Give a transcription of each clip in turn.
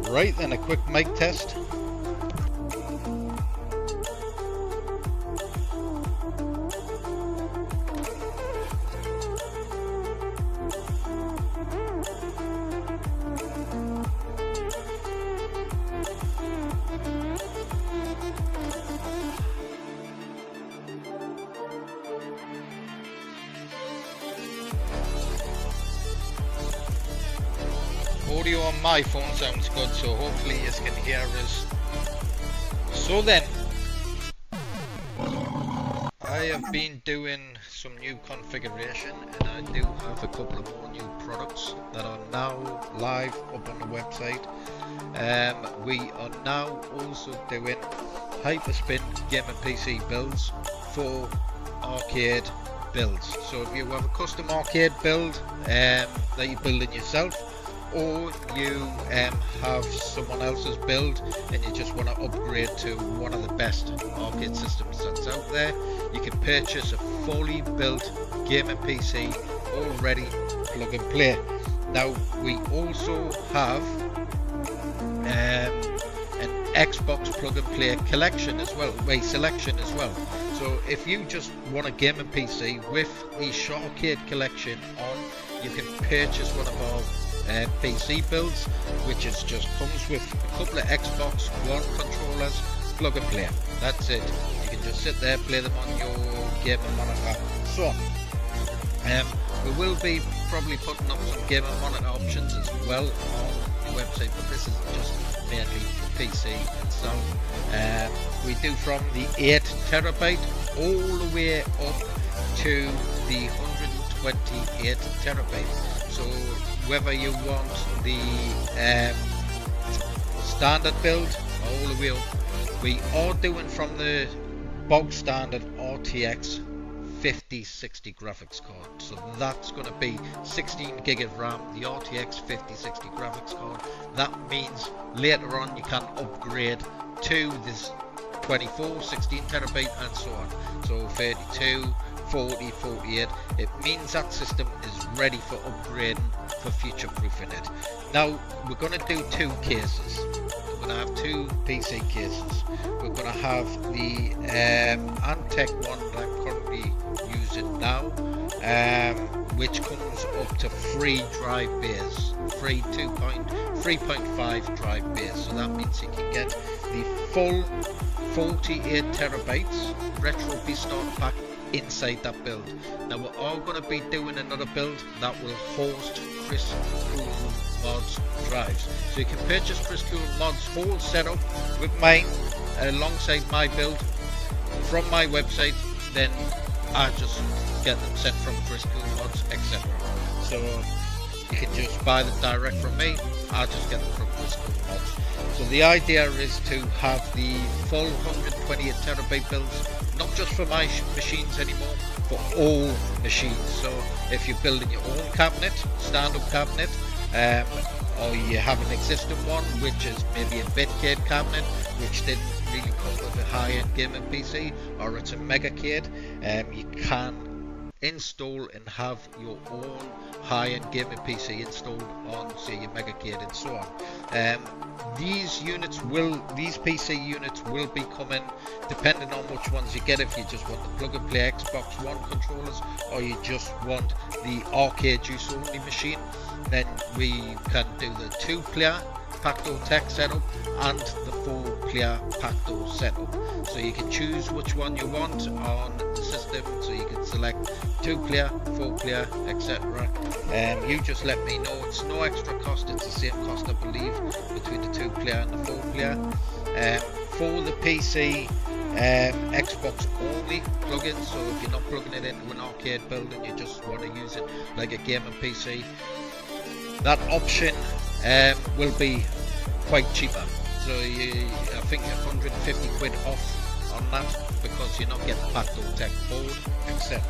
Right, then a quick mic test. Audio on my phone sounds good, so hopefully you can hear us. So then, I have been doing some new configuration, and I do have a couple of more new products that are now live up on the website. We are now also doing Hyperspin game and PC builds for arcade builds. So if you have a custom arcade build that you're building yourself, or you have someone else's build and you just want to upgrade to one of the best arcade systems that's out there, you can purchase a fully built game and PC already plug and play. Now we also have an Xbox plug and play collection as well, selection as well. So if you just want a game and PC with the SHAR-KADE collection on, you can purchase one of our PC builds, which is just comes with a couple of Xbox One controllers, plug and play. That's it. You can just sit there, play them on your game and monitor. So we will be probably putting up some game and monitor options as well on the website, but this is just mainly PC itself. We do from the 8TB all the way up to the 128TB. So whether you want the standard build all the way up, we are doing from the bog standard RTX 5060 graphics card. So that's going to be 16 gig of RAM, the RTX 5060 graphics card. That means later on you can upgrade to this 24, 16TB and so on. So 32, 40, 48. It means that system is ready for upgrading, for future proofing it. Now we're going to do two cases. We're going to have two PC cases. We're going to have the Antec one that I'm currently using now, which comes up to 3 drive bays, 3.5 drive bays. So that means you can get the full 48TB RetroBeast starter pack inside that build. Now we're all going to be doing another build that will host Chris Cool Mods drives. So you can purchase Chris Cool Mods whole setup with mine alongside my build from my website. Then I just get them sent from Chris Cool Mods, etc. So you can just buy them direct from me. I just get them from Chris Cool Mods. So the idea is to have the full 128TB builds, not just for my machines anymore, for all machines. So if you're building your own cabinet, stand-up cabinet, or you have an existing one, which is maybe a BitCade cabinet, which didn't really come with a high-end gaming PC, or it's a MegaCade, you can install and have your own high-end gaming PC installed on, say, your SHAR-KADE and so on. These PC units will be coming depending on which ones you get. If you just want the plug-and-play Xbox One controllers, or you just want the arcade use only machine, then we can do the 2-player Pacto Tech setup and the 4-player Pacto setup. So you can choose which one you want on the system. So you can select 2-player, 4-player, etc. You just let me know. It's no extra cost. It's the same cost, I believe, between the 2-player and the 4-player. For the PC, Xbox only plugin. So if you're not plugging it into an arcade build and you just want to use it like a gaming PC, that option will be quite cheaper. So I think you're 150 quid off on that, because you're not getting Pacto Tech board, etc.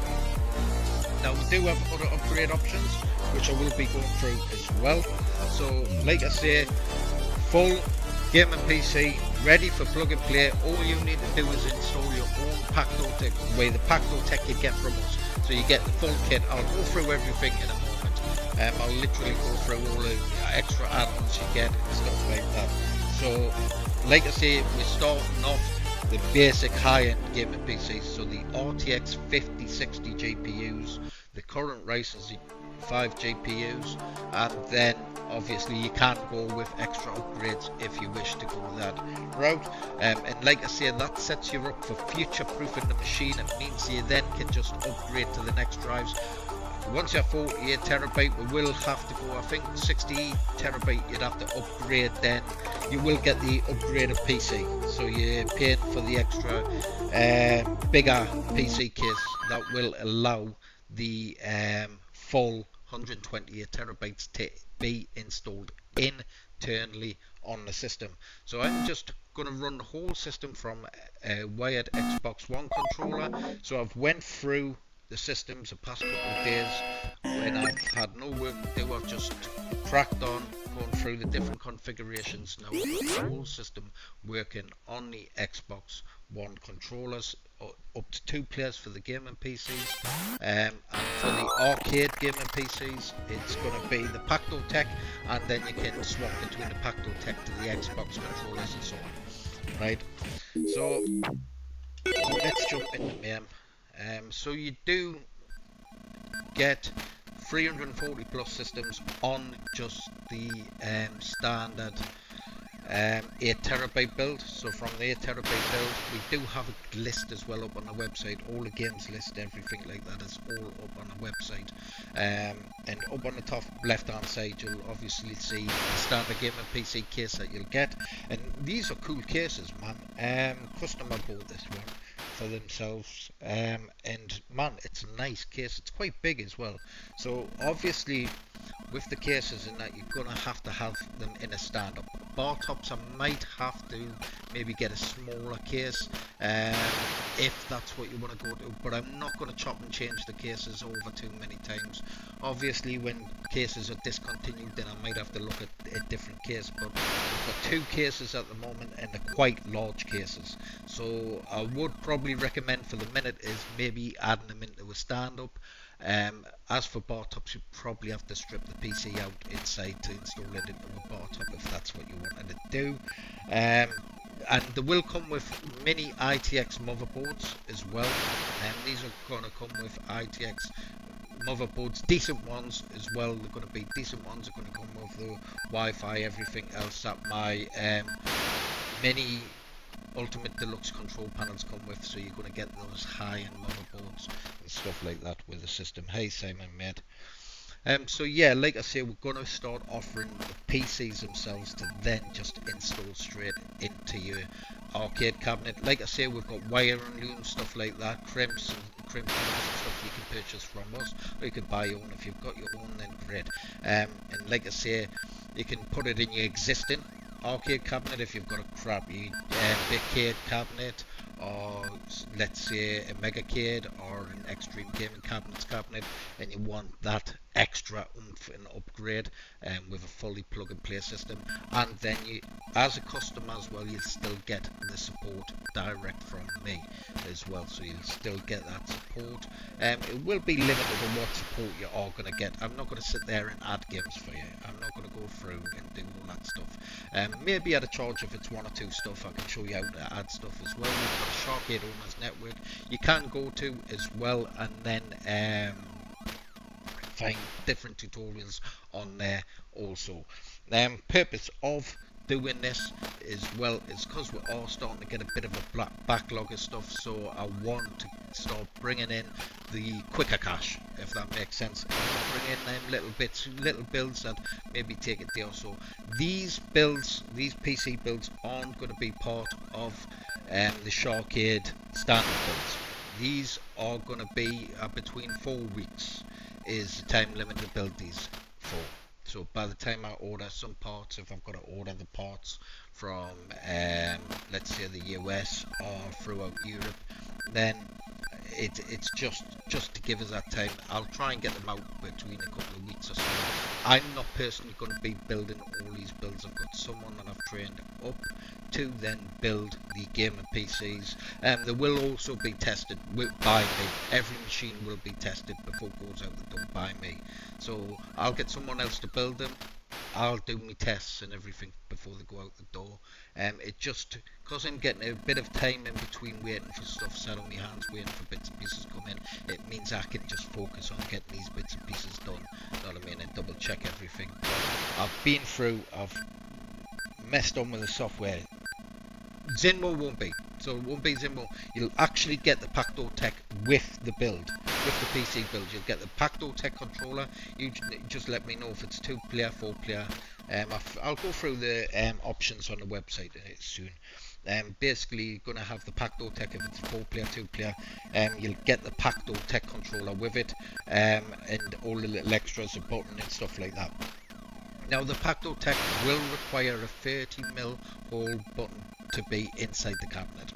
Now we do have other upgrade options which I will be going through as well. So like I say, full gaming PC ready for plug and play. All you need to do is install your own Pacto Tech, the Pacto Tech you get from us. So you get the full kit. I'll go through everything in a moment. I'll literally go through all the extra add-ons you get and stuff like that. So like I say, we're starting off the basic high-end gaming PCs. So the RTX 5060 GPUs, the current Ryzen 5 GPUs, and then obviously you can go with extra upgrades if you wish to go that route. And like I say, that sets you up for future-proofing the machine. It means you then can just upgrade to the next drives. Once you're 48 terabyte, we will have to go, I think 60 terabyte you'd have to upgrade, then you will get the upgraded PC. So you're paying for the extra bigger PC case that will allow the full 128 terabytes to be installed internally on the system. So I'm just going to run the whole system from a wired Xbox One controller. So I've went through the systems the past couple of days when I've had no work to do. I've just cracked on going through the different configurations. Now I've got the whole system working on the Xbox One controllers, up to 2 players for the gaming PCs, and for the arcade gaming PCs it's going to be the Pacto Tech, and then you can swap between the Pacto Tech to the Xbox controllers and so on. Right, so let's jump into them. So you do get 340 plus systems on just the standard 8 terabyte build. So from the 8 terabyte build, we do have a list as well up on the website. All the games list, everything like that is all up on the website. And up on the top left hand side, you'll obviously see the standard gaming PC case that you'll get. And these are cool cases, man. Customer bought this one for themselves, and man, it's a nice case. It's quite big as well. So obviously with the cases in that, you're gonna have to have them in a stand-up. Bar tops, I might have to maybe get a smaller case if that's what you want to go to, but I'm not going to chop and change the cases over too many times. Obviously when cases are discontinued, then I might have to look at a different case, but we've got 2 cases at the moment, and they're quite large cases. So I would probably recommend for the minute is maybe adding them into a stand-up. As for bar tops, you probably have to strip the PC out inside to install it into a bar top if that's what you wanted to do. And they will come with mini ITX motherboards as well, and these are going to come with ITX motherboards, decent ones as well. They're going to be decent ones. They're going to come with the Wi-Fi, everything else that my mini Ultimate Deluxe control panels come with, so you're going to get those high-end motherboards and stuff like that with the system. Hey Simon, mate. So yeah, like I say, we're going to start offering the PCs themselves to then just install straight into your arcade cabinet. Like I say, we've got wire and loom, stuff like that, crimps and stuff you can purchase from us, or you can buy your own. If you've got your own, then great. And like I say, you can put it in your existing arcade cabinet, if you've got a crappy Bitcade cabinet, or let's say a Megacade or an Extreme Gaming cabinet, and you want that extra oomph and upgrade with a fully plug and play system, and then you, as a customer as well, you'll still get the support direct from me as well, so you'll still get that support. It will be limited on what support you are going to get. I'm not going to sit there and add games for you. I'm not going to go through and do all that stuff. Maybe at a charge if it's one or two stuff. I can show you how to add stuff as well. We've got a SHAR-KADE owners network you can go to as well, and then find different tutorials on there also. Purpose of doing this as well is because we are starting to get a bit of a backlog of stuff, so I want to start bringing in the quicker cache, if that makes sense. I want to bring in them little bits, little builds that maybe take a day or so. These builds, these PC builds, aren't going to be part of the SHAR-KADE standard builds. These are going to be between 4 weeks is the time limit to build these for. So by the time I order some parts, if I've got to order the parts from let's say the US or throughout Europe, then it's just to give us that time. I'll try and get them out between a couple of weeks or so. I'm not personally going to be building all these builds. I've got someone that I've trained up to then build the gamer PCs. They will also be tested by me. Every machine will be tested before it goes out the door by me. So I'll get someone else to build them. I'll do my tests and everything before they go out the door. It just, because I'm getting a bit of time in between waiting for stuff set on my hands, waiting for bits and pieces to come in, it means I can just focus on getting these bits and pieces done, you know what I mean, and double check everything. I've been through, I've messed on with the software. Zinmo won't be, so it won't be Zinmo. You'll actually get the Pacto Tech with the build, with the PC build. You'll get the Pacto Tech controller. You just let me know if it's 2-player, 4-player. I'll go through the options on the website soon. Basically, you're going to have the Pacto Tech if it's 4-player, 2-player. You'll get the Pacto Tech controller with it, and all the little extras, a button and stuff like that. Now the Pacto Tech will require a 30mm hole button to be inside the cabinet.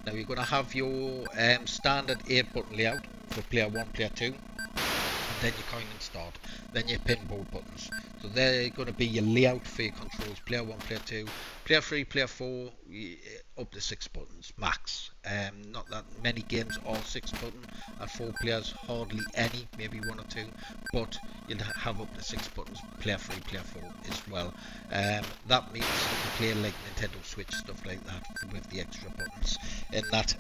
Now you're going to have your standard 8-button layout for player 1, player 2, and then your coin and start, then your pinboard buttons. So they're going to be your layout for your controls, player 1, player 2, player 3, player 4, up to 6 buttons max. Not that many games are 6 button at 4 players, hardly any, maybe 1 or 2, but you'll have up to 6 buttons, player 3, player 4 as well. That means you can play like Nintendo Switch, stuff like that, with the extra buttons in that.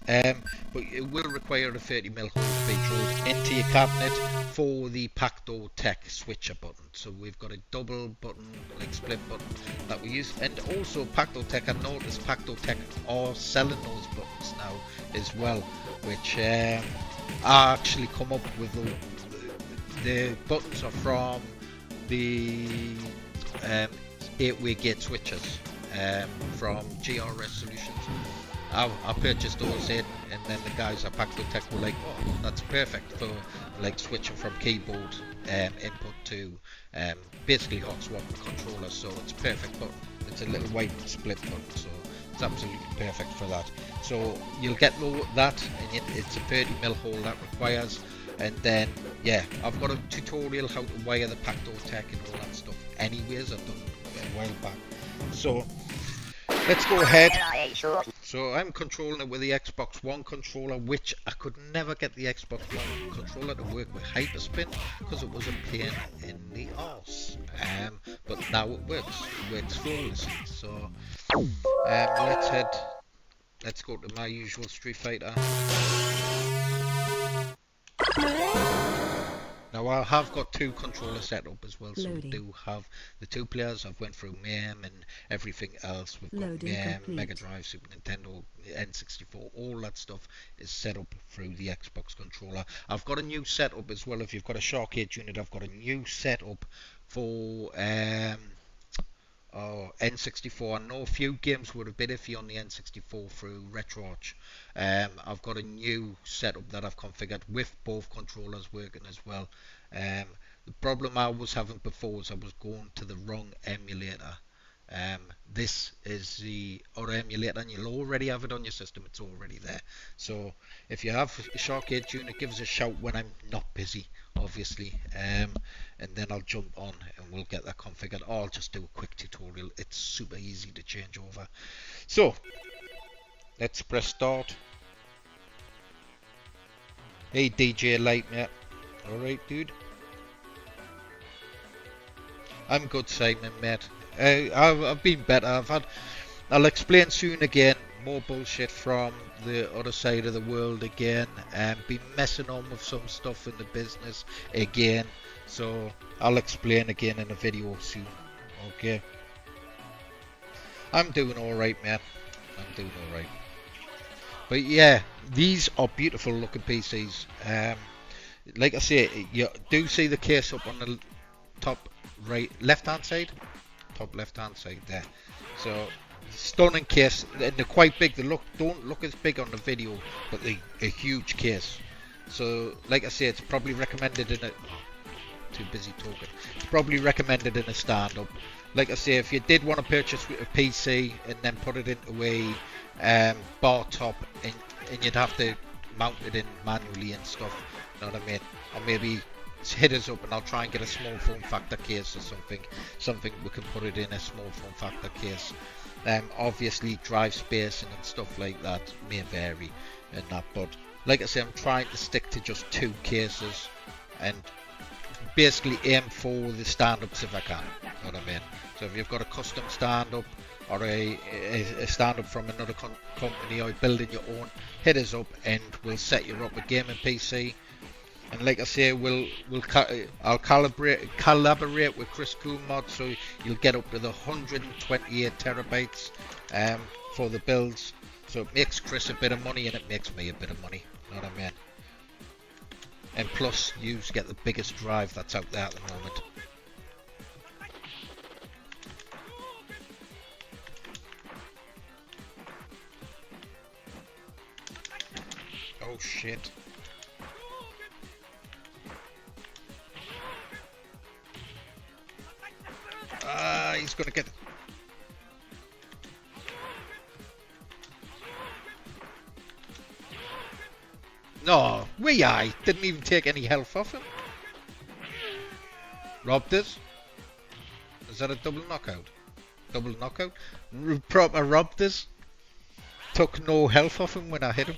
But it will require a 30mm hole to be drilled into your cabinet for the Pacto Tech switcher button. So we've got a double button, like split button that we use, and also Pacto Tech, I noticed Pacto Tech are selling those buttons now as well, which I actually come up with. The buttons are from the 8-way gate switches from GRS Solutions. I purchased those in, and then the guys at Pacto Tech were like, oh, that's perfect for like switching from keyboard input to basically hot swap controllers. So it's perfect button. It's a little white split button, so it's absolutely perfect for that. So you'll get that, and it's a 30mm hole that requires. And then, yeah, I've got a tutorial how to wire the Pacto Tech and all that stuff anyways. I've done it a while back. So let's go ahead. So I'm controlling it with the Xbox One controller, which I could never get the Xbox One controller to work with Hyperspin because it was a pain in the arse. But now it works flawlessly. So let's go to my usual Street Fighter. Now I have got 2 controllers set up as well, so we do have the 2 players. I've went through Mayhem and everything else. We've got Mayhem, Mega Drive, Super Nintendo, N64, all that stuff is set up through the Xbox controller. I've got a new setup as well. If you've got a SHAR-KADE unit, I've got a new setup for N64. I know a few games would have been iffy on the N64 through RetroBeast. I've got a new setup that I've configured with both controllers working as well. The problem I was having before was I was going to the wrong emulator. this is the other emulator, and you'll already have it on your system. It's already there. So if you have a SHAR-KADE tuner, give us a shout when I'm not busy, obviously, and then I'll jump on and we'll get that configured. Or I'll just do a quick tutorial. It's super easy to change over. So let's press start. Hey DJ Lightmare. Alright, dude. I'm good, Simon, mate. I've been better. I'll explain soon again. More bullshit from the other side of the world again, and be messing on with some stuff in the business again. So I'll explain again in a video soon. Okay. I'm doing alright, man. I'm doing alright. But yeah, these are beautiful looking PCs. Like I say, you do see the case up on the top right left hand side, top left hand side there. So stunning case, and they're quite big. They don't look as big on the video, but they're a huge case. So like I say, it's probably recommended in a too busy talking. It's probably recommended in a stand up. Like I say, if you did want to purchase a PC and then put it into a bar top, and you'd have to mount it in manually and stuff, you know what I mean? Or maybe hit us up and I'll try and get a small form factor case or something we can put it in a small form factor case. Obviously drive spacing and stuff like that may vary and that, but like I say, I'm trying to stick to just 2 cases and basically aim for the stand-ups if I can, you know what I mean? So if you've got a custom stand-up or a stand-up from another company, or building your own, hit us up and we'll set you up a gaming PC. And like I say, I'll collaborate with Chris Coolmod, so you'll get up to the 128 terabytes for the builds. So it makes Chris a bit of money and it makes me a bit of money, you know what I mean? And plus, you get the biggest drive that's out there at the moment. Oh shit. He's gonna get... No, I didn't even take any health off him. Robbed us? Is that a double knockout? Double knockout? Proper robbed us. Took no health off him when I hit him.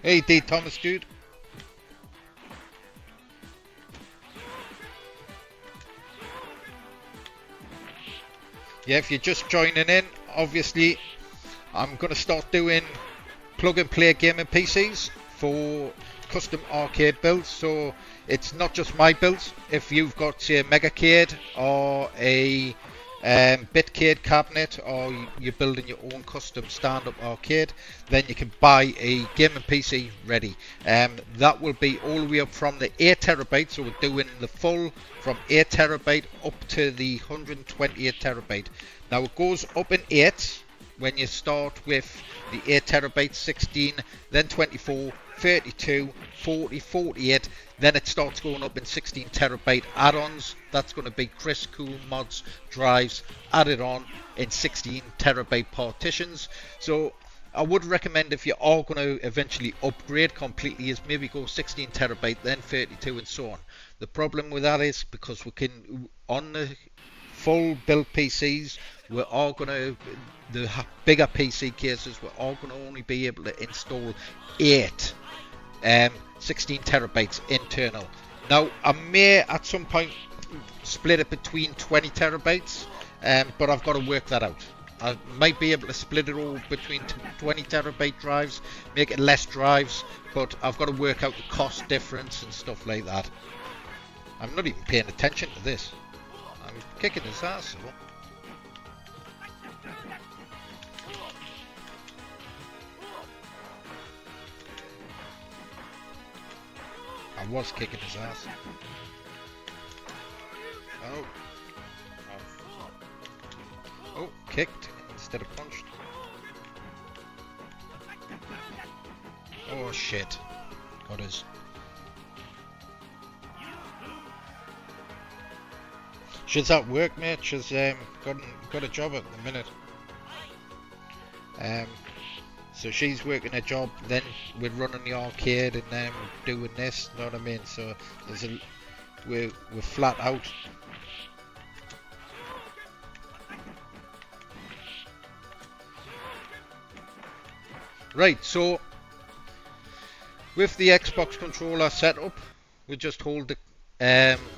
Hey D Thomas, dude. Yeah, if you're just joining in, obviously I'm going to start doing plug and play gaming PCs for custom arcade builds. So it's not just my builds. If you've got, say, a MegaCade or a BitCade cabinet, or you're building your own custom stand-up arcade, then you can buy a gaming PC ready. That will be all the way up from the 8 terabyte, so we're doing the full from 8 terabyte up to the 128 terabyte. Now it goes up in 8 when you start with the 8 terabyte, 16, then 24, 32, 40, 48, then it starts going up in 16 terabyte add-ons. That's going to be Chris Cool Mods drives added on in 16 terabyte partitions. So I would recommend, if you are going to eventually upgrade completely, is maybe go 16 terabyte, then 32 and so on. The problem with that is because we can, on the full build PCs, we're all going to, the bigger PC cases, we're all going to only be able to install 8 16 terabytes internal. Now I may at some point split it between 20 terabytes, but I've got to work that out. I might be able to split it all between 20 terabyte drives, make it less drives, but I've got to work out the cost difference and stuff like that. I'm not even paying attention to this. I'm kicking his ass. So. I was kicking his ass. Oh. Oh, kicked instead of punched. Oh shit. Got his. She's at work, mate. She's got a job at the minute. Um, so she's working a job, then we're running the arcade and then doing this. Know what I mean? So there's a we're flat out. Right. So with the Xbox controller setup, we just hold the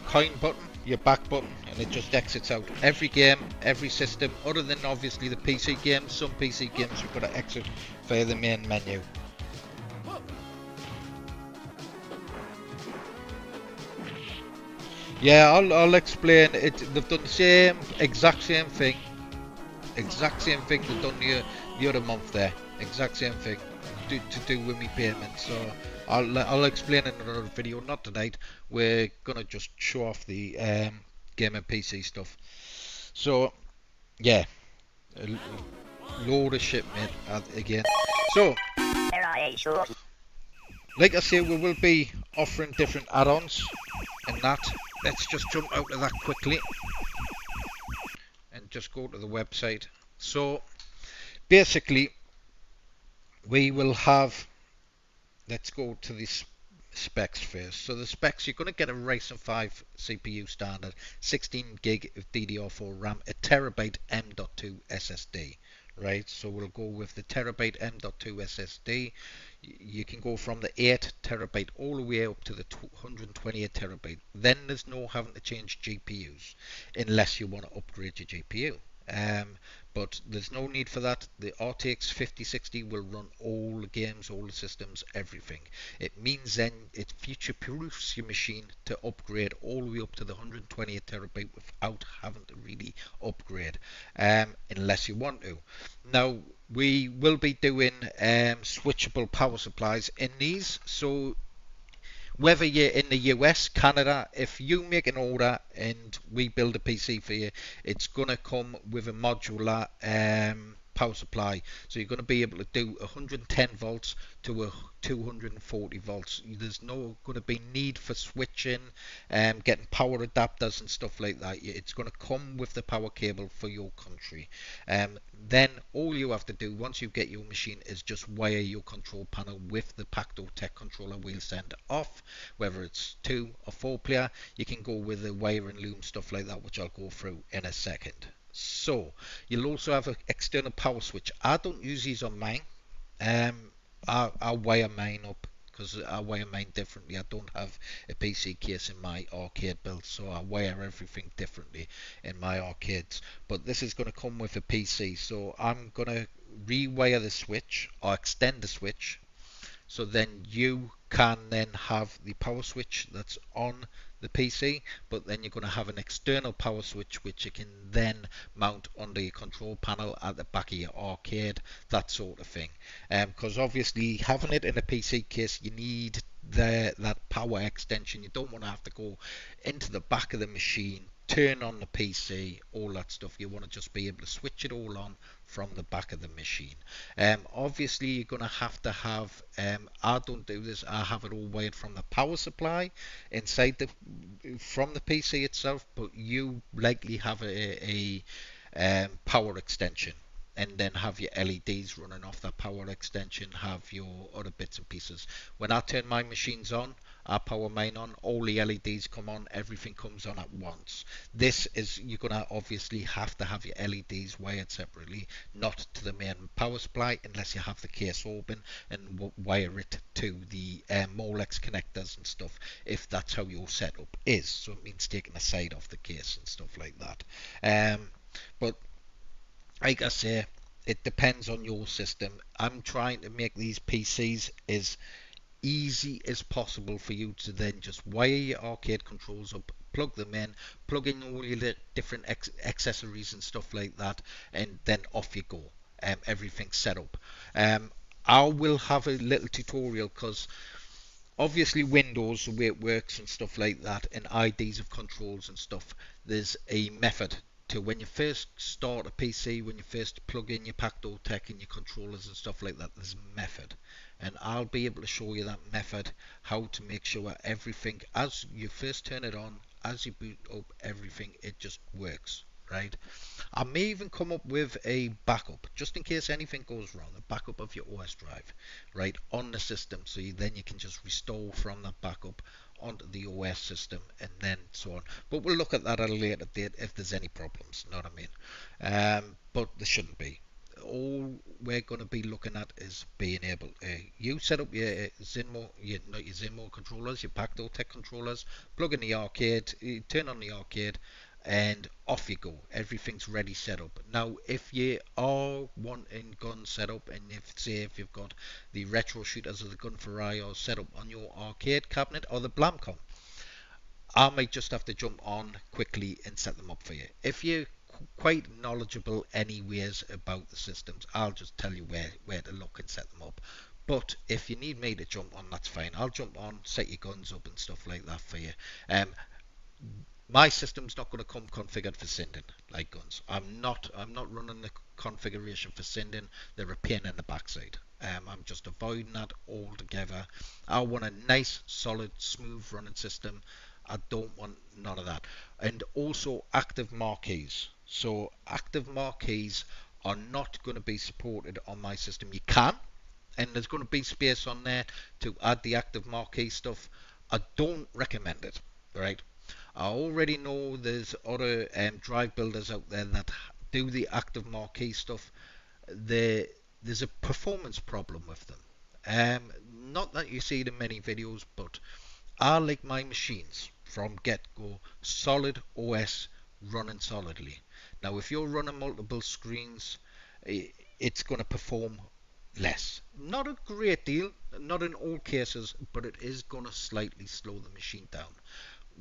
coin button, your back button, and it just exits out. Every game, every system, other than obviously the PC games. Some PC games you've got to exit via the main menu. Yeah, I'll explain it. They've done the exact same thing they've done the other month there. Exact same thing to do with me payment. So I'll explain in another video. Not tonight. We're gonna just show off the game and PC stuff. So yeah, a load of shit, mate. Again. So like I say, we will be offering different add-ons and that. Let's just jump out of that quickly and just go to the website. So basically we will have, let's go to the specs first. So the specs, you're going to get a Ryzen 5 CPU standard, 16 gig of DDR4 RAM, a terabyte M.2 SSD. Right, so we'll go with the terabyte M.2 SSD. You can go from the 8 terabyte all the way up to the 128 terabyte. Then there's no having to change GPUs unless you want to upgrade your GPU. But there's no need for that. The RTX 5060 will run all the games, all the systems, everything. It means then it future-proofs your machine to upgrade all the way up to the 128 terabyte without having to really upgrade, unless you want to. Now, we will be doing switchable power supplies in these, so whether you're in the US, Canada, if you make an order and we build a PC for you, it's going to come with a modular power supply. So you're going to be able to do 110 volts to a 240 volts. There's no going to be need for switching, getting power adapters and stuff like that. It's going to come with the power cable for your country. Then all you have to do once you get your machine is just wire your control panel with the Pacto Tech controller we'll send off. Whether it's 2 or 4 player, you can go with the wire and loom stuff like that, which I'll go through in a second. So you'll also have an external power switch. I don't use these on mine. I wire mine up because I wire mine differently. I don't have a PC case in my arcade build, so I wire everything differently in my arcades. But this is going to come with a PC, so I'm going to rewire the switch or extend the switch, so then you can then have the power switch that's on the PC, but then you're going to have an external power switch which you can then mount onto your control panel at the back of your arcade, that sort of thing. Because obviously having it in a PC case, you need that power extension. You don't want to have to go into the back of the machine, turn on the PC, all that stuff. You want to just be able to switch it all on from the back of the machine. Obviously you're going to have I don't do this, I have it all wired from the power supply inside from the PC itself, but you likely have a power extension and then have your LEDs running off that power extension, have your other bits and pieces. When I turn my machines on, I power mine on, all the LEDs come on, everything comes on at once. This is, you're going to obviously have to have your LEDs wired separately, not to the main power supply unless you have the case open and wire it to the Molex connectors and stuff, if that's how your setup is. So it means taking the side off the case and stuff like that. But like I say, it depends on your system. I'm trying to make these PCs as easy as possible for you to then just wire your arcade controls up, plug them in, plug in all your different accessories and stuff like that, and then off you go. Everything's set up. I will have a little tutorial because obviously Windows, the way it works and stuff like that, and IDs of controls and stuff, there's a method to when you first start a PC, when you first plug in your Pacto Tech and your controllers and stuff like that, there's a method. And I'll be able to show you that method, how to make sure everything, as you first turn it on, as you boot up everything, it just works, right? I may even come up with a backup just in case anything goes wrong, a backup of your OS drive, right, on the system, so then you can just restore from that backup onto the OS system and then so on. But we'll look at that at a later date if there's any problems, know what I mean? But there shouldn't be. All we're going to be looking at is being able to, you set up your Zinmo, not your Zinmo controllers, your Pacto Tech controllers, plug in the arcade, you turn on the arcade, and off you go. Everything's ready set up. Now, if you are wanting gun set up, and if you've got the retro shooters or the gun for IO set up on your arcade cabinet or the Blamcom, I might just have to jump on quickly and set them up for you. If you're quite knowledgeable anyways about the systems, I'll just tell you where to look and set them up. But if you need me to jump on, that's fine. I'll jump on, set your guns up and stuff like that for you. My system's not going to come configured for sending like guns. I'm not running the configuration for sending. They're a pain in the backside. I'm just avoiding that altogether. I want a nice, solid, smooth running system. I don't want none of that. And also active marquees. So active marquees are not going to be supported on my system. You can, and there's going to be space on there to add the active marquee stuff. I don't recommend it, right? I already know there's other drive builders out there that do the active marquee stuff. There's a performance problem with them. Not that you see it in many videos, but I like my machines from get-go solid OS running solidly. Now, if you're running multiple screens, it's going to perform less. Not a great deal, not in all cases, but it is going to slightly slow the machine down.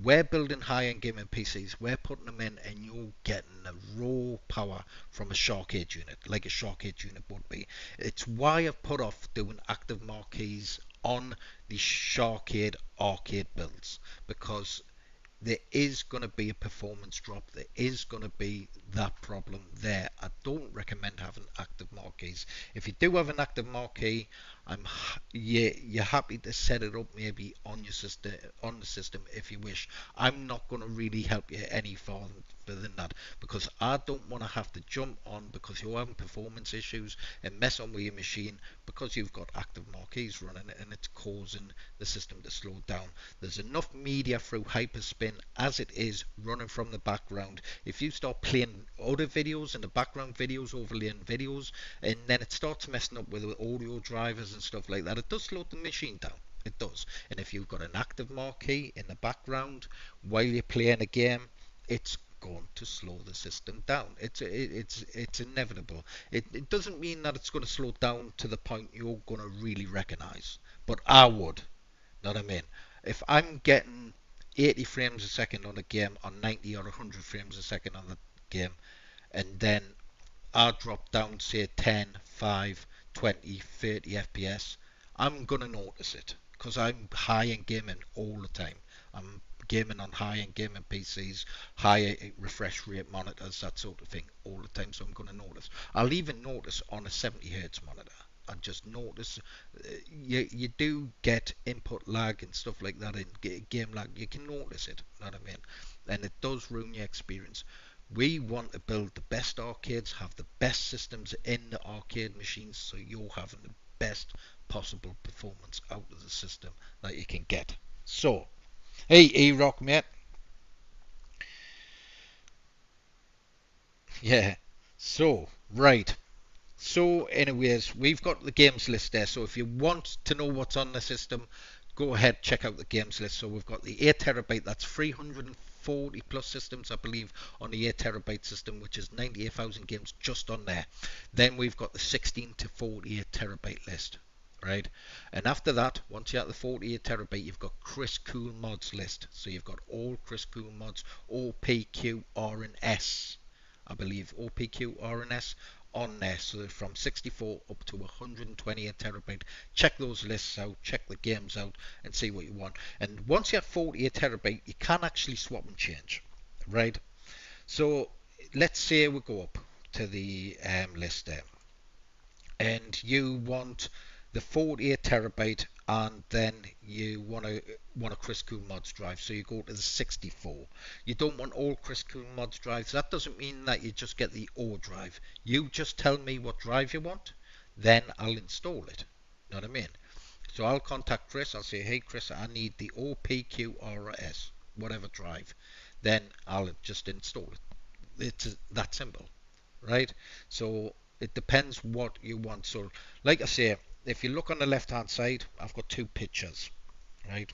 We're building high-end gaming PCs. We're putting them in, and you're getting the raw power from a SHAR-KADE unit, like a SHAR-KADE unit would be. It's why I've put off doing active marquees on the SHAR-KADE arcade builds, because there is going to be a performance drop. There is going to be that problem there. I don't recommend having active marquees. If you do have an active marquee, you're happy to set it up maybe on your system, on the system if you wish. I'm not going to really help you any further than that, because I don't want to have to jump on because you're having performance issues and mess on with your machine because you've got active marquees running and it's causing the system to slow down. There's enough media through Hyperspin as it is running from the background. If you start playing other videos and the background videos, overlaying videos, and then it starts messing up with the audio drivers and stuff like that, it does slow the machine down. It does. And if you've got an active marquee in the background while you're playing a game, it's going to slow the system down. It's inevitable. It doesn't mean that it's going to slow down to the point you're going to really recognize, but I would. Know what I mean? If I'm getting 80 frames a second on a game, or 90 or 100 frames a second on the game, and then I drop down, say 10, 5, 20, 30 FPS, I'm gonna notice it because I'm high-end gaming all the time. I'm gaming on high-end gaming PCs, high refresh rate monitors, that sort of thing all the time, so I'm gonna notice. I'll even notice on a 70 Hz monitor. I just notice you do get input lag and stuff like that in game lag. You can notice it, you know what I mean? And it does ruin your experience. We want to build the best arcades, have the best systems in the arcade machines, so you're having the best possible performance out of the system that you can get. So, hey E-Rock mate. Yeah. So, right. So anyways, we've got the games list there. So if you want to know what's on the system, go ahead, check out the games list. So we've got the 8 terabyte, that's 340 plus systems, I believe, on the 8 terabyte system, which is 98,000 games just on there. Then we've got the 16 to 48 terabyte list, right? And after that, once you're at the 48 terabyte, you've got Chris Cool mods list. So you've got all Chris Cool mods, OPQ, R and S. I believe OPQ, R and S on there, so from 64 up to 128 terabyte. Check those lists out, check the games out, and see what you want. And once you have 48 terabyte, you can actually swap and change, right? So let's say we go up to the list there, and you want the 48 terabyte and then you want a Chris Cool Mods drive, so you go to the 64. You don't want all Chris Cool Mods drives. That doesn't mean that you just get the O drive. You just tell me what drive you want, then I'll install it. You know what I mean? So I'll contact Chris. I'll say, hey Chris, I need the OPQRS, whatever drive. Then I'll just install it. It's that simple, right? So it depends what you want. So, like I say, if you look on the left hand side, I've got two pictures, right?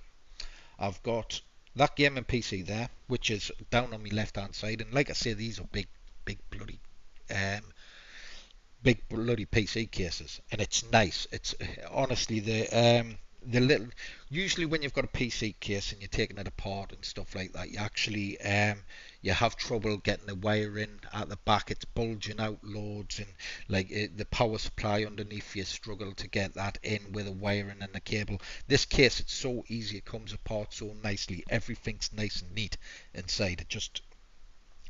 I've got that gaming PC there, which is down on my left hand side, and like I say, these are big bloody um, big bloody PC cases, and it's nice. It's honestly the little. Usually, when you've got a PC case and you're taking it apart and stuff like that, you actually you have trouble getting the wiring at the back. It's bulging out loads, and the power supply underneath you struggle to get that in with the wiring and the cable. This case, it's so easy. It comes apart so nicely. Everything's nice and neat inside. It just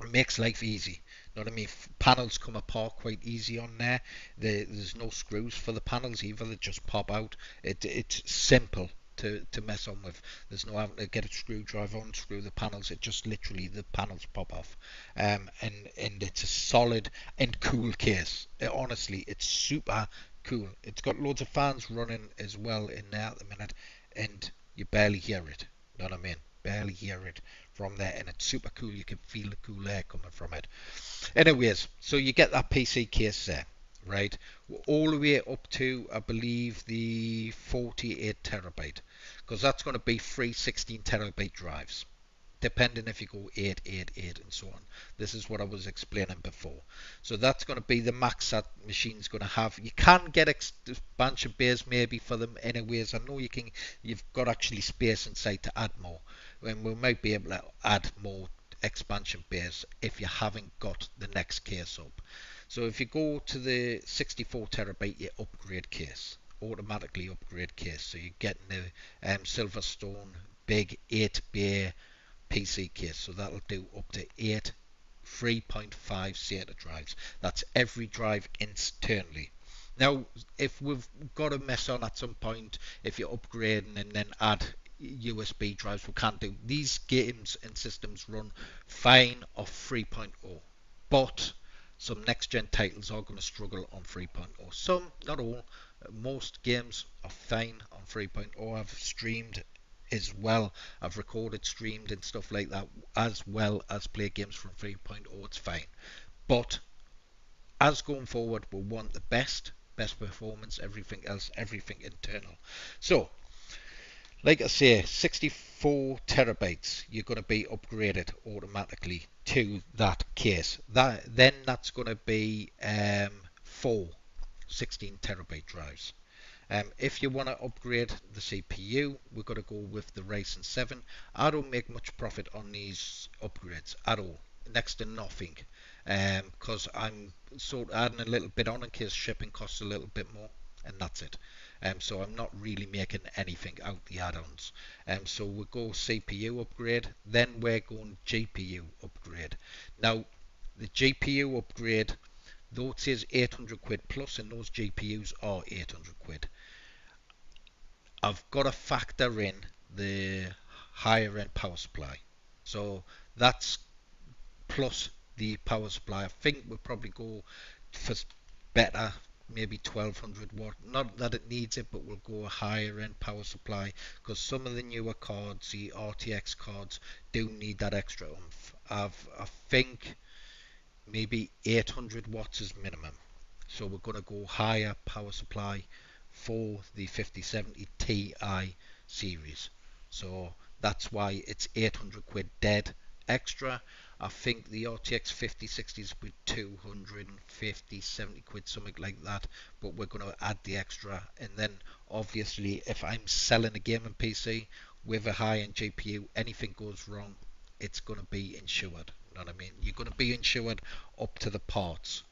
makes life easy. You know what I mean? Panels come apart quite easy on there. There's no screws for the panels either. They just pop out. It's simple to mess on with. There's no having to get a screwdriver, unscrew the panels. It just literally the panels pop off. And it's a solid and cool case. Honestly, it's super cool. It's got loads of fans running as well in there at the minute, and you barely hear it. You know what I mean? Barely hear it from there, and it's super cool. You can feel the cool air coming from it. Anyways, so you get that PC case there, right? All the way up to, I believe, the 48 terabyte, because that's going to be three 16 terabyte drives, depending if you go 888 and so on. This is what I was explaining before. So that's going to be the max that machine's going to have. You can get expansion bays maybe for them anyways. I know you can. You've got actually space inside to add more, and we might be able to add more expansion bays if you haven't got the next case up. So if you go to the 64 terabyte, you upgrade case, automatically upgrade case. So you're getting the Silverstone big 8 bay PC case, so that'll do up to 8 3.5 SATA drives. That's every drive internally. Now, if we've got a mess on at some point, if you're upgrading and then add USB drives, we can't do. These games and systems run fine off 3.0, but some next gen titles are going to struggle on 3.0. Some, not all, most games are fine on 3.0. I've streamed as well. I've recorded, streamed, and stuff like that, as well as play games from 3.0. It's fine, but as going forward, we'll want the best performance, everything else, everything internal. So, like I say, 64 terabytes, you're going to be upgraded automatically to that case. That's going to be four 16 terabyte drives. If you want to upgrade the CPU, we're going to go with the Ryzen 7. I don't make much profit on these upgrades at all, next to nothing, because I'm sort of adding a little bit on in case shipping costs a little bit more, and that's it. So I'm not really making anything out the add-ons. So we'll go CPU upgrade, then we're going GPU upgrade. Now, the GPU upgrade, though it says 800 quid plus, and those GPUs are 800 quid, I've got to factor in the higher end power supply. So that's plus the power supply. I think we'll probably go for better, maybe 1200 watt. Not that it needs it, but we'll go a higher end power supply, because some of the newer cards, the RTX cards, do need that extra oomph. I think maybe 800 watts is minimum. So we're going to go higher power supply for the 5070 Ti series. So that's why it's 800 quid dead extra. I think the RTX 5060 is about 250, 70 quid, something like that. But we're going to add the extra. And then obviously, if I'm selling a gaming PC with a high-end GPU, anything goes wrong, it's going to be insured. You know what I mean? You're going to be insured up to the parts.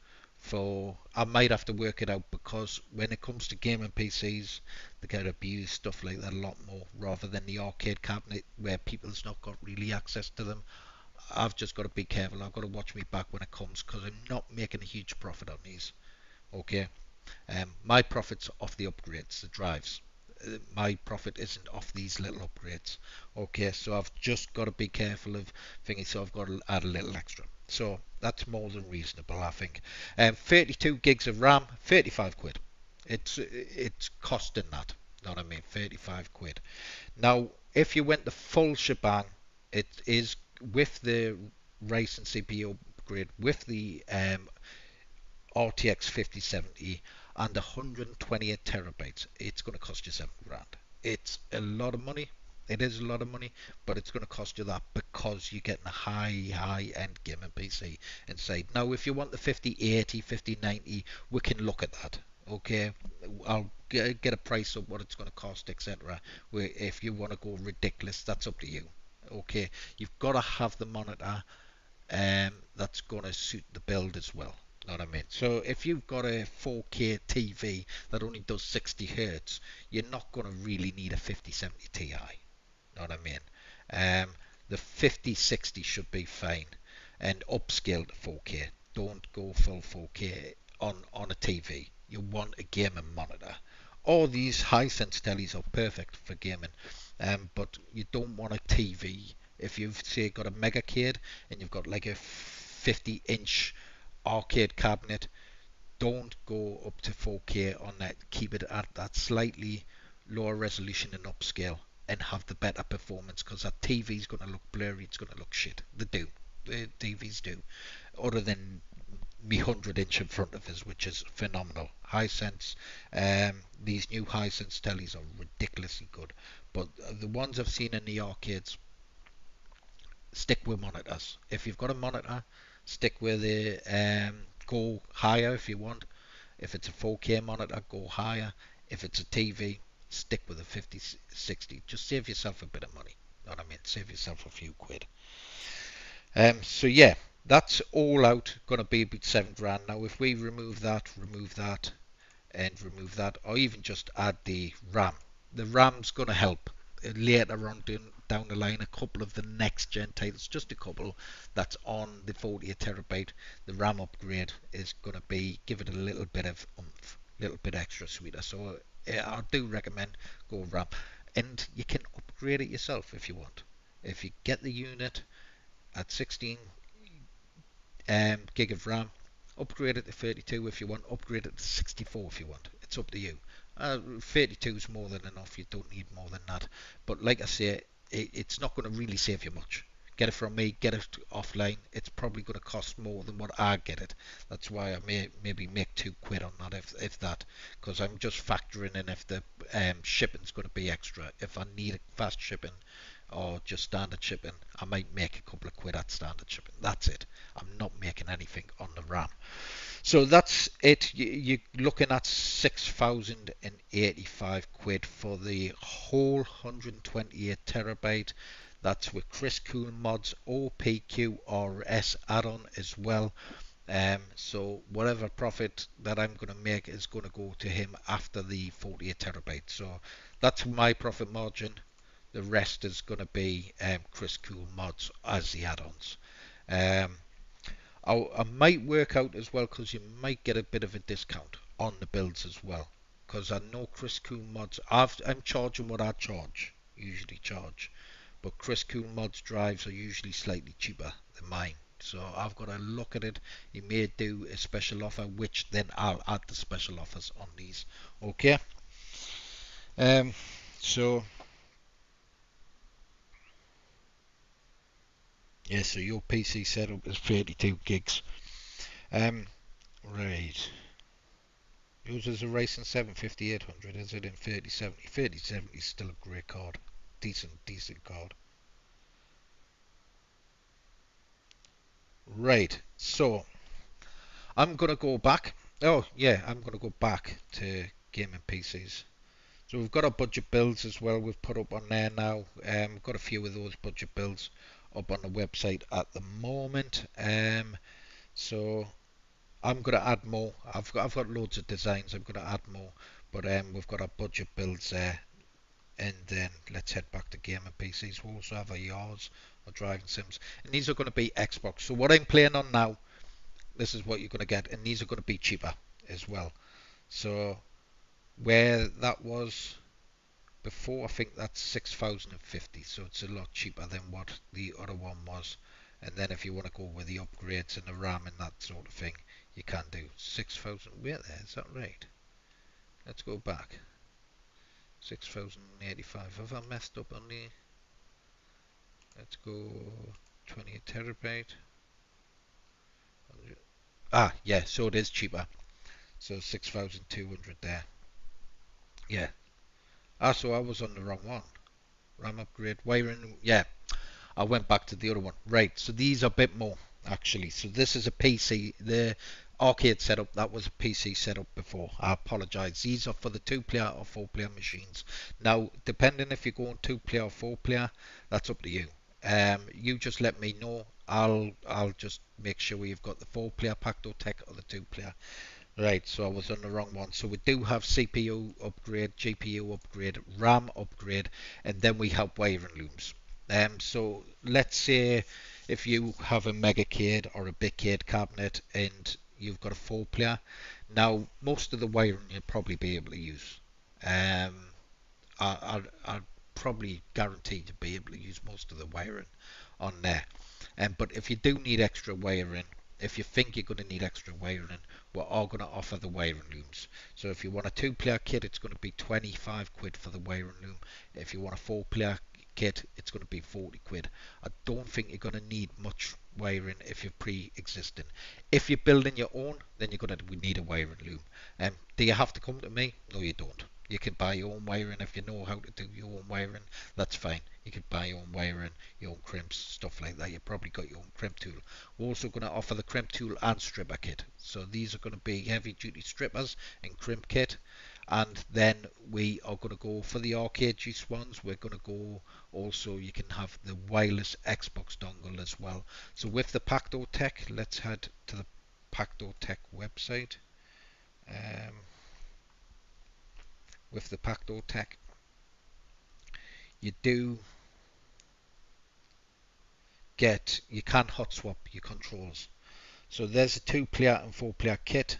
So I might have to work it out, because when it comes to gaming PCs, they get abused, stuff like that a lot more, rather than the arcade cabinet where people's not got really access to them. I've just got to be careful. I've got to watch me back when it comes, because I'm not making a huge profit on these. Okay, my profits off the upgrades, the drives. my profit isn't off these little upgrades. Okay, so I've just got to be careful of thinking, so I've got to add a little extra. So that's more than reasonable, I think. 32 gigs of RAM, 35 quid. It's costing that. Know what I mean? 35 quid. Now, if you went the full shebang, it is with the Ryzen CPU upgrade, with the RTX 5070 and 128 terabytes, it's going to cost you 7 grand. It's a lot of money. It is a lot of money, but it's going to cost you that because you're getting a high end gaming PC inside. Now, if you want the 5080, 5090, we can look at that. Okay, I'll get a price of what it's going to cost, etc. If you want to go ridiculous, that's up to you. Okay, you've got to have the monitor that's going to suit the build as well. Know what I mean? So if you've got a 4K TV that only does 60 hertz, you're not going to really need a 5070 Ti. Know what I mean? The 5060 should be fine, and upscale to 4K. Don't go full 4K on a TV. You want a gaming monitor. All these Hisense tellies are perfect for gaming, but you don't want a TV. If you've say got a Megacade and you've got like a 50-inch arcade cabinet, don't go up to 4K on that. Keep it at that slightly lower resolution and upscale, and have the better performance, because that TV is going to look blurry. It's going to look shit. They do. The TVs do. Other than me 100-inch in front of us, which is phenomenal. Hisense, these new Hisense tellies are ridiculously good, but the ones I've seen in the arcades, stick with monitors. If you've got a monitor, stick with it. Go higher if you want. If it's a 4K monitor, go higher. If it's a TV, stick with a 5060. Just save yourself a bit of money. Know what I mean? Save yourself a few quid. So yeah, that's all out. Gonna be about 7 grand. Now, if we remove that, and remove that, or even just add the RAM, the RAM's gonna help later on down the line. A couple of the next gen titles, just a couple that's on the 48 terabyte, the RAM upgrade is gonna be give it a little bit of oomph, little bit extra sweeter. So I do recommend go RAM, and you can upgrade it yourself if you want. If you get the unit at 16 gig of RAM, upgrade it to 32 if you want, upgrade it to 64 if you want. It's up to you. 32 is more than enough. You don't need more than that. But like I say, it's not going to really save you much. Get it from me, get it offline. It's probably going to cost more than what I get it. That's why I maybe make 2 quid on that, if that, because I'm just factoring in if the shipping's going to be extra. If I need fast shipping or just standard shipping, I might make a couple of quid at standard shipping. That's it. I'm not making anything on the RAM. So that's it. You're looking at 6,085 quid for the whole 128 terabyte. That's with Chris Cool Mods OPQRS add-on as well. So whatever profit that I'm going to make is going to go to him after the 48 terabyte. So that's my profit margin. The rest is going to be Chris Cool Mods as the add-ons. I might work out as well, because you might get a bit of a discount on the builds as well, because I know Chris Cool Mods, I'm charging what I usually charge, but Chris Cool Mods drives are usually slightly cheaper than mine. So I've got to look at it. He may do a special offer, which then I'll add the special offers on these. Okay. So yeah, so your PC setup is 32 gigs. Right. Yours is a Ryzen 7 5800, is it, in 3070? 3070 is still a great card. Decent card. Right, so I'm gonna go back. Oh yeah, I'm gonna go back to gaming PCs. So we've got our budget builds as well. We've put up on there now. We've got a few of those budget builds up on the website at the moment. So I'm gonna add more. I've got loads of designs. I'm gonna add more, but we've got our budget builds there. And then let's head back to gaming PCs. We'll also have our yards or driving sims, and these are going to be Xbox. So what I'm playing on now, this is what you're going to get, and these are going to be cheaper as well. So where that was before. I think that's 6,050, so it's a lot cheaper than what the other one was. And then if you want to go with the upgrades and the RAM and that sort of thing, you can do 6,000. Wait there, is that right? Let's go back. 6,085. Have I messed up on the? Let's go 28 terabyte. Ah, yeah, so it is cheaper. So 6,200 there. Yeah. Ah, so I was on the wrong one. RAM upgrade, wiring. Yeah, I went back to the other one. Right, so these are a bit more actually. So this is a PC. The arcade setup, that was a PC setup before. I apologize. These are for the 2-player or 4-player machines. Now, depending if you're going 2-player or 4-player, that's up to you. You just let me know. I'll just make sure you've got the 4-player Pacto Tech or the 2-player. Right, so I was on the wrong one. So we do have CPU upgrade, GPU upgrade, RAM upgrade, and then we have wiring looms. So let's say if you have a Megacade or a Bigcade cabinet and you've got a 4-player, now most of the wiring you'll probably be able to use. Um, I'd probably guarantee to be able to use most of the wiring on there. But if you do need extra wiring, if you think you're going to need extra wiring, we're all going to offer the wiring looms. So if you want a 2-player kit, it's going to be 25 quid for the wiring loom. If you want a 4-player kit, it's going to be 40 quid. I don't think you're going to need much wiring if you're pre-existing. If you're building your own, then you're going to need a wiring loom. Do you have to come to me? No, you don't. You can buy your own wiring if you know how to do your own wiring. That's fine. You can buy your own wiring, your own crimps, stuff like that. You've probably got your own crimp tool. We're also going to offer the crimp tool and stripper kit. So these are going to be heavy duty strippers and crimp kit. And then we are going to go for the arcade juice ones. We're going to go also, you can have the wireless Xbox dongle as well. So with the Pacto Tech, let's head to the Pacto Tech website. With the Pacto Tech, you can hot swap your controls. So there's a 2-player and 4-player kit.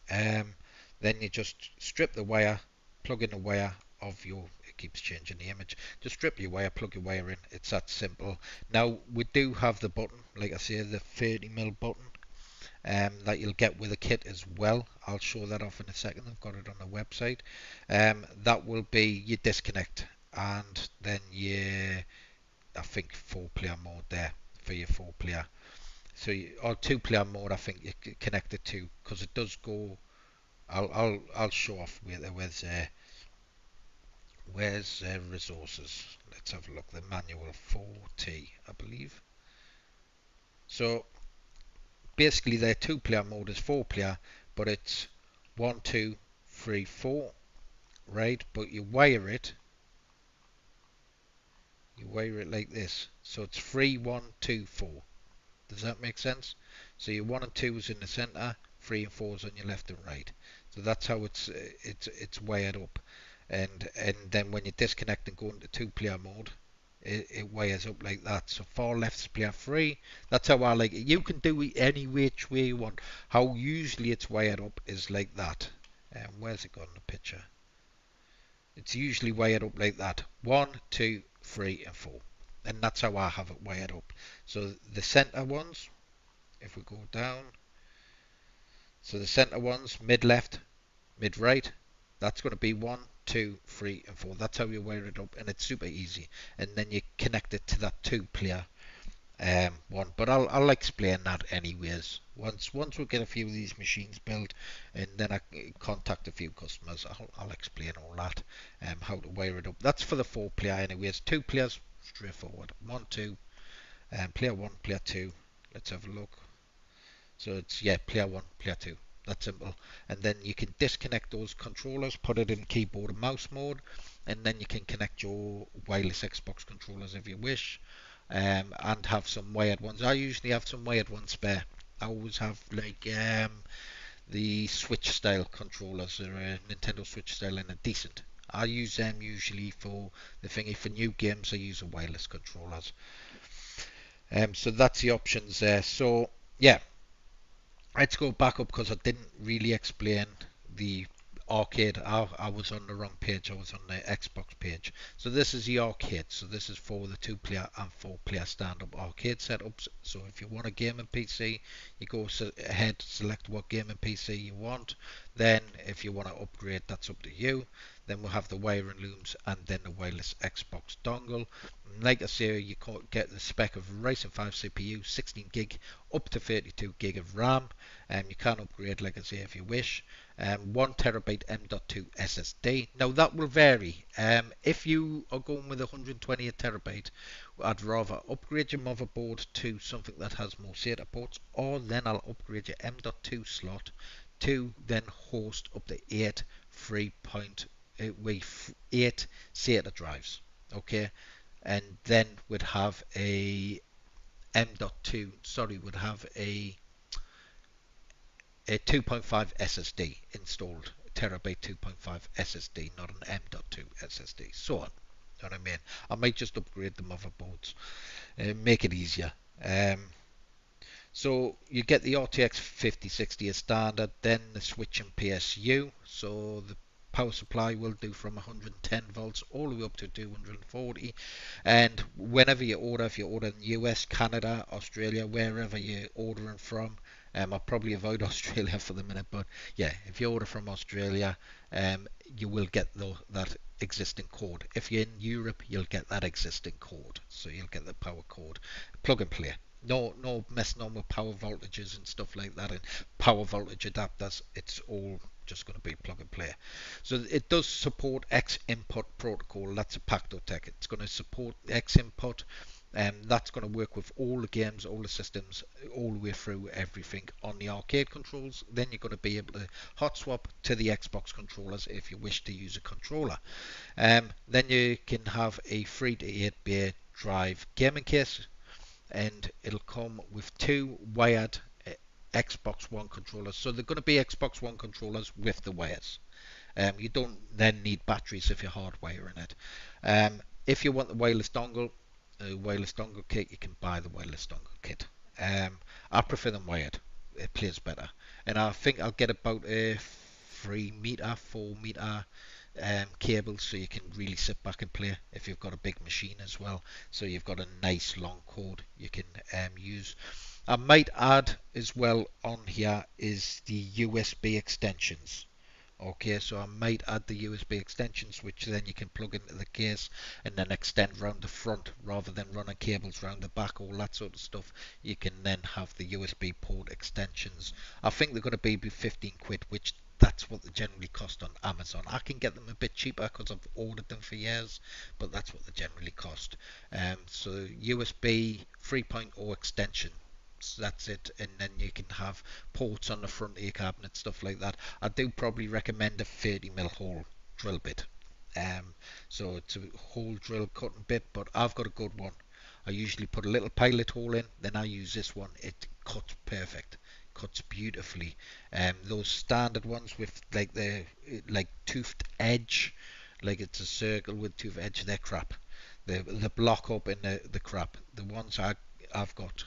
Then you just strip the wire, plug in the wire of your, it keeps changing the image, just strip your wire, plug your wire in. It's that simple. Now we do have the button, like I say, the 30mm button that you'll get with a kit as well. I'll show that off in a second. I've got it on the website. That will be your disconnect, and then your, I think, 4-player mode there for your 4-player. So or 2-player mode, I think you connect it to, because it does go. I'll show off where's resources. Let's have a look. The manual 4T, I believe. So basically, their 2-player mode is 4-player, but it's 1, 2, 3, 4, right? But you wire it like this. So it's 3, 1, 2, 4. Does that make sense? So your 1 and 2 is in the center, 3 and 4 is on your left and right. So that's how it's wired up. And then when you disconnect and go into 2-player mode, it wires up like that. So far left's player 3. That's how I like it. You can do it any which way you want. How usually it's wired up is like that. Where's it gone in the picture? It's usually wired up like that. 1, 2, 3 and 4. And that's how I have it wired up. So the center ones, if we go down, so the center ones, mid left, mid right, that's going to be 1, 2, 3 and 4. That's how you wire it up, and it's super easy. And then you connect it to that 2-player one. But I'll explain that anyways. Once we get a few of these machines built, and then I contact a few customers, I'll explain all that, how to wire it up. That's for the 4-player anyways. 2 players, straightforward. 1, 2, player 1, player 2. Let's have a look. So it's, yeah, player 1, player 2. That's simple. And then you can disconnect those controllers, put it in keyboard and mouse mode, and then you can connect your wireless Xbox controllers if you wish, and have some wired ones. I usually have some wired ones spare. I always have like the Switch style controllers, or Nintendo Switch style, and a decent. I use them usually for the thingy. For new games, I use the wireless controllers. So that's the options there. So yeah, let's go back up because I didn't really explain the arcade. I was on the wrong page. I was on the Xbox page. So this is the arcade. So this is for the 2-player and 4-player stand-up arcade setups. So if you want a gaming PC, you go ahead, select what gaming PC you want. Then if you want to upgrade, that's up to you. Then we'll have the wiring looms and then the wireless Xbox dongle. Like I say, you get the spec of Ryzen 5 CPU, 16 gig up to 32 gig of RAM. You can upgrade, like I say, if you wish. 1 terabyte M.2 SSD. Now that will vary. If you are going with 128 terabyte, I'd rather upgrade your motherboard to something that has more SATA ports, or then I'll upgrade your M.2 slot to then host up to 8 8 SATA drives. Okay, and then would have a M.2. Sorry, would have a 2.5 SSD installed, terabyte 2.5 SSD, not an M.2 SSD. So on. You know what I mean? I might just upgrade the motherboards, make it easier. So you get the RTX 5060 as standard, then the switch and PSU. So the power supply will do from 110 volts all the way up to 240. And whenever you order, if you order in US, Canada, Australia, wherever you're ordering from, I'll probably avoid Australia for the minute, but yeah, if you order from Australia, you will get that existing code. If you're in Europe, you'll get that existing code. So you'll get the power code. Plug and play. No messing on with power voltages and stuff like that and power voltage adapters. It's all just going to be plug and play. So it does support X input protocol. That's a Pacto Tech. It's going to support X input. That's going to work with all the games, all the systems, all the way through everything on the arcade controls. Then you're going to be able to hot swap to the Xbox controllers if you wish to use a controller. Then you can have a 3 to 8 bay drive gaming case, and it'll come with 2 wired Xbox One controllers. So they're going to be Xbox One controllers with the wires. You don't then need batteries if you're hardwiring it. If you want the wireless dongle kit, you can buy the wireless dongle kit. I prefer them wired. It plays better. And I think I'll get about a 3 meter, 4 meter cable, so you can really sit back and play if you've got a big machine as well. So you've got a nice long cord you can use. I might add as well on here is the USB extensions. Okay, so I might add the USB extensions, which then you can plug into the case and then extend round the front rather than running cables round the back, all that sort of stuff. You can then have the USB port extensions. I think they're going to be 15 quid, which that's what they generally cost on Amazon. I can get them a bit cheaper because I've ordered them for years, but that's what they generally cost. So USB 3.0 extension. So that's it, and then you can have ports on the front of your cabinet, stuff like that. I do probably recommend a 30mm hole drill bit. So it's a hole drill cutting bit, but I've got a good one. I usually put a little pilot hole in, then I use this one. It cuts perfect, cuts beautifully. Those standard ones with like the toothed edge, like it's a circle with toothed edge, they're crap. The block up in the crap. The ones I've got,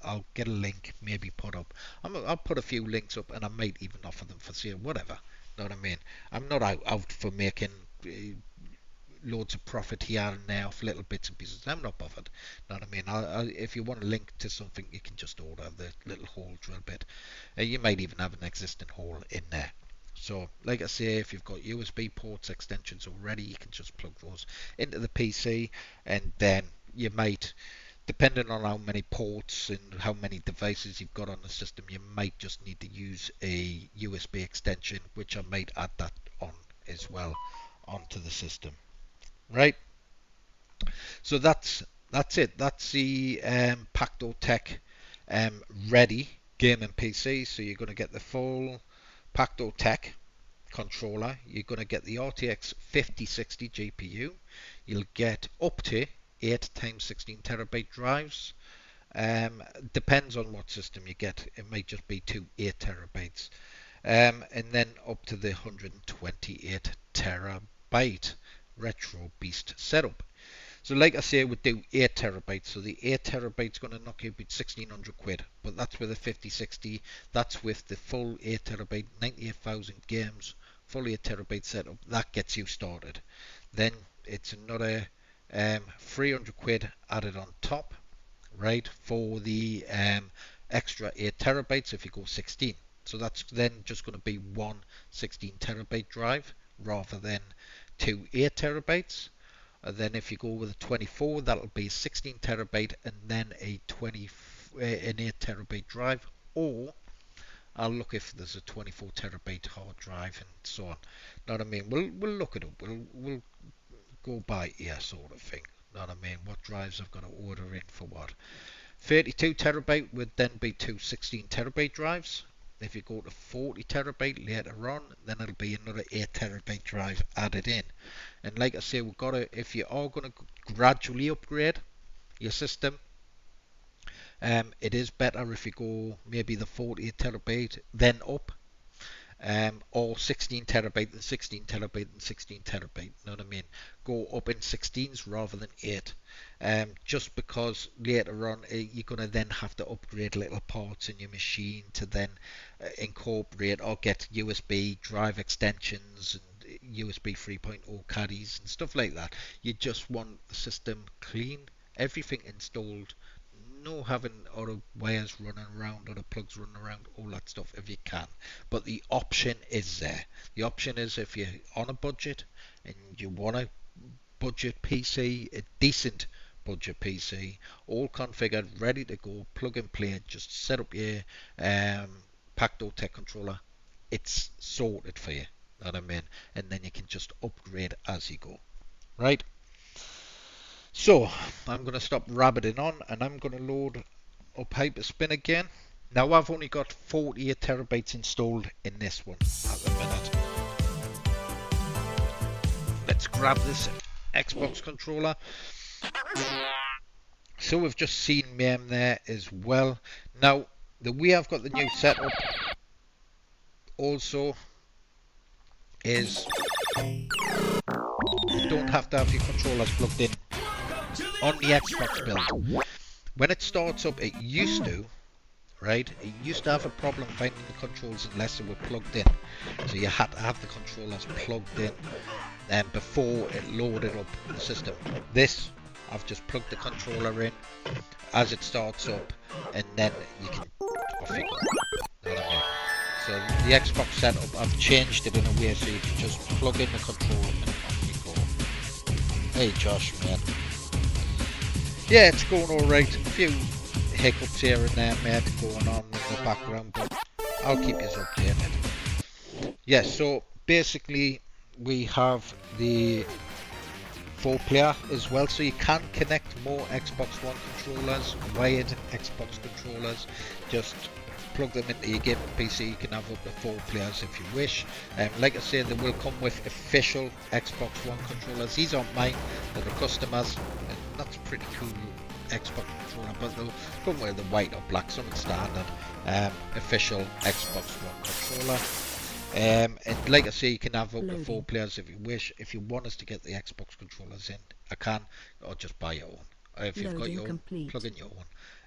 I'll get a link, maybe put up. I'll put a few links up, and I might even offer them for sale, whatever. Know what I mean? I'm not out for making loads of profit here and there off little bits and pieces. I'm not bothered. Know what I mean? If you want a link to something, you can just order the little hole drill bit. You might even have an existing hole in there. So, like I say, if you've got USB ports extensions already, you can just plug those into the PC, and then you might, depending on how many ports and how many devices you've got on the system, you might just need to use a USB extension, which I might add that on as well onto the system. Right? So that's it. That's the Pacto Tech ready gaming PC. So you're going to get the full Pacto Tech controller. You're going to get the RTX 5060 GPU. You'll get up to 8 times 16 terabyte drives. Depends on what system you get. It might just be 2 8 terabytes. And then up to the 128 terabyte RetroBeast setup. So like I say, we do 8 terabytes. So the 8 terabytes going to knock you about 1600 quid. But that's with a 5060. That's with the full 8 terabyte, 98,000 games fully 8 terabyte setup. That gets you started. Then it's another 300 quid added on top, right, for the extra 8 terabytes if you go 16. So that's then just going to be one 16 terabyte drive rather than two 8 terabytes. And then if you go with a 24, that'll be 16 terabyte and then an 8 terabyte drive, or I'll look if there's a 24 terabyte hard drive and so on. Know what I mean? We'll look it up. We'll go by ear sort of thing. Know what I mean? What drives I've got to order in for what. 32 terabyte would then be two 16 terabyte drives. If you go to 40 terabyte later on, then it'll be another 8 terabyte drive added in. And like I say, we've got to, if you are going to gradually upgrade your system, it is better if you go maybe the 48 terabyte then up, or 16 terabyte and 16 terabyte and 16 terabyte. You know what I mean? Go up in 16s rather than 8. Just because later on you're going to then have to upgrade little parts in your machine to then incorporate or get USB drive extensions and USB 3.0 caddies and stuff like that. You just want the system clean, everything installed, no having other wires running around, other plugs running around, all that stuff if you can. But the option is there. The option is if you're on a budget and you want a budget PC, a decent budget PC, all configured, ready to go, plug and play, just set up your Pacto Tech controller. It's sorted for you. Know what I mean? And then you can just upgrade as you go. Right? So I'm going to stop rabbiting on and I'm going to load up Hyperspin again. Now I've only got 48 terabytes installed in this one at the minute. Let's grab this Xbox controller. So we've just seen MEM there as well. Now the way I've got the new setup also is you don't have to have your controllers plugged in on the Xbox build. When it starts up, it used to, right? It used to have a problem finding the controls unless they were plugged in. So you had to have the controllers plugged in before it loaded up the system. This, I've just plugged the controller in as it starts up, and then you can off you go. Know what I mean? So the Xbox setup, I've changed it in a way so you can just plug in the controller and off you go. Hey Josh, man. Yeah, it's going alright. A few hiccups here and there, mate, going on in the background, but I'll keep you updated. Yeah, so basically we have the 4-player as well, so you can connect more Xbox One controllers, wired Xbox controllers. Just plug them into your gaming PC. You can have up to 4 players if you wish. Like I said, they will come with official Xbox One controllers. These aren't mine, they're the customers. That's a pretty cool Xbox controller, but they'll come with the white or black, something standard. Official Xbox One controller. And like I say, you can have up to 4 players if you wish. If you want us to get the Xbox controllers in, I can, or just buy your own. If you've got your own, plug in your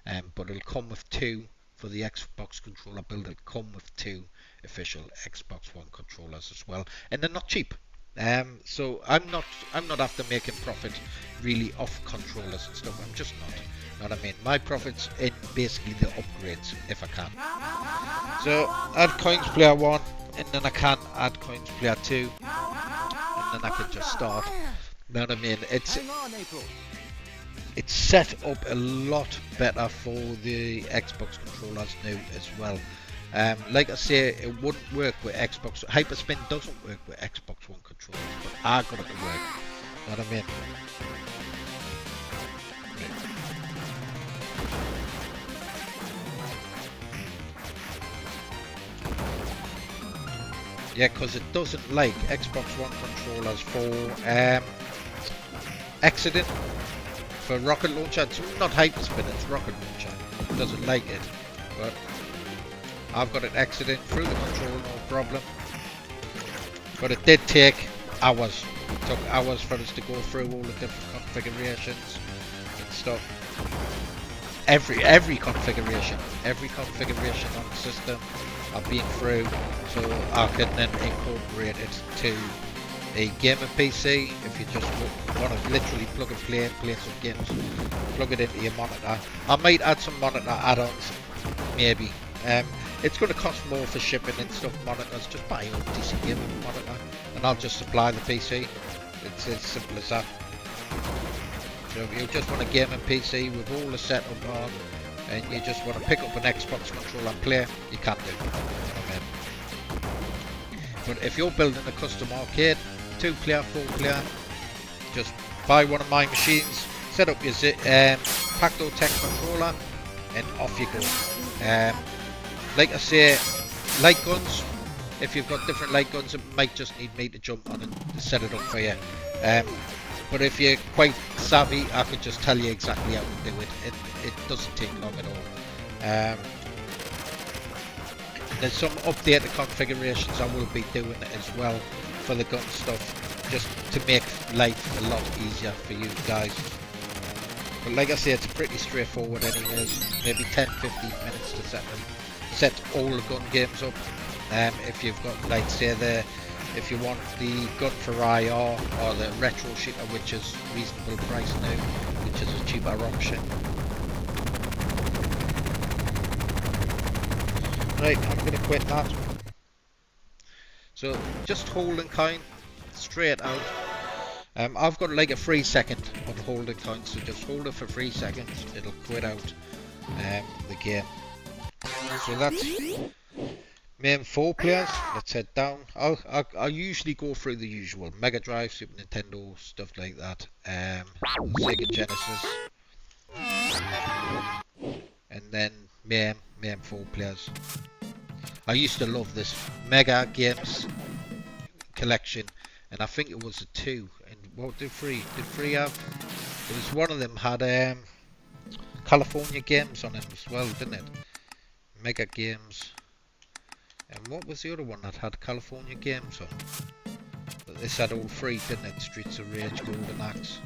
own. But it'll come with 2 for the Xbox controller build. It'll come with 2 official Xbox One controllers as well, and they're not cheap. So I'm not after making profit really off controllers and stuff. I'm just not. Know what I mean? My profits in basically the upgrades if I can. So add coins player 1, and then I can add coins player 2, and then I can just start. Know what I mean? It's set up a lot better for the Xbox controllers now as well. Like I say, it wouldn't work with Xbox. Hyperspin doesn't work with Xbox One controllers, but I got it to work. Know what I mean? Yeah, because it doesn't like Xbox One controllers for exiting, for rocket launcher. It's not Hyperspin, it's rocket launcher. It doesn't like it, but I've got it exiting through the controller, no problem. But it did take hours. It took hours for us to go through all the different configurations and stuff. every configuration on the system I've been through, so I can then incorporate it to a gamer PC. If you just want to literally plug and play some games, plug it into your monitor. I might add some monitor add-ons, maybe. It's going to cost more for shipping and stuff. Monitors, just buy your own DC gaming monitor, and I'll just supply the PC. It's as simple as that. So if you just want a gaming PC with all the setup on, and you just want to pick up an Xbox controller and play, you can do it. But if you're building a custom arcade, 2-player, 4-player, just buy one of my machines, set up your Pacto Tech controller, and off you go. Like I say, light guns, if you've got different light guns, it might just need me to jump on and set it up for you. But if you're quite savvy, I could just tell you exactly how to do it. It doesn't take long at all. There's some updated configurations I will be doing as well for the gun stuff, just to make life a lot easier for you guys. But like I say, it's pretty straightforward anyways. Maybe 10-15 minutes to set all the gun games up. If you've got, like say, if you want the gun for IR or the retro shooter, which is reasonable price now, which is a cheaper option. Right, I'm going to quit that. So just holding count straight out. I've got like a 3 second on holding count, so just hold it for 3 seconds. It'll quit out the game. So that's main 4 players. Let's head down. I usually go through the usual Mega Drive, Super Nintendo, stuff like that. Sega Genesis, and then main 4 players. I used to love this Mega Games collection, and I think it was a 2. And what did 3? Did 3 have? It was one of them had California Games on it as well, didn't it? Mega Games. And what was the other one that had California Games on? But this had all 3, didn't it? Streets of Rage, Golden Axe.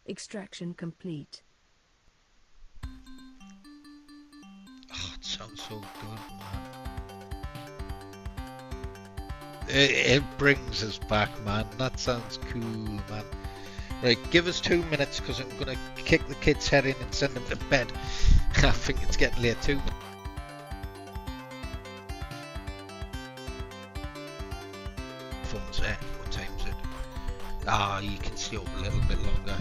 Extraction complete. Oh, it sounds so good, man. It brings us back, man. That sounds cool, man. Right, give us 2 minutes, because I'm going to kick the kids' head in and send them to bed. I think it's getting late too. Phone's there. What time's it? Ah, you can stay up a little bit longer.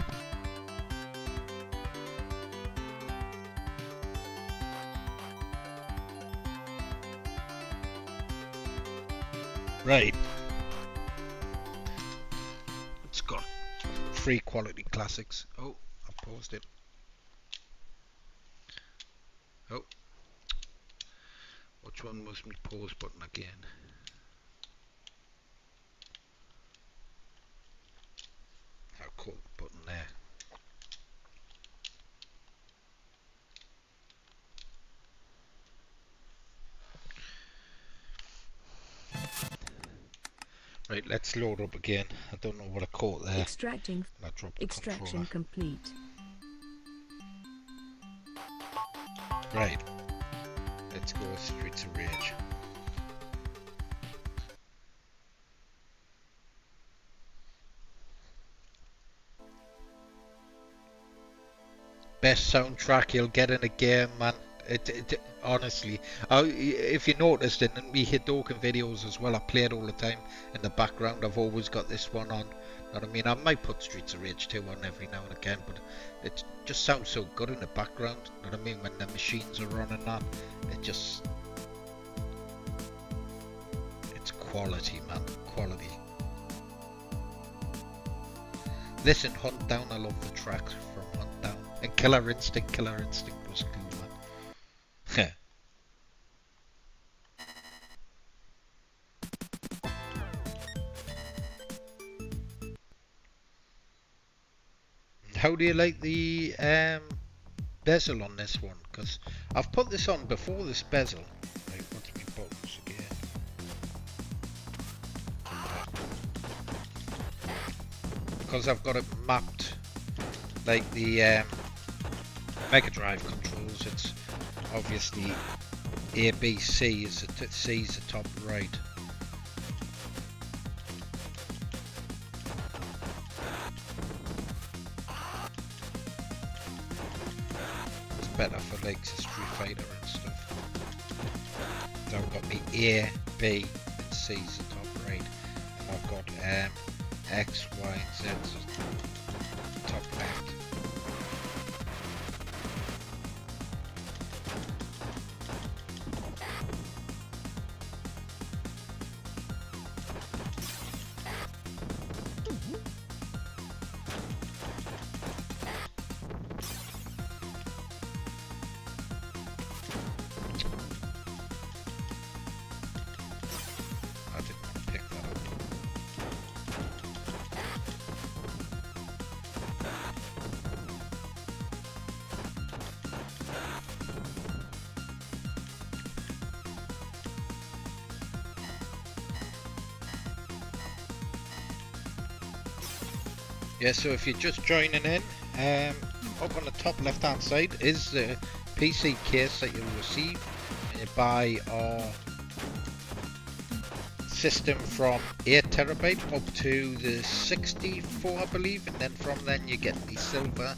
Right. It's got 3 quality classics. Oh, I paused it. Oh, which one was my pause button again? I'll call the button there. Right, let's load up again. I don't know what I caught there. Extraction controller. complete. Right. Let's go with Streets of Rage. Best soundtrack you'll get in a game, man. It honestly, if you noticed in me Hidoken videos as well, I play it all the time in the background. I've always got this one on. Know what I mean? I might put Streets of Rage 2 on every now and again, but it just sounds so good in the background. Know what I mean? When the machines are running that, it's quality, man, quality. Listen, Hunt Down, I love the tracks from Hunt Down, and Killer Instinct was cool, man. How do you like the bezel on this one? Because I've put this on before, this bezel. Right, what's my buttons again? Because I've got it mapped like the Mega Drive controls, it's obviously A, B, C is C is the top right. It's better for like Street Fighter and stuff. So I've got me A, B, and C is the top right, and I've got X, Y, and Z is the top left. Yeah, so if you're just joining in, up on the top left hand side is the PC case that you'll receive when you buy our system from 8TB up to the 64, I believe, and then from then you get the silver,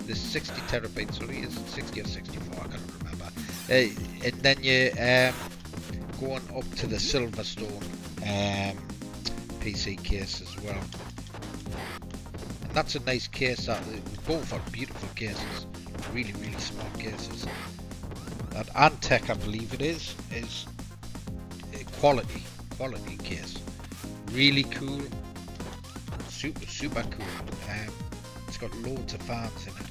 the 60TB, sorry, is it 60 or 64, I can't remember, and then you going up to the Silverstone PC case as well. That's a nice case. That both are beautiful cases, really smart cases. That Antec, I believe it is a quality case, really cool, super cool. It's got loads of fans in it.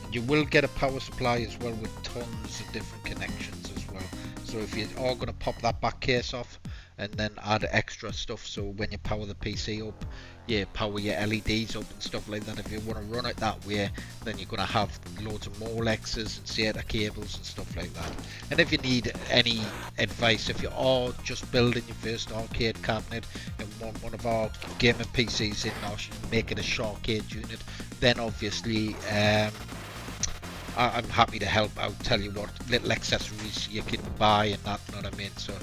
And you will get a power supply as well with tons of different connections as well. So if you are going to pop that back case off and then add extra stuff, so when you power the PC up, you power your LEDs up and stuff like that. If you want to run it that way, then you're going to have loads of Molexes and SATA cables and stuff like that. And if you need any advice, if you are just building your first arcade cabinet and want one of our gaming PCs in, or make it a SHAR-KADE unit, then obviously I'm happy to help out, tell you what little accessories you can buy and that, you know what I mean. So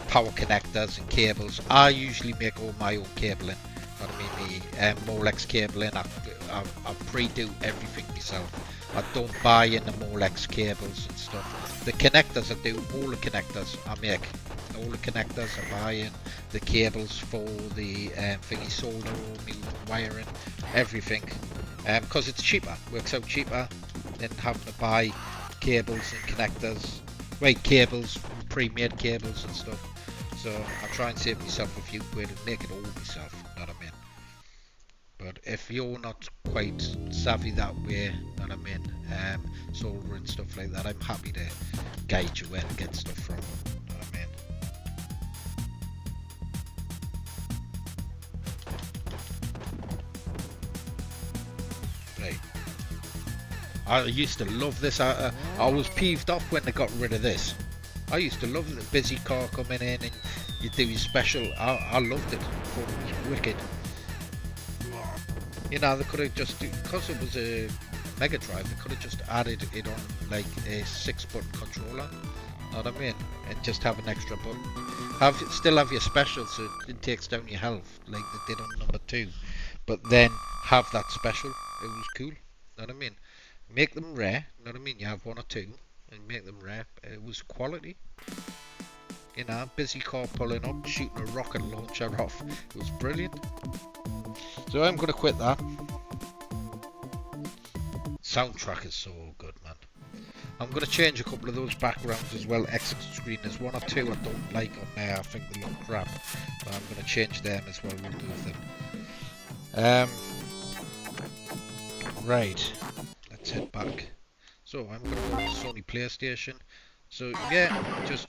power connectors and cables, I usually make all my own cabling, you know what I mean. The Molex cabling, I pre-do everything myself. I don't buy in the Molex cables and stuff. The connectors, I do all the connectors, I make all the connectors, I buy in the cables for the thingy, solder, all my wiring, everything, because it's cheaper, works out cheaper than having to buy cables and connectors, cables, pre-made cables and stuff. So I try and save myself a few quid and make it all myself, you know what I mean. But if you're not quite savvy that way, you know what I mean, solder and stuff like that, I'm happy to guide you where to get stuff from, you know what I mean. Right. I used to love this. I was peeved off when they got rid of this. I used to love the busy car coming in and you do your special. I loved it. I thought it was wicked. You know, they could have just, because it was a Mega Drive, they could have just added it on like a 6-button controller. Know what I mean? And just have an extra button. Still have your special, so it takes down your health like they did on number 2. But then have that special. It was cool. Know what I mean? Make them rare. Know what I mean? You have 1 or 2. And make them rare. It was quality. You know, busy car pulling up, shooting a rocket launcher off. It was brilliant. So I'm going to quit that. Soundtrack is so good, man. I'm going to change a couple of those backgrounds as well. Exit screen, there's 1 or 2 I don't like on there. I think they look crap. But I'm going to change them as well. Remove them. Right. Let's head back. So I'm going to go to Sony PlayStation. So yeah, just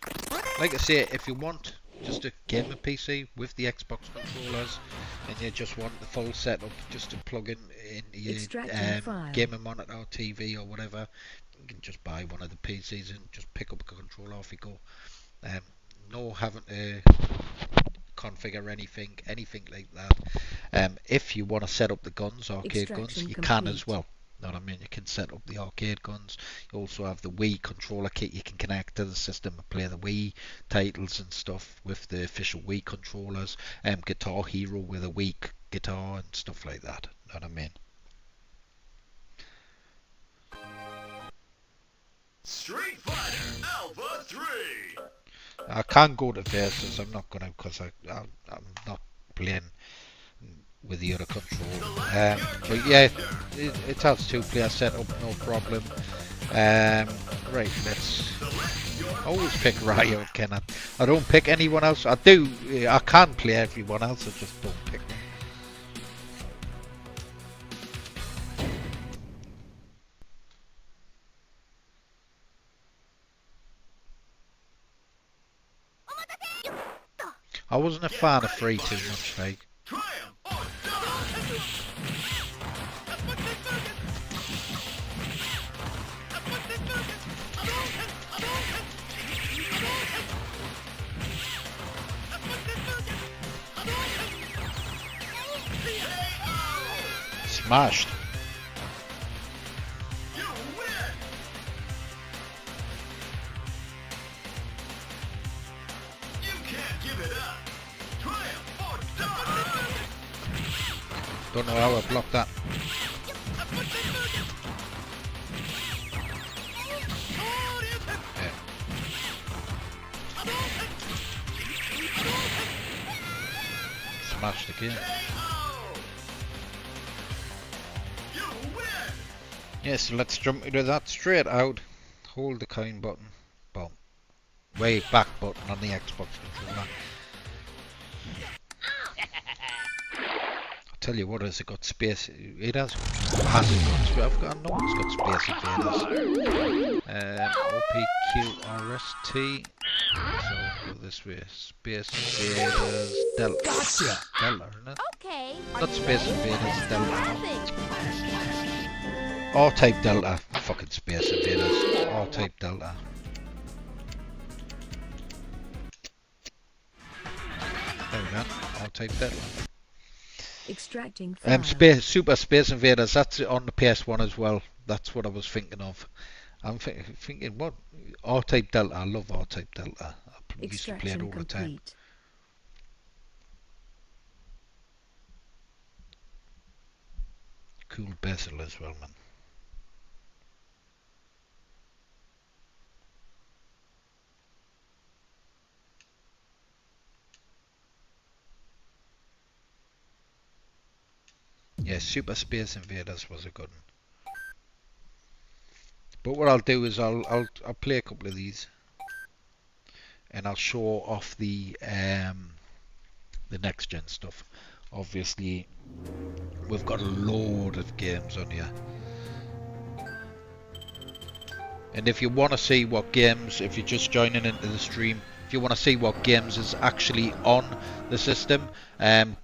like I say, if you want just a gaming PC with the Xbox controllers and you just want the full setup just to plug in your gaming monitor or TV or whatever, you can just buy one of the PCs and just pick up a controller, off you go. No having to configure anything like that. If you want to set up the guns, arcade guns, you can as well. Know what I mean? You can set up the arcade guns. You also have the Wii controller kit you can connect to the system and play the Wii titles and stuff with the official Wii controllers. Guitar Hero with a Wii guitar and stuff like that. Know what I mean? Street Fighter Alpha 3. I can go to versus. I'm not gonna because I'm not playing with the other control. But yeah, it has 2-player setup, no problem. Right, let's always pick Ryo, Kenneth. I don't pick anyone else. I can play everyone else, I just don't pick them. I wasn't a fan of 3 too much, like. Smashed. Don't know how I blocked that. Yeah. Smashed again. Yes, so let's jump into that straight out. Hold the coin button. Boom. Wave back button on the Xbox controller. Tell you what, has it got space? It has massive got space. I know it's got space invaders. OPQRST. So go this way. Space invaders. Delta. Gotcha. Delta, isn't it? Okay. Not space invaders. Delta. R-type Delta. Fucking space invaders. R-type Delta. There we go. R-type Delta. Extracting Super Space Invaders, that's on the PS1 as well. That's what I was thinking of. I'm thinking, what? R-Type Delta, I love R-Type Delta. I used to play it all the time. Cool bezel as well, man. Yeah, Super Space Invaders was a good one. But what I'll do is I'll play a couple of these, and I'll show off the next gen stuff. Obviously, we've got a load of games on here, and if you want to see what games, if you're just joining into the stream, if you want to see what games is actually on the system,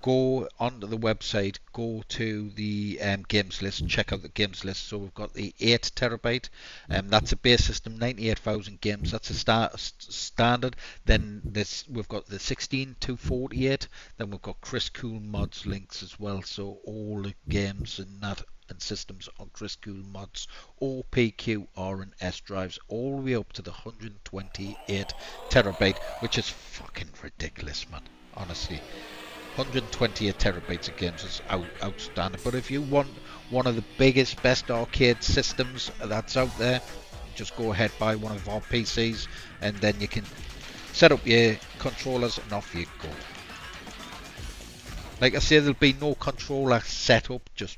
go onto the website, go to the games list, check out the games list. So we've got the 8 terabyte, that's a base system, 98,000 games, that's a standard. Then we've got the 16 to 48, then we've got Chris Cool mods links as well. So all the games and that and systems on Chris Cool mods, all PQR and S drives, all the way up to the 128 terabyte, which is fucking ridiculous, man. Honestly, 128 terabytes of games is outstanding. But if you want one of the biggest, best arcade systems that's out there, just go ahead, buy one of our PCs, and then you can set up your controllers and off you go. Like I say, there'll be no controller setup, just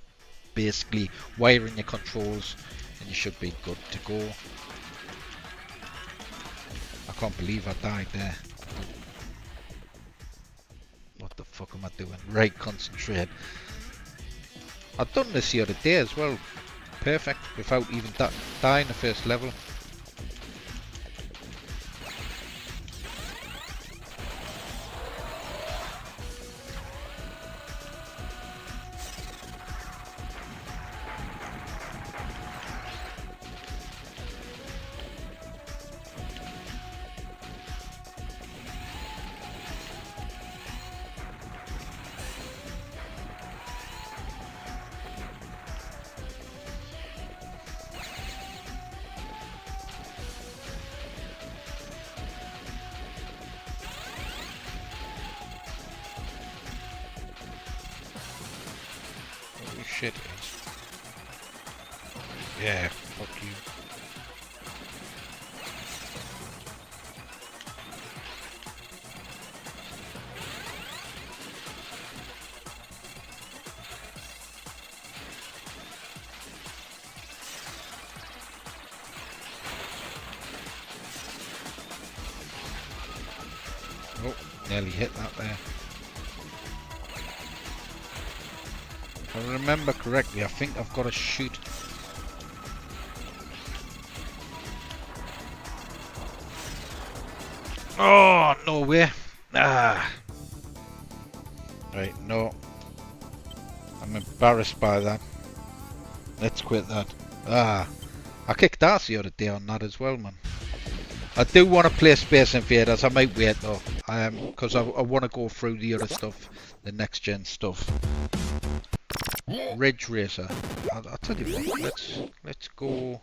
basically wiring your controls and you should be good to go. I can't believe I died there. What the fuck am I doing? Right, concentrate. I've done this the other day as well. Perfect, without even dying the first level. shit is. Yeah, fuck you. Oh, nearly hit that there. If I remember correctly, I think I've got to shoot. Oh, no way. Ah. Right, no. I'm embarrassed by that. Let's quit that. Ah. I kicked ass the other day on that as well, man. I do want to play Space Invaders. I might wait though. Because I want to go through the other stuff, the next gen stuff. Ridge Racer. I'll tell you what. Let's go. Let's go.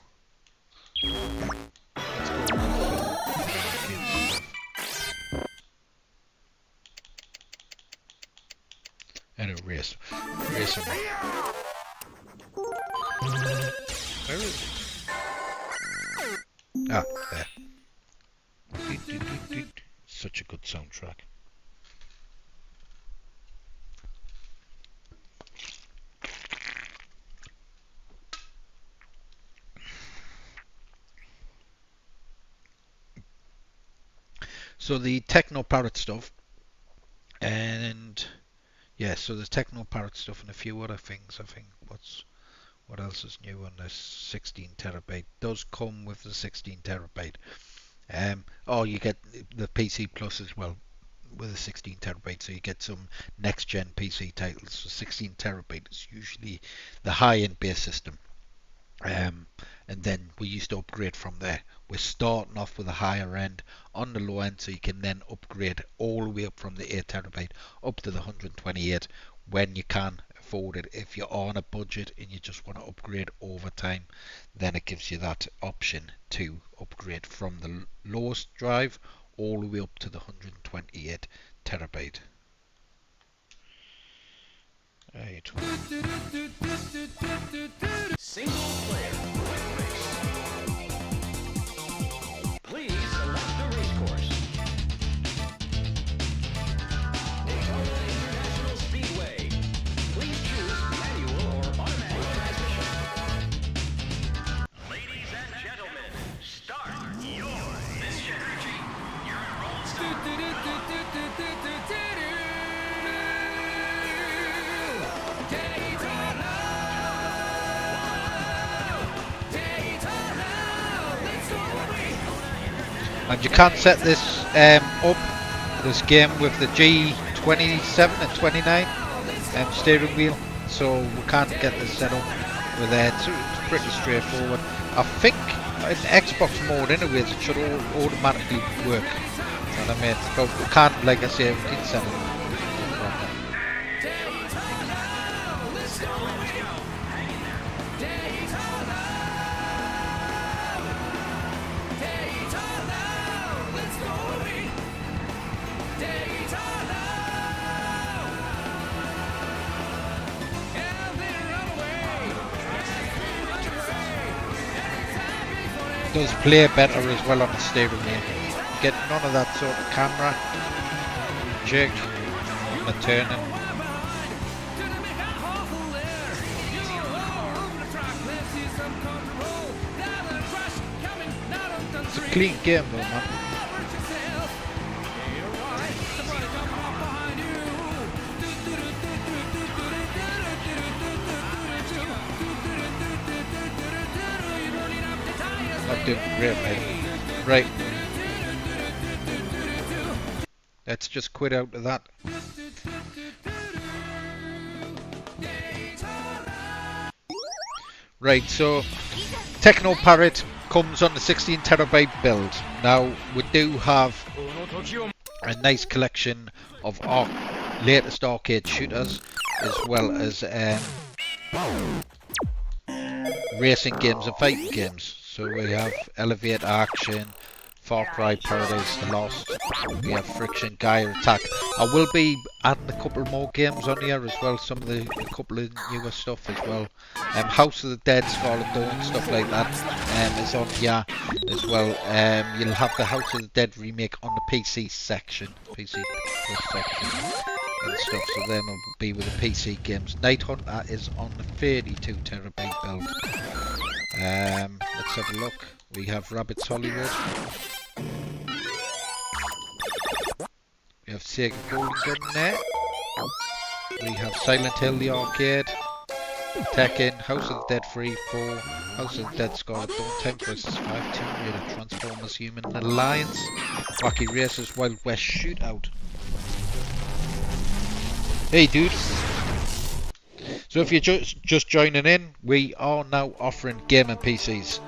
And a race. Racer. Where is it? Ah, there. Such a good soundtrack. So the Techno Parrot stuff, and yeah, so the Techno Parrot stuff and a few other things. I think what else is new on this 16 terabyte? Does come with the 16 terabyte. Oh, you get the PC Plus as well with a 16 terabyte, so you get some next gen PC titles. So 16 terabyte is usually the high end base system. And then we used to upgrade from there. We're starting off with a higher end on the low end, so you can then upgrade all the way up from the 8 terabyte up to the 128 when you can afford it. If you're on a budget and you just want to upgrade over time, then it gives you that option to upgrade from the lowest drive all the way up to the 128 terabyte. Right. Single player quick race. Please select the race course. Daytona International Speedway. Please choose manual or automatic transmission. Ladies and gentlemen, start your mission. You're enrolled. And you can set this up, this game, with the G27 and 29 steering wheel, so we can't get this set up with that. It's pretty straightforward. I think in Xbox mode anyways it should all automatically work. You know what I mean? But we can't, like I say, we can set it up. Does play better as well on the steering wheel. You get none of that sort of camera jerk on the turning. It's a clean game though, man. Not doing great, mate. Right. Let's just quit out of that. Right, so Techno Parrot comes on the 16 terabyte build. Now we do have a nice collection of our latest arcade shooters, as well as racing games and fighting games. So we have Elevator Action, Far Cry, Paradise Lost. We have Friction, Gaia Attack. I will be adding a couple more games on here as well, a couple of newer stuff as well. House of the Dead, Scarlet Dawn, stuff like that is on here as well. You'll have the House of the Dead remake on the PC section, PC Plus section and stuff, so then will be with the PC games. Night Hunter is on the 32 terabyte build. Let's have a look. We have Rabbit's Hollywood. We have Sega Golden Gun there. We have Silent Hill the arcade. Tekken, House of the Dead 3, 4, House of the Dead Scarlet Dawn, Time vs 5, Tomb Raider, Transformers Human Alliance, Wacky Racers, Wild West Shootout. Hey dude. So if you're just joining in, we are now offering gaming PCs.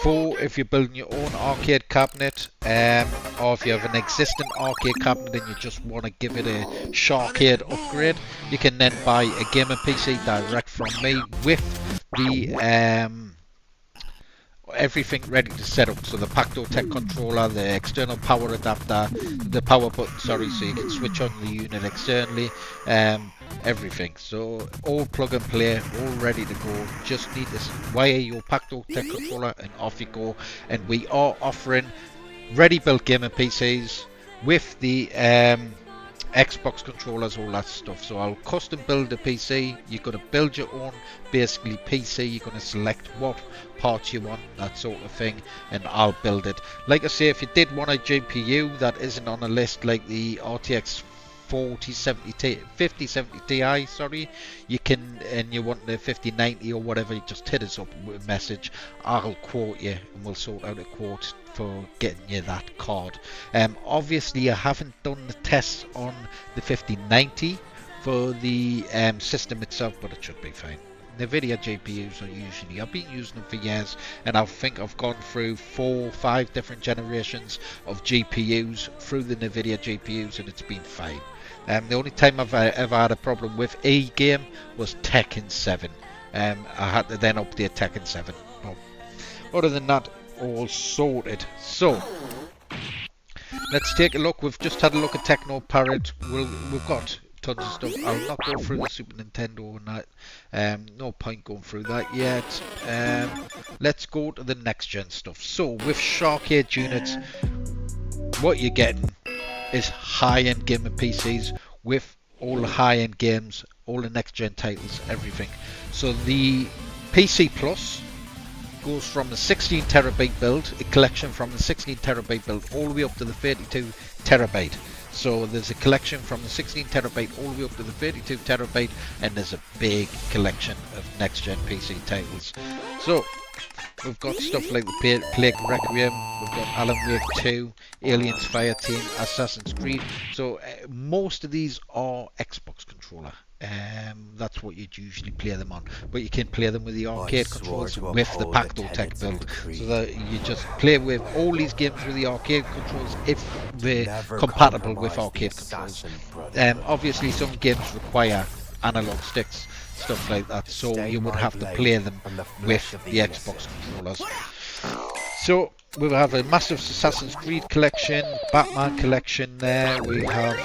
For if you're building your own arcade cabinet, or if you have an existing arcade cabinet and you just want to give it a SHAR-KADE upgrade, you can then buy a gaming PC direct from me with the everything ready to set up. So the Pacto Tech controller, the external power adapter, the power button, sorry, so you can switch on the unit externally, everything. So all plug and play, all ready to go. Just need to wire your Pacto Tech controller and off you go. And we are offering ready built gaming PCs with the Xbox controllers, all that stuff. So I'll custom build a PC. You're going to build your own basically PC. You're going to select what parts you want, that sort of thing, and I'll build it. Like I say, if you did want a GPU that isn't on a list like the RTX 5070 Ti, sorry, you can, and you want the 5090 or whatever, you just hit us up with a message. I'll quote you and we'll sort out a quote for getting you that card. Obviously I haven't done the tests on the 5090 for the system itself, but it should be fine. NVIDIA GPUs are usually, I've been using them for years, and I think I've gone through 4 or 5 different generations of GPUs through the NVIDIA GPUs, and it's been fine. The only time I've ever had a problem with a game was Tekken 7. I had to then update Tekken 7. But other than that, all sorted. So let's take a look. We've just had a look at Techno Parrot. We've got tons of stuff. I'll not go through the Super Nintendo and that. No point going through that yet. Let's go to the next gen stuff. So with SHAR-KADE units, what you're getting is high-end gaming PCs with all the high-end games, all the next gen titles, everything. So the PC Plus goes from the 16 terabyte build, a collection from the 16 terabyte build all the way up to the 32 terabyte. So there's a collection from the 16 terabyte all the way up to the 32 terabyte, and there's a big collection of next gen PC titles. So we've got stuff like the Plague Requiem, we've got Alan Wake 2, Aliens Fireteam, Assassin's Creed. So most of these are Xbox controller. That's what you'd usually play them on, but you can play them with the arcade controls with the Pacto Tech build, so that you just play with all these games with the arcade controls if they're compatible with arcade controls. Obviously some games require analog sticks, stuff like that, so you would have to play them with the Xbox controllers. So we have a massive Assassin's Creed collection, Batman collection there, we have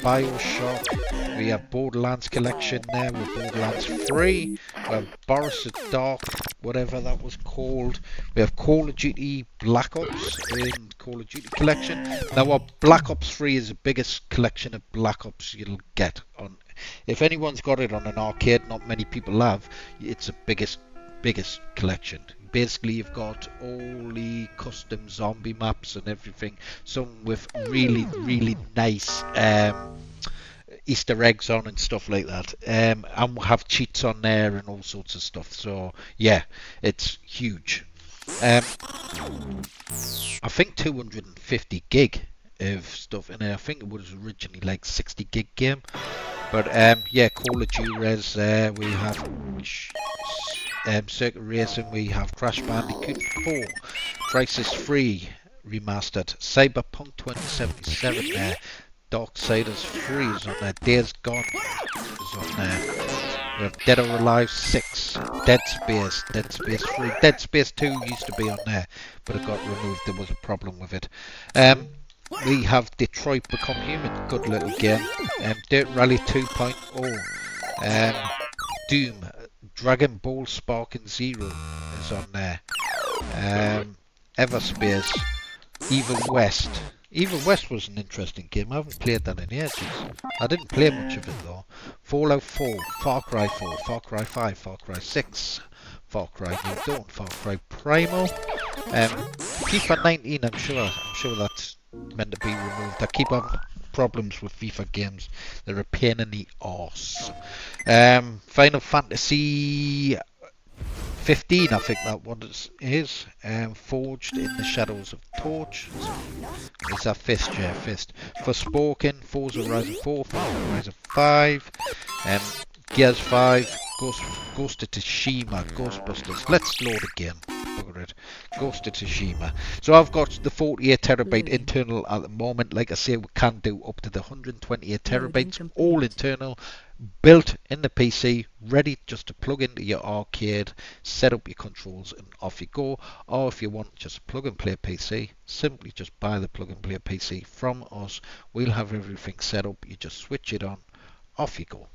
Bioshock, we have Borderlands collection there with Borderlands 3, we have Boris the Dark, whatever that was called, we have Call of Duty Black Ops in Call of Duty collection. Now our Black Ops 3 is the biggest collection of Black Ops you'll get on. If anyone's got it on an arcade, not many people have, it's the biggest collection. Basically you've got all the custom zombie maps and everything, some with really nice Easter eggs on and stuff like that, and we'll have cheats on there and all sorts of stuff. So yeah, it's huge. I think 250 gig of stuff in there. I think it was originally like 60 gig game, but yeah, Call of Duty Res there, we have Circuit Racing, we have Crash Bandicoot 4, Crisis 3 remastered, Cyberpunk 2077 there, Darksiders 3 is on there, Days Gone is on there, We have Dead or Alive 6, Dead Space 3, Dead Space 2 used to be on there, but it got removed. There was a problem with it. We have Detroit Become Human, good little game. Dirt Rally 2.0, Doom, Dragon Ball Sparking Zero is on there. Everspace, Evil West. Evil West was an interesting game. I haven't played that in ages. I didn't play much of it though. Fallout 4, Far Cry 4, Far Cry 5, Far Cry 6, Far Cry New Dawn, Far Cry Primal, FIFA 19. I'm sure that's meant to be removed. I keep having problems with FIFA games. They're a pain in the arse. Final Fantasy 15, I think that one is. Forged in the Shadows of Torch. Is that Fist? Yeah, Fist. Forspoken, Forza Horizon 4, Forza Horizon 5, Gears 5, Ghost of Tsushima, Ghostbusters. Let's load again. Bugger it. Ghost of Tsushima. So I've got the 48TB internal at the moment. Like I say, we can do up to the 128TB, all internal, built in the PC, ready just to plug into your arcade, set up your controls and off you go. Or if you want just a plug and play PC, simply just buy the plug and play PC from us. We'll have everything set up. You just switch it on, off you go.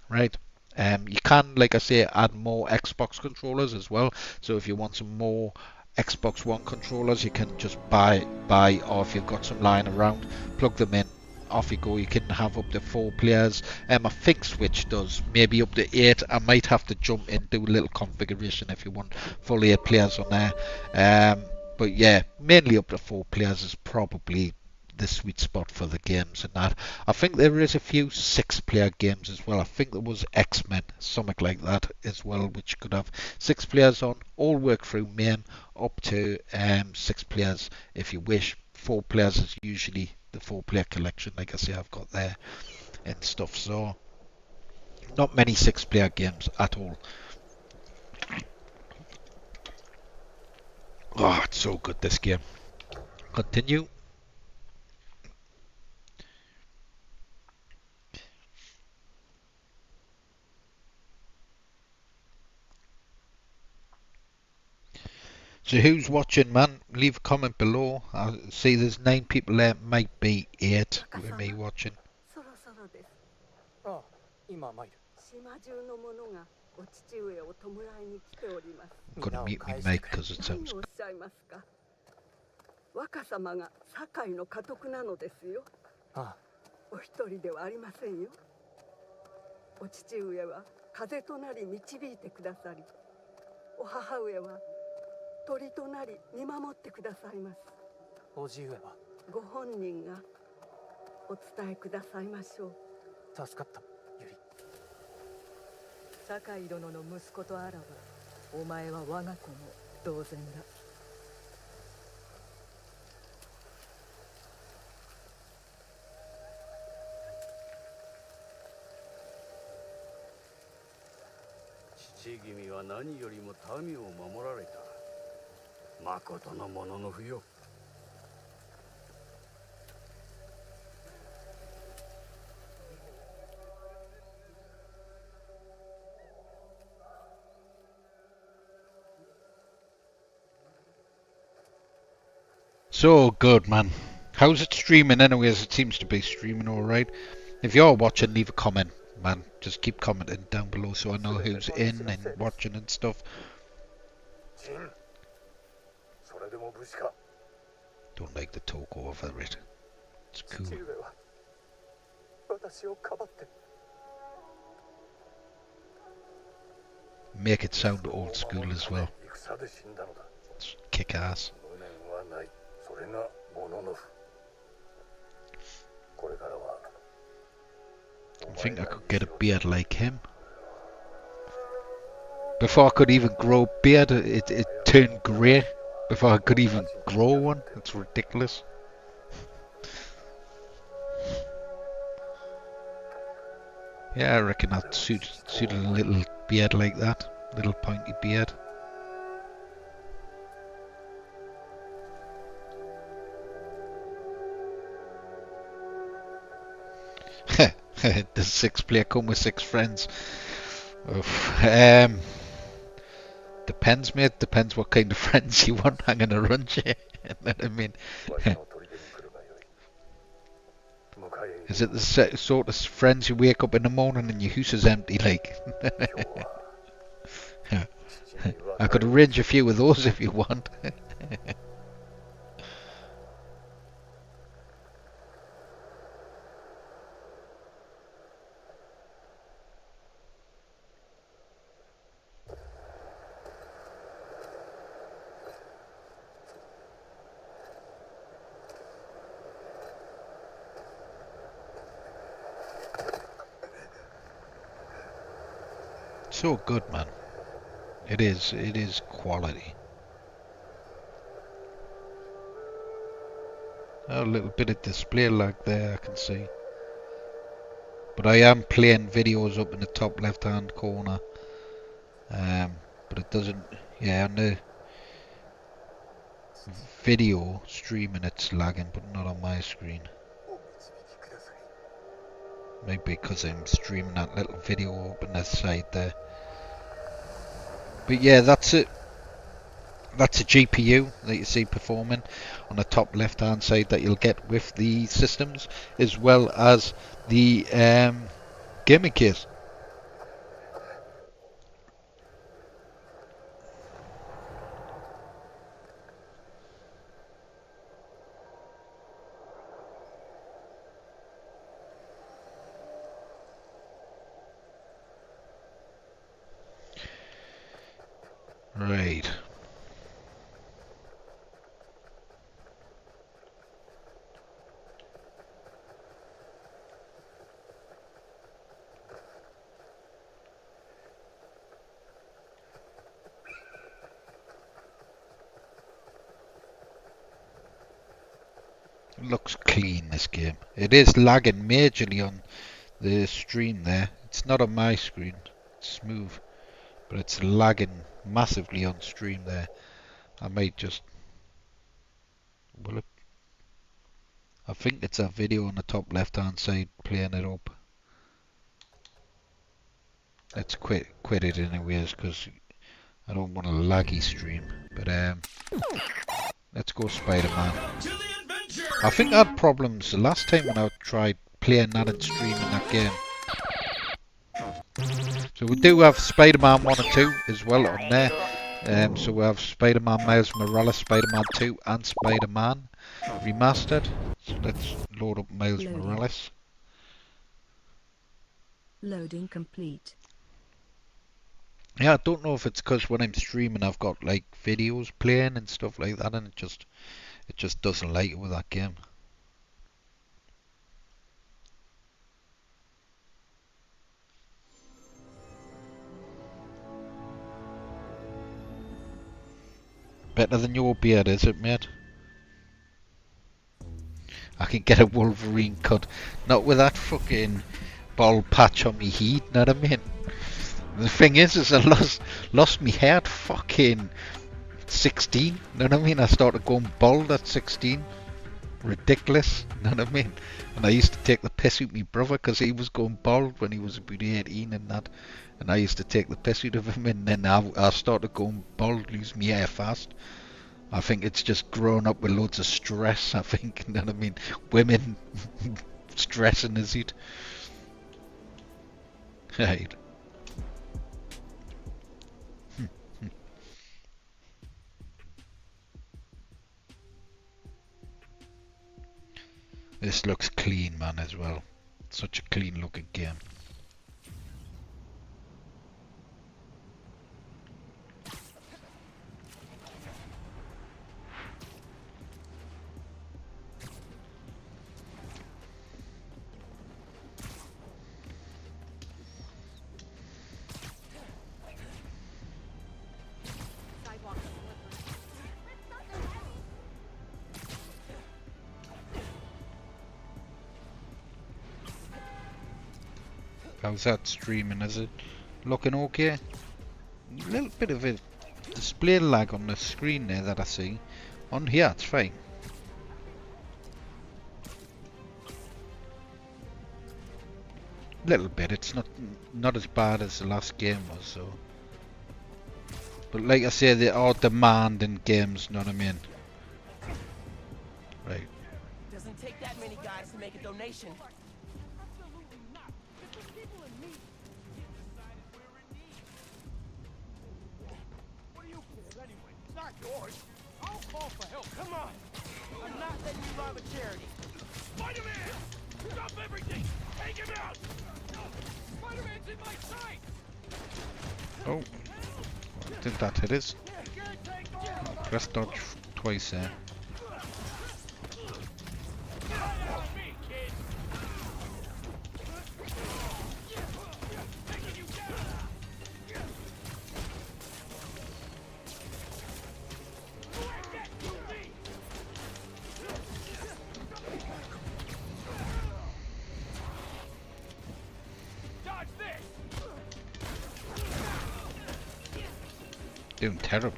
Right? You can, like I say, add more Xbox controllers as well. So if you want some more Xbox One controllers, you can just buy, or if you've got some lying around, plug them in, off you go. You can have up to 4 players. I think Switch does maybe up to 8. I might have to jump in, do a little configuration if you want full 8 players on there. But yeah, mainly up to 4 players is probably the sweet spot for the games and that. I think there is a few 6-player games as well. I think there was X-Men, something like that as well, which could have 6 players on. All work through MAME, up to 6 players if you wish. 4 players is usually the 4-player collection, like I say, I've got there and stuff. So not many 6-player games at all. Oh, it's so good, this game. Continue. So who's watching, man? Leave a comment below. I see there's 9 people there. Might be 8 with me watching. I'm gonna mute my mic because it sounds. 若様が堺の家督なのですよ。お一人ではありませんよ。お父上は風となり導いてくださり、お母上は鳥となり見守ってくださいます。おじ上はご本人がお伝えくださいましょう。助かった、ゆり。堺殿の息子とあらば、お前は我が子も同然だ。父君は何よりも民を守られた。まことのものの不よ。So good, man. How's it streaming anyways? It seems to be streaming alright. If you're watching, leave a comment, man. Just keep commenting down below so I know who's in and watching and stuff. Don't like the talk over it. It's cool. Make it sound old school as well. It's kick ass. I think I could get a beard like him. Before I could even grow a beard, it turned grey. Before I could even grow one. It's ridiculous. Yeah, I reckon I'd suit a little beard like that. Little pointy beard. Does 6-player come with 6 friends? Oof. Depends, mate. Depends what kind of friends you want hanging around you. You know what I mean? Is it the sort of friends you wake up in the morning and your house is empty, like? I could arrange a few of those if you want. So good, man. It is quality. A little bit of display lag there, I can see. But I am playing videos up in the top left hand corner. But it doesn't, yeah, on the video streaming it's lagging, but not on my screen. Maybe because I'm streaming that little video up in the side there. But yeah, that's it. That's a GPU that you see performing on the top left hand side that you'll get with the systems, as well as the gaming case. Right. Looks clean, this game. It is lagging majorly on the stream there. It's not on my screen. It's smooth. But it's lagging massively on stream there. I might just... Will it? I think it's that video on the top left hand side playing it up. Let's quit it anyways, because I don't want a laggy stream. But let's go Spider-Man. I think I had problems the last time when I tried playing that and streaming that game. So we do have Spider-Man 1 and 2 as well on there. So we have Spider-Man Miles Morales, Spider-Man 2 and Spider-Man Remastered. So let's load up Miles Morales. Loading complete. Yeah, I don't know if it's because when I'm streaming I've got like videos playing and stuff like that, and it just doesn't like it with that game. Better than your beard, is it, mate? I can get a Wolverine cut. Not with that fucking bald patch on me head, know what I mean? The thing is I lost me hair at fucking 16, know what I mean? I started going bald at 16. Ridiculous, know what I mean? And I used to take the piss out of my brother because he was going bald when he was about 18 and that. And I used to take the piss out of him, and then I started going bald, losing my hair fast. I think it's just growing up with loads of stress, I think, you know what I mean? Women stressing is it. Right. This looks clean, man, as well. Such a clean looking game. How's that streaming? Is it looking okay? A little bit of a display lag on the screen there that I see. On here it's fine. Little bit. It's not as bad as the last game was, so. But like I say, they are demanding games. Know what I mean? Right. Doesn't take that many guys to make a donation. Yours. I'll call for help. Come on. I'm not letting you rob a charity. Spider-Man! Drop everything! Take him out! Spider-Man's in my sight! Oh. Did that hit us? Press dodge twice there. Doing terrible.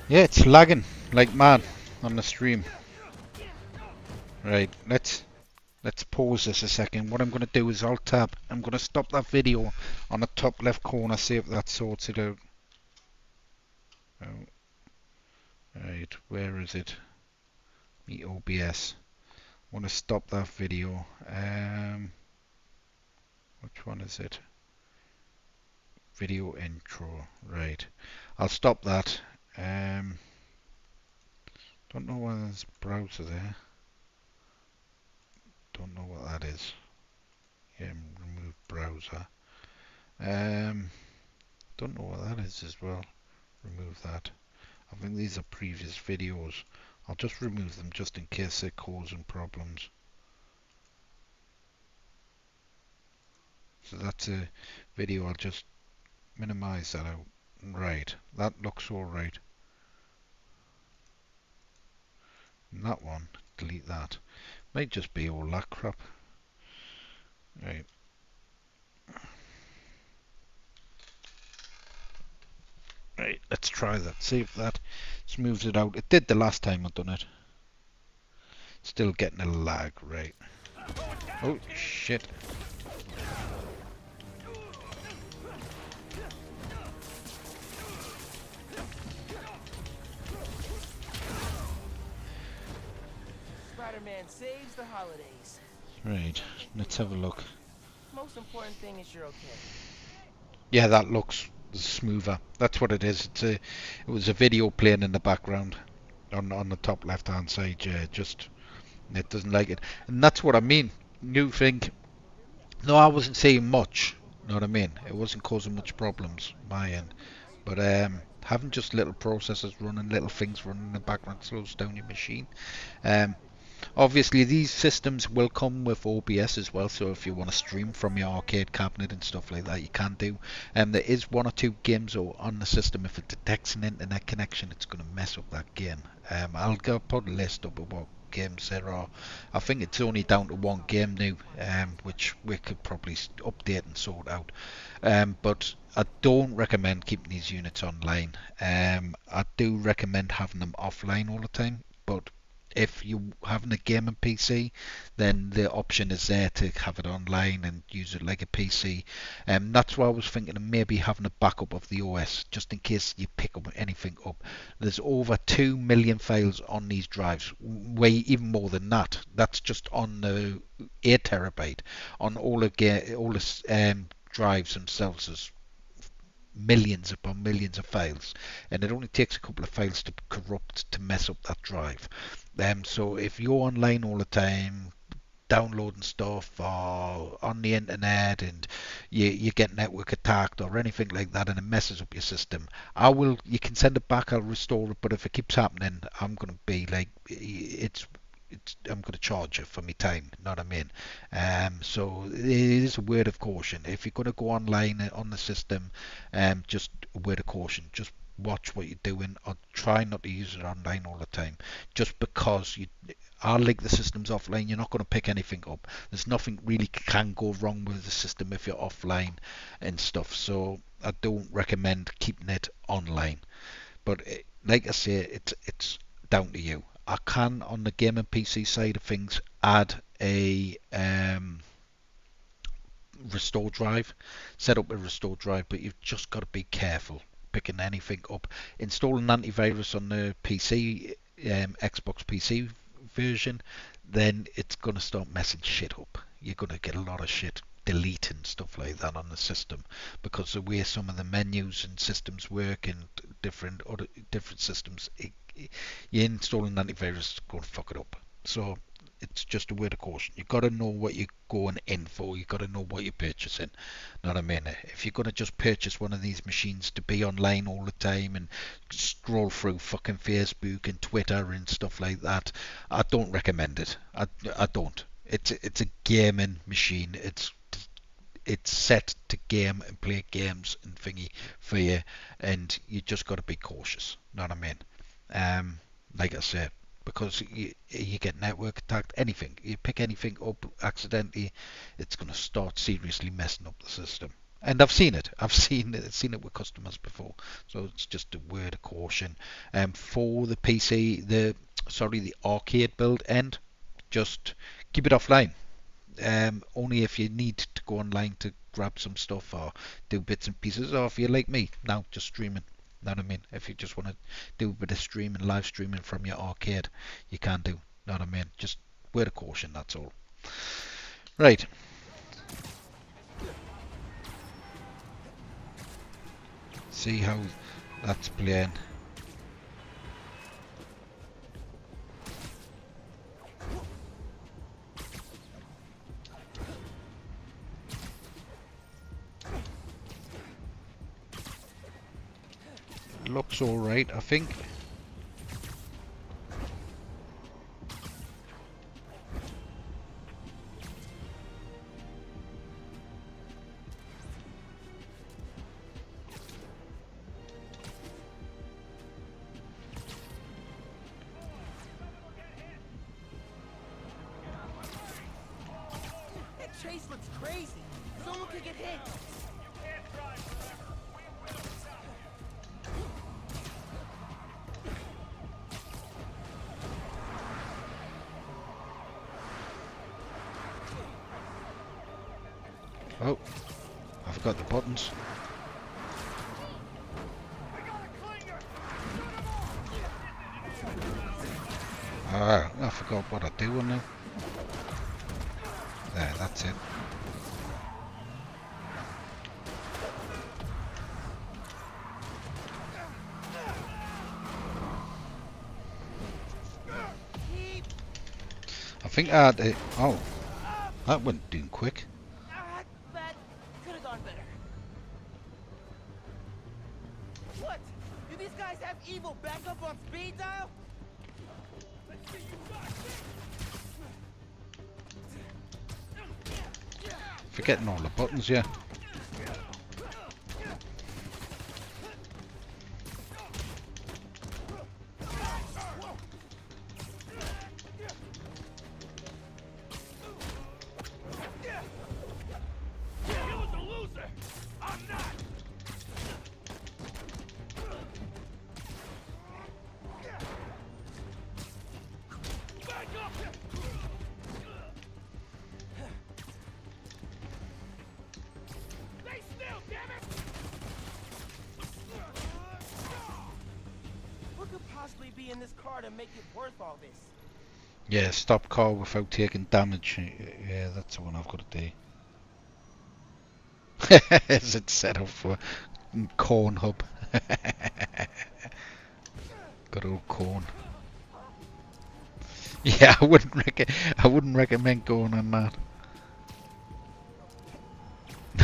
Yeah, it's lagging like mad on the stream. Right, let's pause this a second. What I'm going to do is Alt tab. I'm going to stop that video on the top left corner, see if that sorts it out. Oh. Right, where is it? Me OBS. I want to stop that video. Which one is it? Video intro. Right. I'll stop that. Don't know why there's a browser there. Don't know what that is. Yeah, remove browser. Don't know what that is as well. Remove that. I think these are previous videos. I'll just remove them just in case they're causing problems. So that's a video. I'll just minimize that out. Right, that looks alright. And that one, delete that. Might just be all that crap. Right. Right, let's try that. See if that smooths it out. It did the last time I've done it. Still getting a lag, right. Oh, shit. Spider-Man saves the holidays. Right, let's have a look. Most important thing is you're okay. Yeah, that looks smoother. That's what it is. It was a video playing in the background on the top left hand side. Yeah, just it doesn't like it, and that's what I mean. New thing. No, I wasn't saying much. Know what I mean? It wasn't causing much problems my end, but having just little processors running, little things running in the background slows down your machine. Um, Obviously, these systems will come with OBS as well, so if you want to stream from your arcade cabinet and stuff like that, you can do. There is one or two games on the system. If it detects an internet connection, it's going to mess up that game. I'll put a list up of what games there are. I think it's only down to one game now, which we could probably update and sort out. But I don't recommend keeping these units online. I do recommend having them offline all the time, but if you're having a gaming PC, then the option is there to have it online and use it like a PC. That's why I was thinking of maybe having a backup of the OS, just in case you pick up anything up. There's over 2 million files on these drives, way even more than that. That's just on the 8 terabyte. On all the drives themselves, there's millions upon millions of files, and it only takes a couple of files to corrupt to mess up that drive. So if you're online all the time downloading stuff or on the internet and you get network attacked or anything like that and it messes up your system, you can send it back, I'll restore it, but if it keeps happening, I'm going to be like, I'm going to charge you for my time, you know what I mean? So it is a word of caution. If you're going to go online on the system, just a word of caution. Just watch what you're doing or try not to use it online all the time. Just because I like the systems offline. You're not going to pick anything up. There's nothing really can go wrong with the system if you're offline and stuff. So I don't recommend keeping it online. But like I say, it's down to you. I can, on the gaming PC side of things, add a restore drive, set up a restore drive, but you've just got to be careful picking anything up. Installing antivirus on the PC, Xbox PC version, then it's going to start messing shit up. You're going to get a lot of shit deleting stuff like that on the system because the way some of the menus and systems work in different systems, you installing antivirus is going to fuck it up. So it's just a word of caution. You've got to know what you're going in for. You've got to know what you're purchasing. Know what I mean? If you're going to just purchase one of these machines to be online all the time and scroll through fucking Facebook and Twitter and stuff like that, I don't recommend it. I don't. It's a gaming machine. It's set to game and play games and thingy for you, and you just got to be cautious. Know what I mean? Like I said, because you get network attacked, anything. You pick anything up accidentally, it's going to start seriously messing up the system. And I've seen it. I've seen it with customers before. So it's just a word of caution. For the PC, the arcade build end, just keep it offline. Only if you need to go online to grab some stuff or do bits and pieces, or if you're like me now, just streaming. Know what I mean? If you just want to do a bit of streaming, live streaming from your arcade, you can do. Know what I mean? Just word of caution, that's all. Right. See how that's playing. Looks alright, I think. That chase looks crazy. Someone could get hit. Oh, I forgot the buttons. Ah, I forgot what I do now. There, that's it. I think I had it. Oh, that went doing quick. That could have gone better. What? Do these guys have evil backup on speed dial? Let's see you got this. Forgetting all the buttons, yeah. Be in this car to make it worth all this. Yeah, stop car without taking damage. Yeah, that's the one I've got to do. Is it set up for corn hub? Good old corn. Yeah, I wouldn't recommend going on that.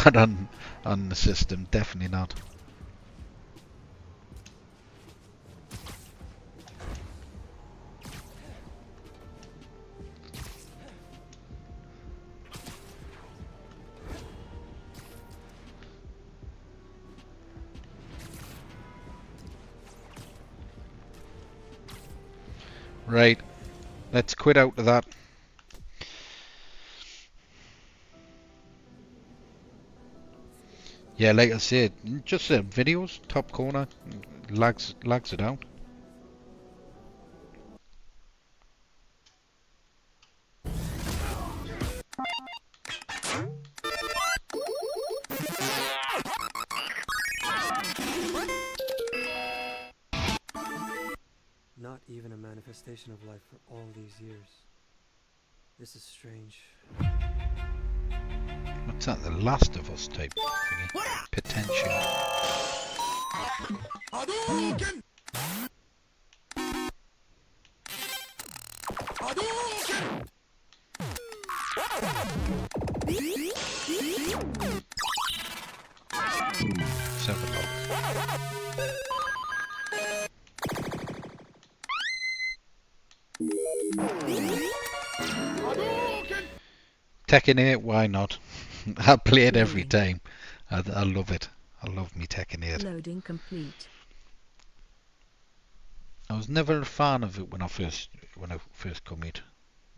Not on the system, definitely not. Right, Let's quit out of that. Yeah, like I said, just videos, top corner, lags it out. Not even a manifestation of life for all these years. This is strange. What's that? The Last of Us type thingy? Potential. Hadouken! Hadouken! Several dogs. Tekken 8, why not? I play it every time. I love it. I love me Tekken 8. Loading complete. I was never a fan of it when I first come it.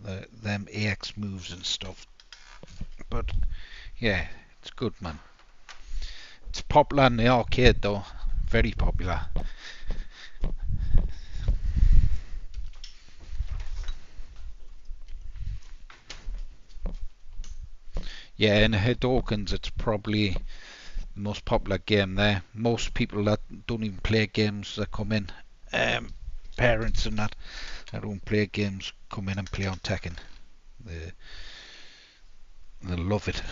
Them AX moves and stuff. But yeah, it's good, man. It's popular in the arcade though. Very popular. Yeah, in Hadokens it's probably the most popular game there. Most people that don't even play games that come in, parents and that don't play games, come in and play on Tekken. They love it.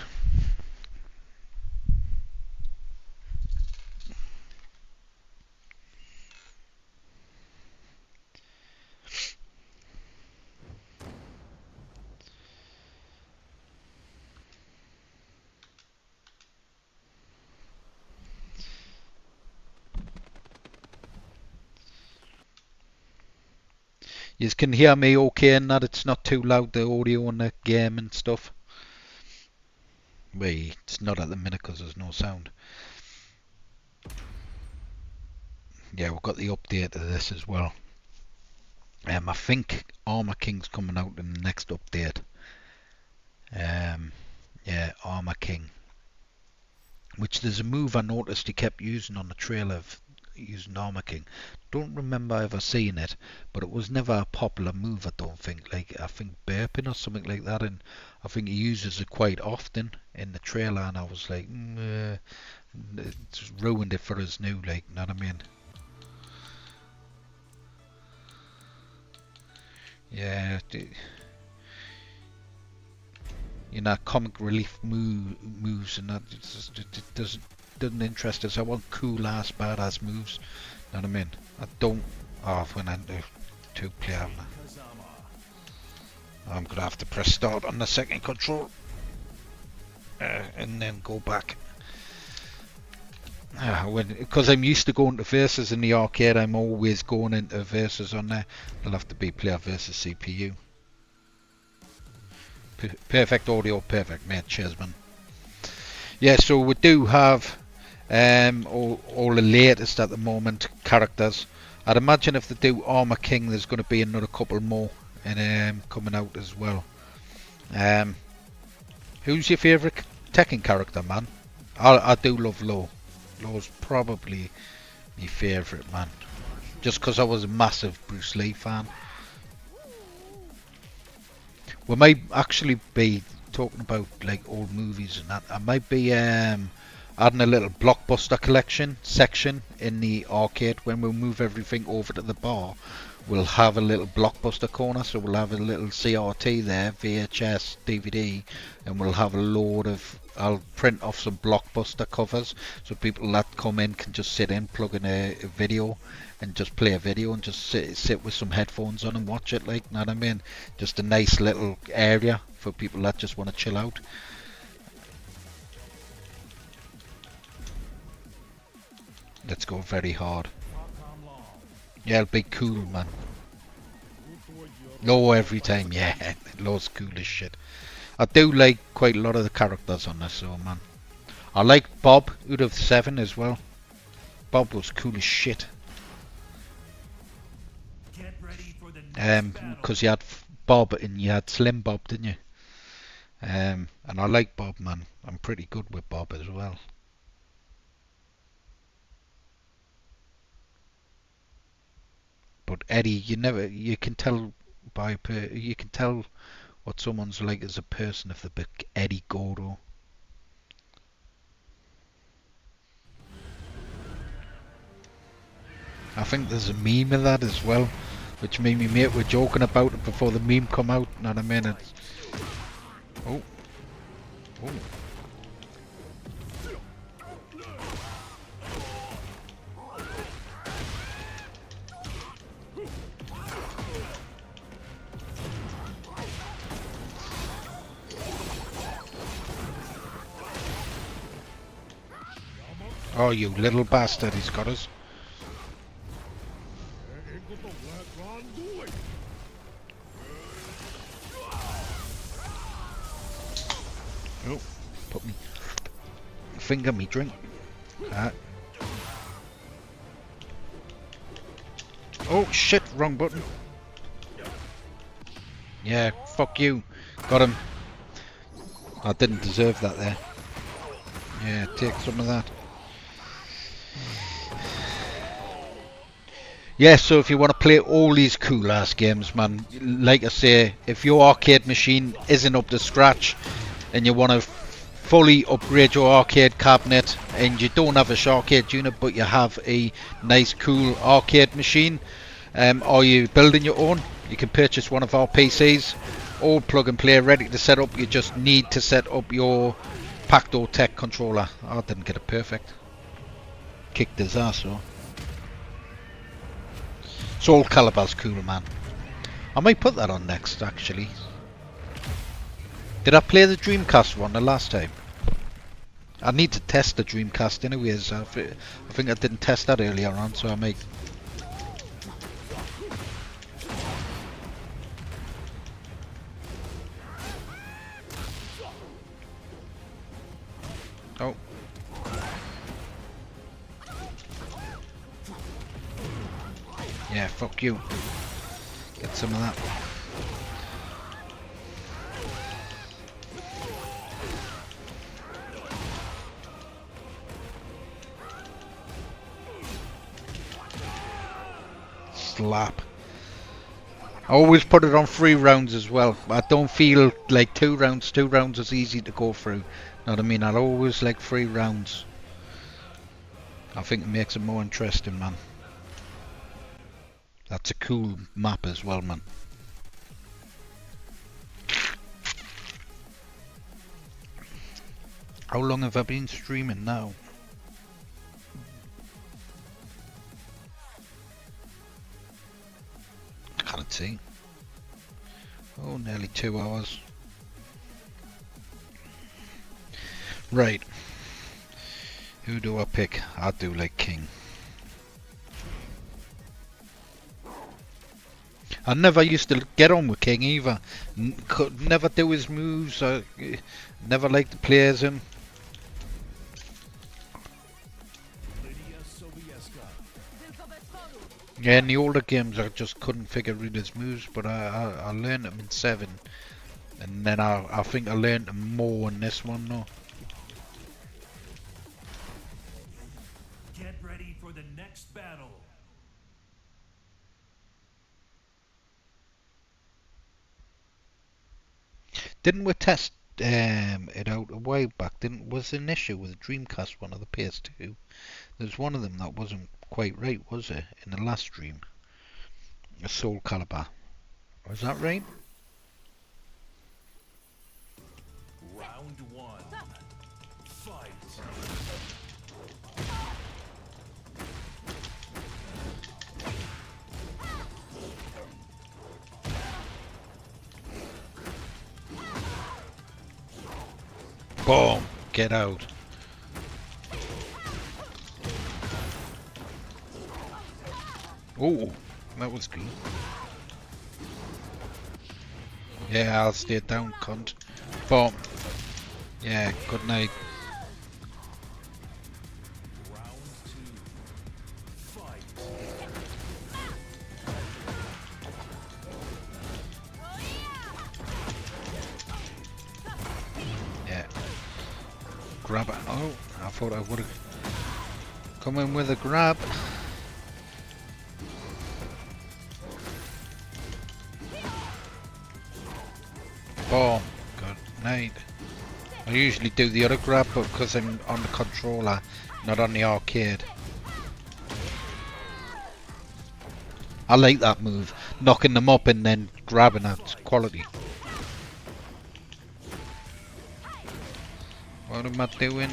You can hear me okay and that it's not too loud, the audio on the game and stuff. Wait, it's not at the minute because there's no sound. Yeah, we've got the update of this as well. I think Armor King's coming out in the next update. Yeah, Armor King. Which there's a move I noticed he kept using on the trailer of using Armor King. Don't remember ever seeing it, but it was never a popular move, I don't think. Like, I think burping or something like that, and I think he uses it quite often in the trailer, and I was like, it's ruined it for us new, like, you know what I mean? Yeah, you know, comic relief moves and that, it doesn't interest us. I want cool ass badass moves, you know what I mean? I don't, when I do two player, I'm gonna have to press start on the second control and then go back. Because I'm used to going to versus in the arcade, I'm always going into versus on there. It'll have to be player versus CPU. Perfect audio, perfect, mate. Cheers, man. Yeah, so we do have all the latest at the moment characters. I'd imagine if they do Armor King, there's going to be another couple more and coming out as well. Who's your favourite Tekken character, man? I do love Law. Law's probably my favourite, man. Just because I was a massive Bruce Lee fan. We might actually be talking about like old movies and that. I might be adding a little blockbuster collection section in the arcade. When we move everything over to the bar, we'll have a little blockbuster corner, so we'll have a little CRT there, VHS, DVD, and we'll have a load of, I'll print off some blockbuster covers so people that come in can just sit in, plug in a video and just play a video and just sit with some headphones on and watch it, like, you know what I mean? Just a nice little area for people that just want to chill out. Let's go very hard. Yeah, it'll be cool, man. Low every time, yeah. Low's cool as shit. I do like quite a lot of the characters on this, so man. I like Bob out of 7 as well. Bob was cool as shit. Because he had Bob and you had Slim Bob, didn't you? And I like Bob, man. I'm pretty good with Bob as well. But Eddie, you can tell you can tell what someone's like as a person if they're Eddie Gordo. I think there's a meme of that as well, which me and my mate were joking about it before the meme come out. Know what I mean? It's... Oh. Oh. Oh, you little bastard, he's got us. Oh, put me finger me drink. Oh shit, wrong button. Yeah, fuck you. Got him. I didn't deserve that there. Yeah, take some of that. Yeah, so if you want to play all these cool ass games, man, like I say, if your arcade machine isn't up to scratch and you want to fully upgrade your arcade cabinet and you don't have a SHAR-KADE unit but you have a nice cool arcade machine, or you building your own, you can purchase one of our PCs, all plug and play, ready to set up. You just need to set up your Pacto Tech controller. I didn't get it perfect. Kicked his ass though. Soul Calibur's cool, man. I might put that on next, actually. Did I play the Dreamcast one the last time? I need to test the Dreamcast anyways. I think I didn't test that earlier on, so I might. Oh. Yeah, fuck you. Get some of that. Slap. I always put it on 3 rounds as well. I don't feel like 2 rounds. 2 rounds is easy to go through. Know what I mean? I always like 3 rounds. I think it makes it more interesting, man. That's a cool map as well, man. How long have I been streaming now? I can't see. Oh, nearly 2 hours. Right. Who do I pick? I do like King. I never used to get on with King either. Could never do his moves. I never liked to play as him. Yeah, in the older games I just couldn't figure out his moves, but I learned them in 7. And then I think I learned them more in this one though. Get ready for the next battle. Didn't we test it out a while back? Was an issue with the Dreamcast one or the PS2? There's one of them that wasn't quite right, was it? In the last stream, a Soul Calibur. Was that right? Round 1. Fight. Boom! Get out. Oh, that was good. Yeah, I'll stay down, cunt. Boom. Yeah, good night. Round 2. Fight. grab it. Oh, I thought I would have come in with a grab. Boom. Good night. I usually do the other grab, but because I'm on the controller, not on the arcade. I like that move. Knocking them up and then grabbing that quality. What am I doing?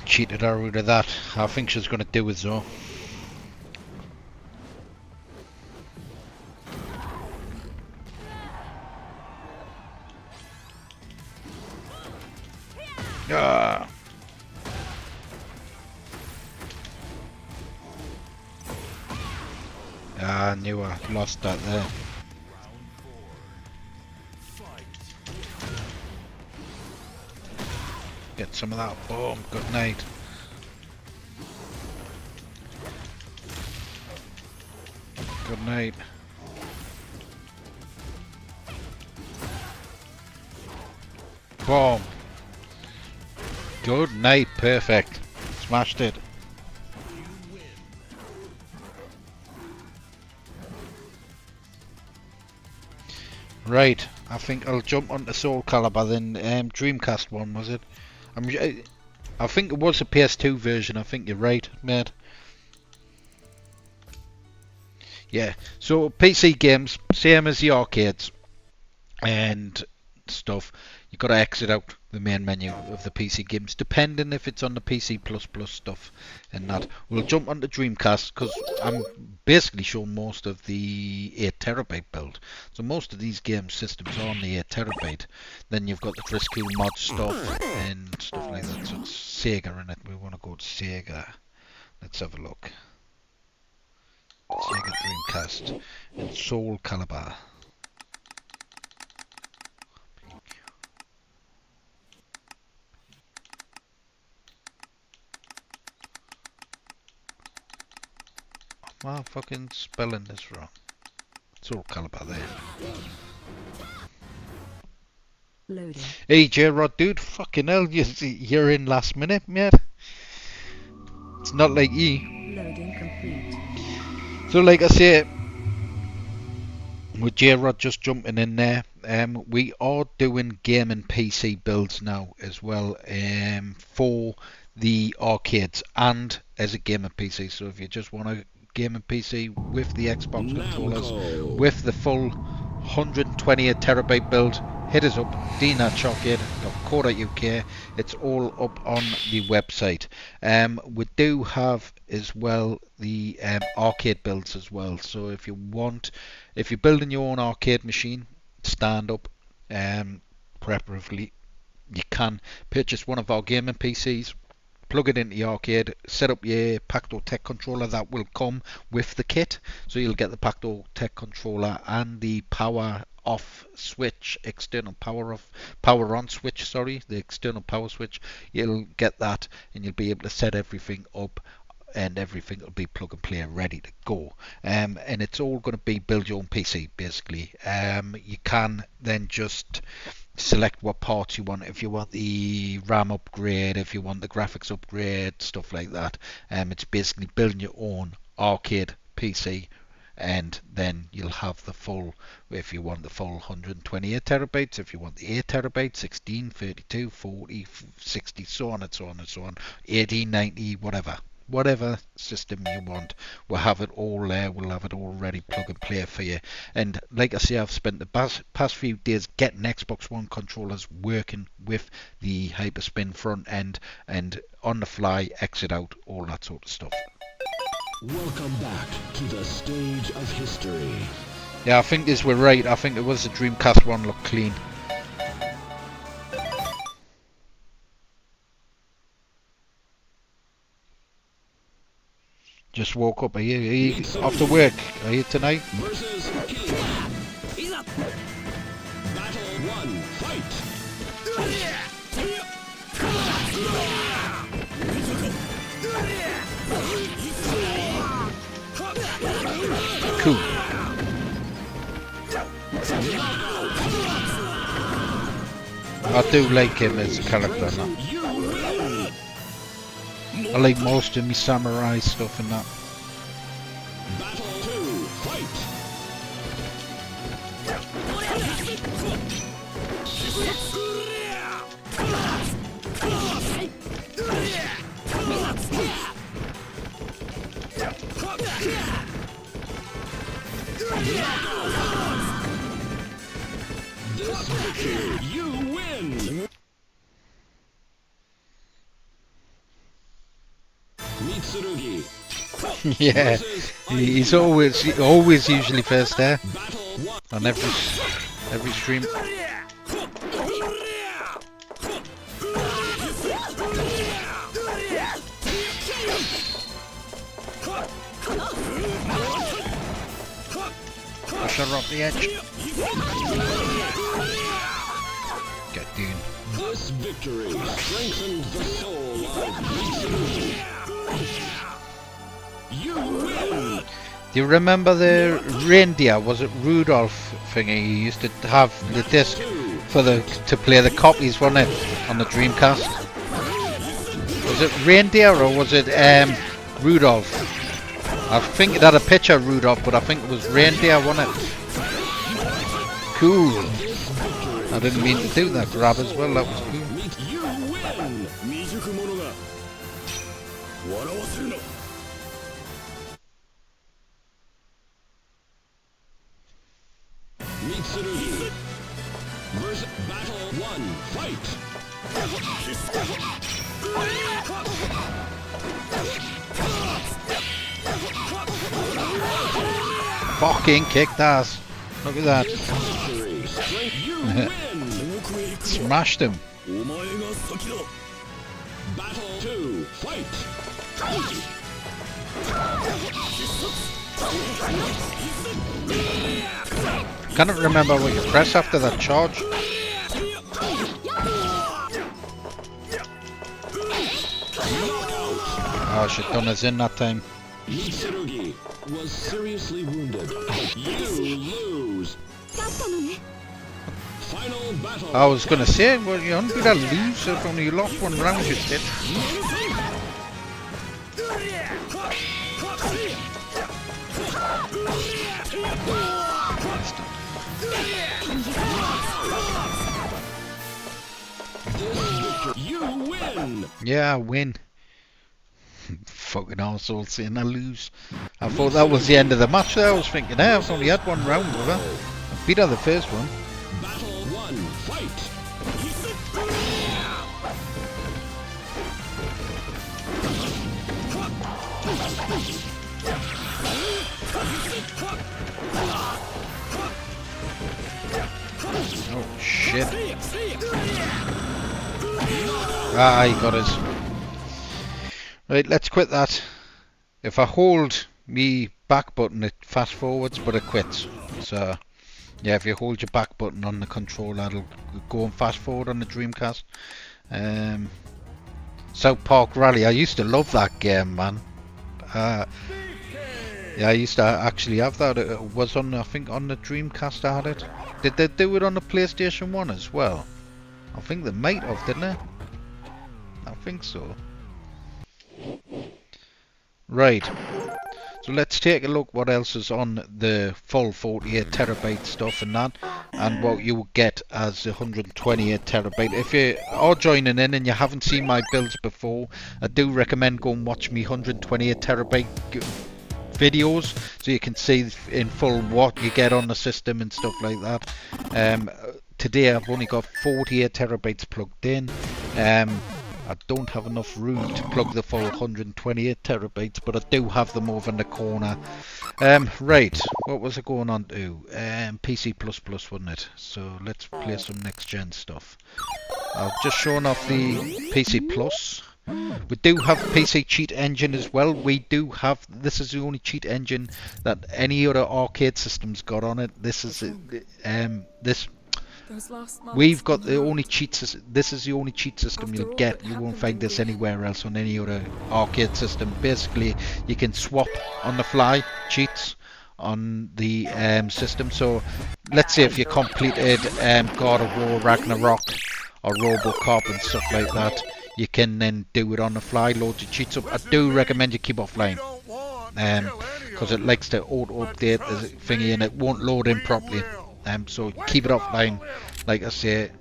Cheated her out of that. I think she's going to do it though. Ah. I knew I lost that there. Get some of that. Boom. Good night. Good night. Boom. Good night. Perfect. Smashed it. Right. I think I'll jump onto Soul Calibur then. Dreamcast one, was it? I think it was a PS2 version. I think you're right, mate. Yeah. So PC games, same as the arcades and stuff. You got to exit out the main menu of the PC games, depending if it's on the PC++ stuff and that. We'll jump onto Dreamcast because I'm basically showing most of the 8TB build. So most of these game systems are on the 8TB. Then you've got the Frisco mod stuff and stuff like that. So it's Sega in it. We want to go to Sega. Let's have a look. Sega Dreamcast and Soul Calibur. Am I fucking spelling this wrong? Soul Calibur there. Loading. Hey J-Rod dude, fucking hell, you're in last minute, mate. It's not like you. Loading complete. So like I say, with J-Rod just jumping in there, we are doing gaming PC builds now as well, for the arcades and as a gaming PC. So if you just want a gaming PC with the Xbox controllers, with the full 128TB build, hit us up, dnat.co.uk. It's all up on the website. We do have as well the arcade builds as well. So if you're building your own arcade machine, stand up, preferably, you can purchase one of our gaming PCs, plug it into the arcade, set up your Pacto Tech controller that will come with the kit. So you'll get the Pacto Tech controller and the power off switch, external power on switch, sorry, the external power switch. You'll get that and you'll be able to set everything up and everything will be plug and play ready to go. And it's all going to be build your own PC basically. You can then just select what parts you want. If you want the RAM upgrade, if you want the graphics upgrade, stuff like that. It's basically building your own arcade PC, and then you'll have the full, if you want the full 128TB, if you want the 8TB, 16, 32, 40, 60, so on and so on and so on, 80, 90, whatever system you want, we'll have it all there. We'll have it all ready, plug and play for you. And like I say, I've spent the past few days getting Xbox One controllers working with the Hyperspin front end and on the fly, exit out, all that sort of stuff. Welcome back to the stage of history. Yeah, I think this were right. I think it was the Dreamcast one looked clean. Just woke up. Are you after work? Are you tonight? Versus King. Battle 1, fight! Cool. I do like him as a character now. I like most of my samurai stuff and that. Battle 2, fight! This victory, you win! Mitsurugi. Yeah, he's always usually first there on every stream. Push her off the edge. Get down. This victory strengthens the soul of Mitsurugi. You win! Do you remember the reindeer? Was it Rudolph thingy? He used to have the disc for to play the copies, wasn't it, on the Dreamcast? Was it reindeer or was it Rudolph? I think it had a picture of Rudolph, but I think it was reindeer, wasn't it? Cool. I didn't mean to do that grab as well. That was cool. You win! Mitsurugi versus Battle 1, fight! Fucking kicked ass. Look at that. Victory, strength, you win! Smashed him. Battle 2, fight! Cannot remember what you press after that charge. Oh, she done us in that time. Mitsurugi was seriously wounded. You lose. Final battle. I was gonna say, well, you don't do that lose if only you lost one round, you did. You win. Yeah, I win. Fucking arsehole saying I lose. I thought that was the end of the match there. I was thinking, hey, I've only had one round with her. I beat her the first one. Battle 1, fight. Oh shit. Ah, he got us. Right, let's quit that. If I hold me back button, it fast forwards, but it quits. So, yeah, if you hold your back button on the controller, it'll go and fast forward on the Dreamcast. South Park Rally, I used to love that game, man. Yeah, I used to actually have that. It was on, I think, on the Dreamcast I had it. Did they do it on the PlayStation 1 as well? I think they might have, didn't they? I think so. Right, so let's take a look what else is on the full 48TB stuff and that, and what you will get as 128TB. If you are joining in and you haven't seen my builds before, I do recommend go and watch me 128TB videos so you can see in full what you get on the system and stuff like that. Today I've only got 48TB plugged in. I don't have enough room to plug the full 128TB, but I do have them over in the corner. Right, what was I going on to? PC++, wasn't it? So let's play some next gen stuff. I've just shown off the PC+. We do have PC cheat engine as well. We do have, this is the only cheat engine that any other arcade system's got on it. This is we've got the only cheat system. This is the only cheat system you'll get. You won't find this anywhere else on any other arcade system. Basically, you can swap on the fly cheats on the system. So let's say if you completed God of War, Ragnarok, or RoboCop and stuff like that, you can then do it on the fly, loads of cheats up. I do recommend you keep offline, because it likes to auto-update the thingy and it won't load in properly. So keep it offline, like I say,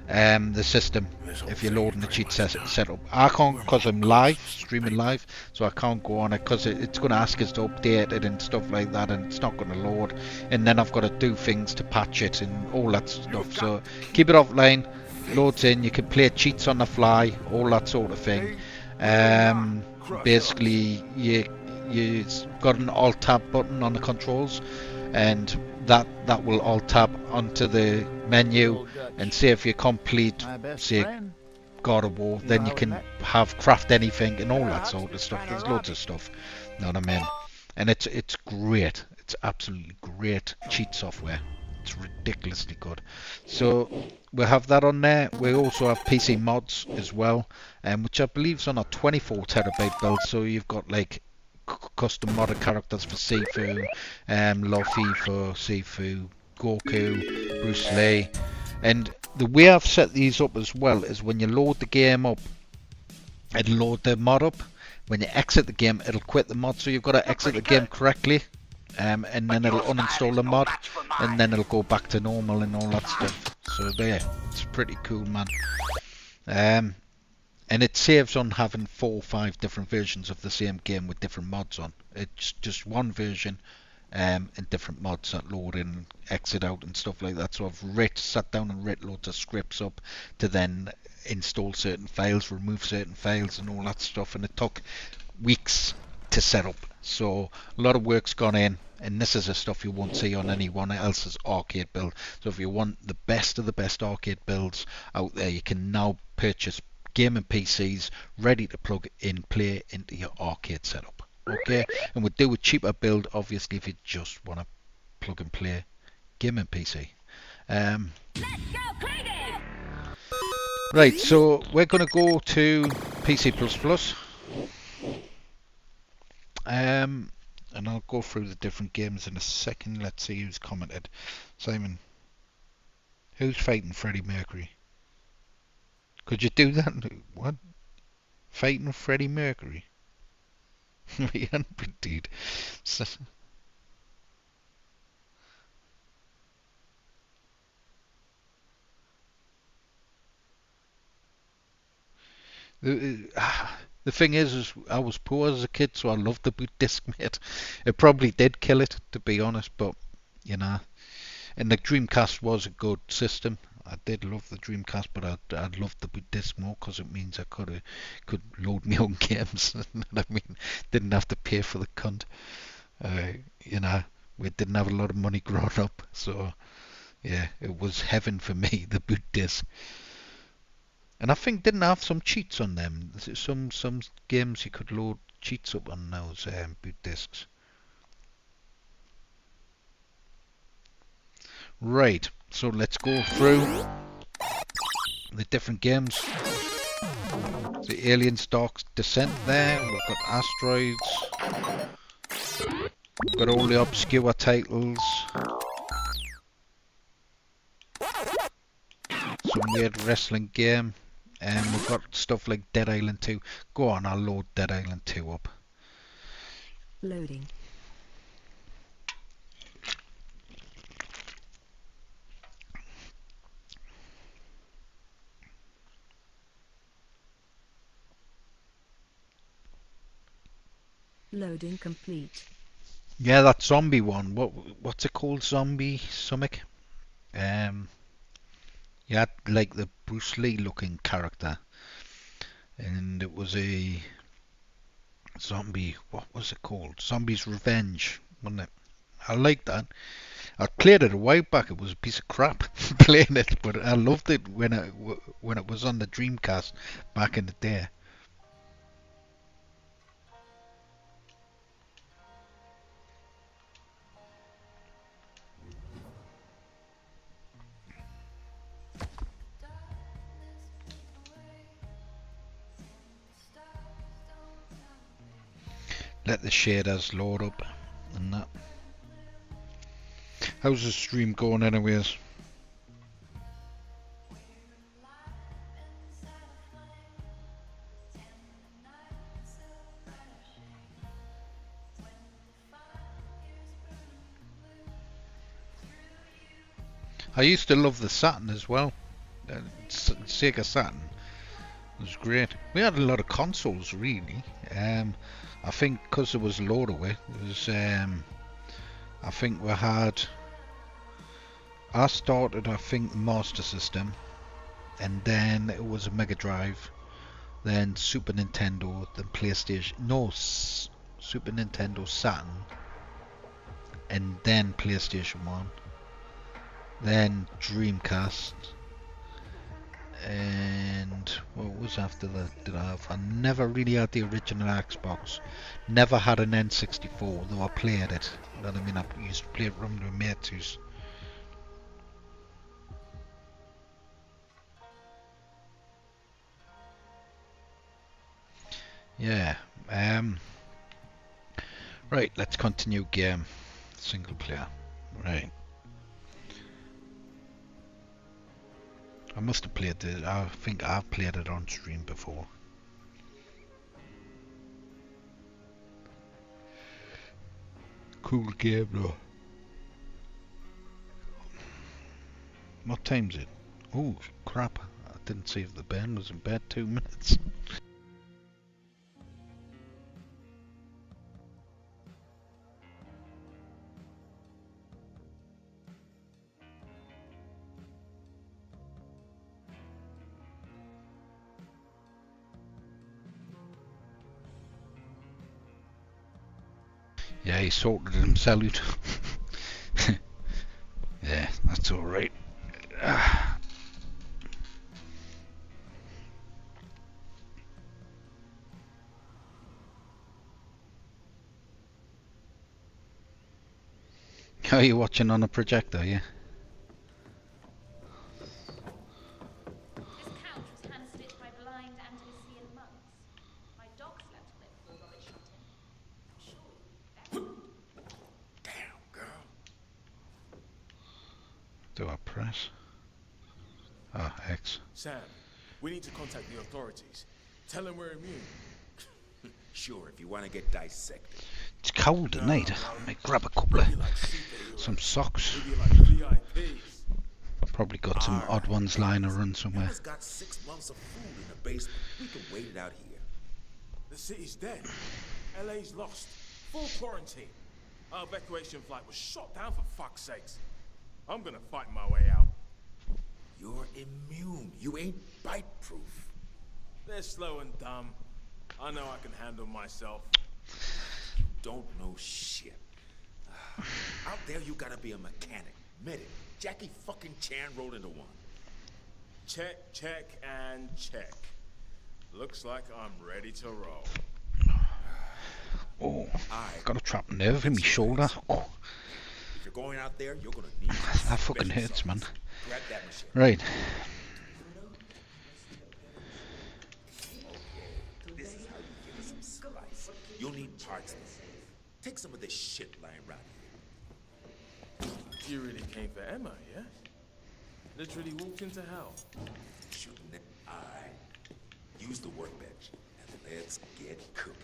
the system, if you're loading the cheat setup. I can't, because I'm live, streaming live, so I can't go on it, because it's going to ask us to update it and stuff like that, and it's not going to load, and then I've got to do things to patch it and all that stuff. So keep it offline, loads in, you can play cheats on the fly, all that sort of thing. Basically, you've got an alt tab button on the controls, and that will alt tab onto the menu, and say if you complete, say, God of War, then you can have craft anything and all that sort of stuff. There's loads of stuff, you know what I mean? And it's great. It's absolutely great cheat software. It's ridiculously good. So we'll have that on there. We also have PC mods as well, which I believe is on a 24 terabyte build. So you've got like custom modded characters for Sifu, Luffy for Sifu, Goku, Bruce Lee. And the way I've set these up as well is when you load the game up, it'll load the mod up. When you exit the game, it'll quit the mod. So you've got to exit the game correctly, and then it'll uninstall the mod, and then it'll go back to normal and all that stuff. So there, it's pretty cool, man. And it saves on having 4 or 5 different versions of the same game with different mods on. It's just one version, and different mods that load in, exit out and stuff like that. So I've sat down and writ loads of scripts up to then install certain files, remove certain files and all that stuff, and it took weeks to set up. So a lot of work's gone in, and this is the stuff you won't see on anyone else's arcade build. So if you want the best of the best arcade builds out there, you can now purchase gaming PCs ready to plug in, play into your arcade setup. Okay, and we'll do a cheaper build, obviously, if you just want to plug and play gaming PC. Right, so we're going to go to PC++, and I'll go through the different games in a second. Let's see who's commented. Simon, who's fighting Freddie Mercury? Could you do that? What? Fighting Freddie Mercury? Yeah, indeed. The thing is I was poor as a kid, so I loved the boot disc, mate. It probably did kill it, to be honest, but you know. And the Dreamcast was a good system. I did love the Dreamcast, but I loved the boot disc more because it means I could load my own games. I mean, didn't have to pay for the cunt. You know, we didn't have a lot of money growing up, so yeah, it was heaven for me, the boot disc. And I think didn't have some cheats on them. Some games you could load cheats up on those boot discs. Right, so let's go through the different games. The Alien Dark Descent there. We've got Asteroids. We've got all the obscure titles. Some weird wrestling game. And we've got stuff like Dead Island 2. Go on, I'll load Dead Island 2 up. Loading. Loading complete. Yeah, that zombie one. What's it called? Zombie Summit? You had like the Bruce Lee looking character, and it was a zombie. What was it called? Zombie's Revenge, wasn't it? I liked that. I played it a while back. It was a piece of crap playing it, but I loved it when it was on the Dreamcast back in the day. Let the shaders load up and that. How's the stream going anyways? I used to love the Saturn as well. Sega Saturn was great. We had a lot of consoles really. I think because there was a load of it, I think we had. I started, I think, Master System, and then it was a Mega Drive, then Super Nintendo, then PlayStation. No, Super Nintendo Saturn, and then PlayStation 1, then Dreamcast, and what was after that did I have? I never really had the original Xbox, never had an N64, though I played it. You know what I mean? I used to play it from the mates who's. Yeah. Right, let's continue game. Single player. Right. I must have played it. I think I've played it on stream before. Cool game though. What time's it? Oh crap. I didn't see if the band was in bed. 2 minutes. Yeah, he sorted himself out. Yeah, that's alright. Are you watching on a projector, yeah? This couch was hand-stitched by blind Andalusian monks. My dog slept on it before Robert shot him. I'm sure you would be better. Damn, girl. Do I press? Ah, X. Sam, we need to contact the authorities. Tell them we're immune. Sure, if you want to get dissected. It's cold tonight. I might grab a couple of some socks. I've probably got some odd ones lying around somewhere. Got 6 months of food in the basement. We can wait it out here. The city's dead. LA's lost. Full quarantine. Our evacuation flight was shot down for fuck's sakes. I'm gonna fight my way out. You're immune. You ain't bite-proof. They're slow and dumb. I know I can handle myself. You don't know shit. Out there, you gotta be a mechanic, medic. Jackie fucking Chan rolled into one. Check, check, and check. Looks like I'm ready to roll. Oh, got a trapped nerve in my shoulder. Oh. If you're going out there, you're gonna need that fucking hurts, man. Grab that machine. Right. This is how you give us some spice. You'll need parts. Take some of this shit lying around here. You really came for Emma, yeah? Literally walked into hell. Shooting it. Alright. Use the workbench. And let's get cooking.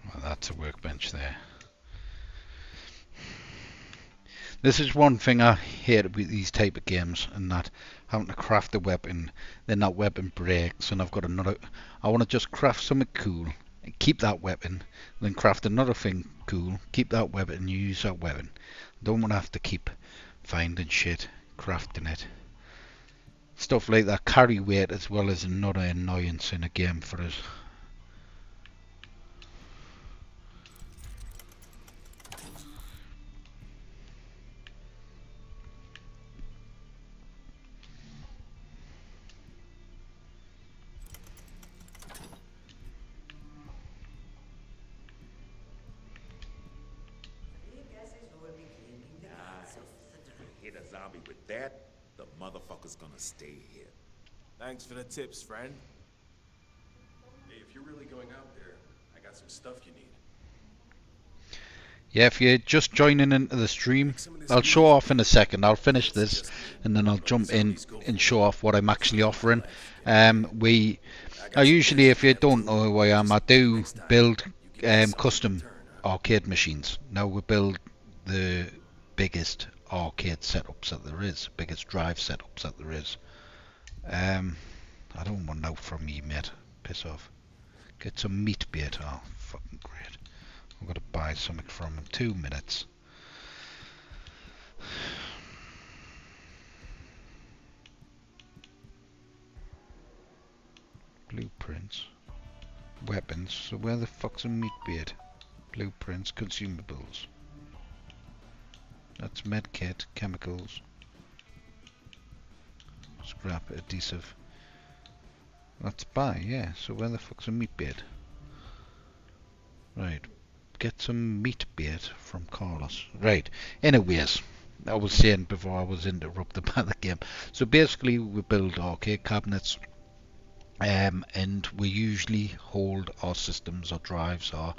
Well, that's a workbench there. This is one thing I hate with these type of games, and that having to craft a weapon, then that weapon breaks, and I've got another. I want to just craft something cool, and keep that weapon, then craft another thing cool, keep that weapon, and use that weapon. I don't want to have to keep finding shit, crafting it. Stuff like that carry weight as well as another annoyance in a game for us. Hit a zombie with that, the motherfucker's gonna stay here. Thanks for the tips, friend. Hey, if you're really going out there, I got some stuff you need. Yeah, if you're just joining into the stream, I'll show off in a second. I'll finish this and then I'll jump in and show off what I'm actually offering. I usually, if you don't know who I am, I do build custom arcade machines. Now we build the biggest arcade setups that there is, biggest drive setups that there is. I don't want out from you, mate. Piss off. Get some meat bait. Oh, fucking great. I've got to buy something from him. 2 minutes. Blueprints. Weapons. So where the fuck's a meat bait? Blueprints. Consumables. That's medkit. Chemicals. Scrap. Adhesive. That's buy, yeah. So where the fuck's a meat bait? Right. Get some meat bait from Carlos. Right. Anyways, I was saying before I was interrupted by the game. So basically we build arcade cabinets, and we usually hold our systems, our drives, our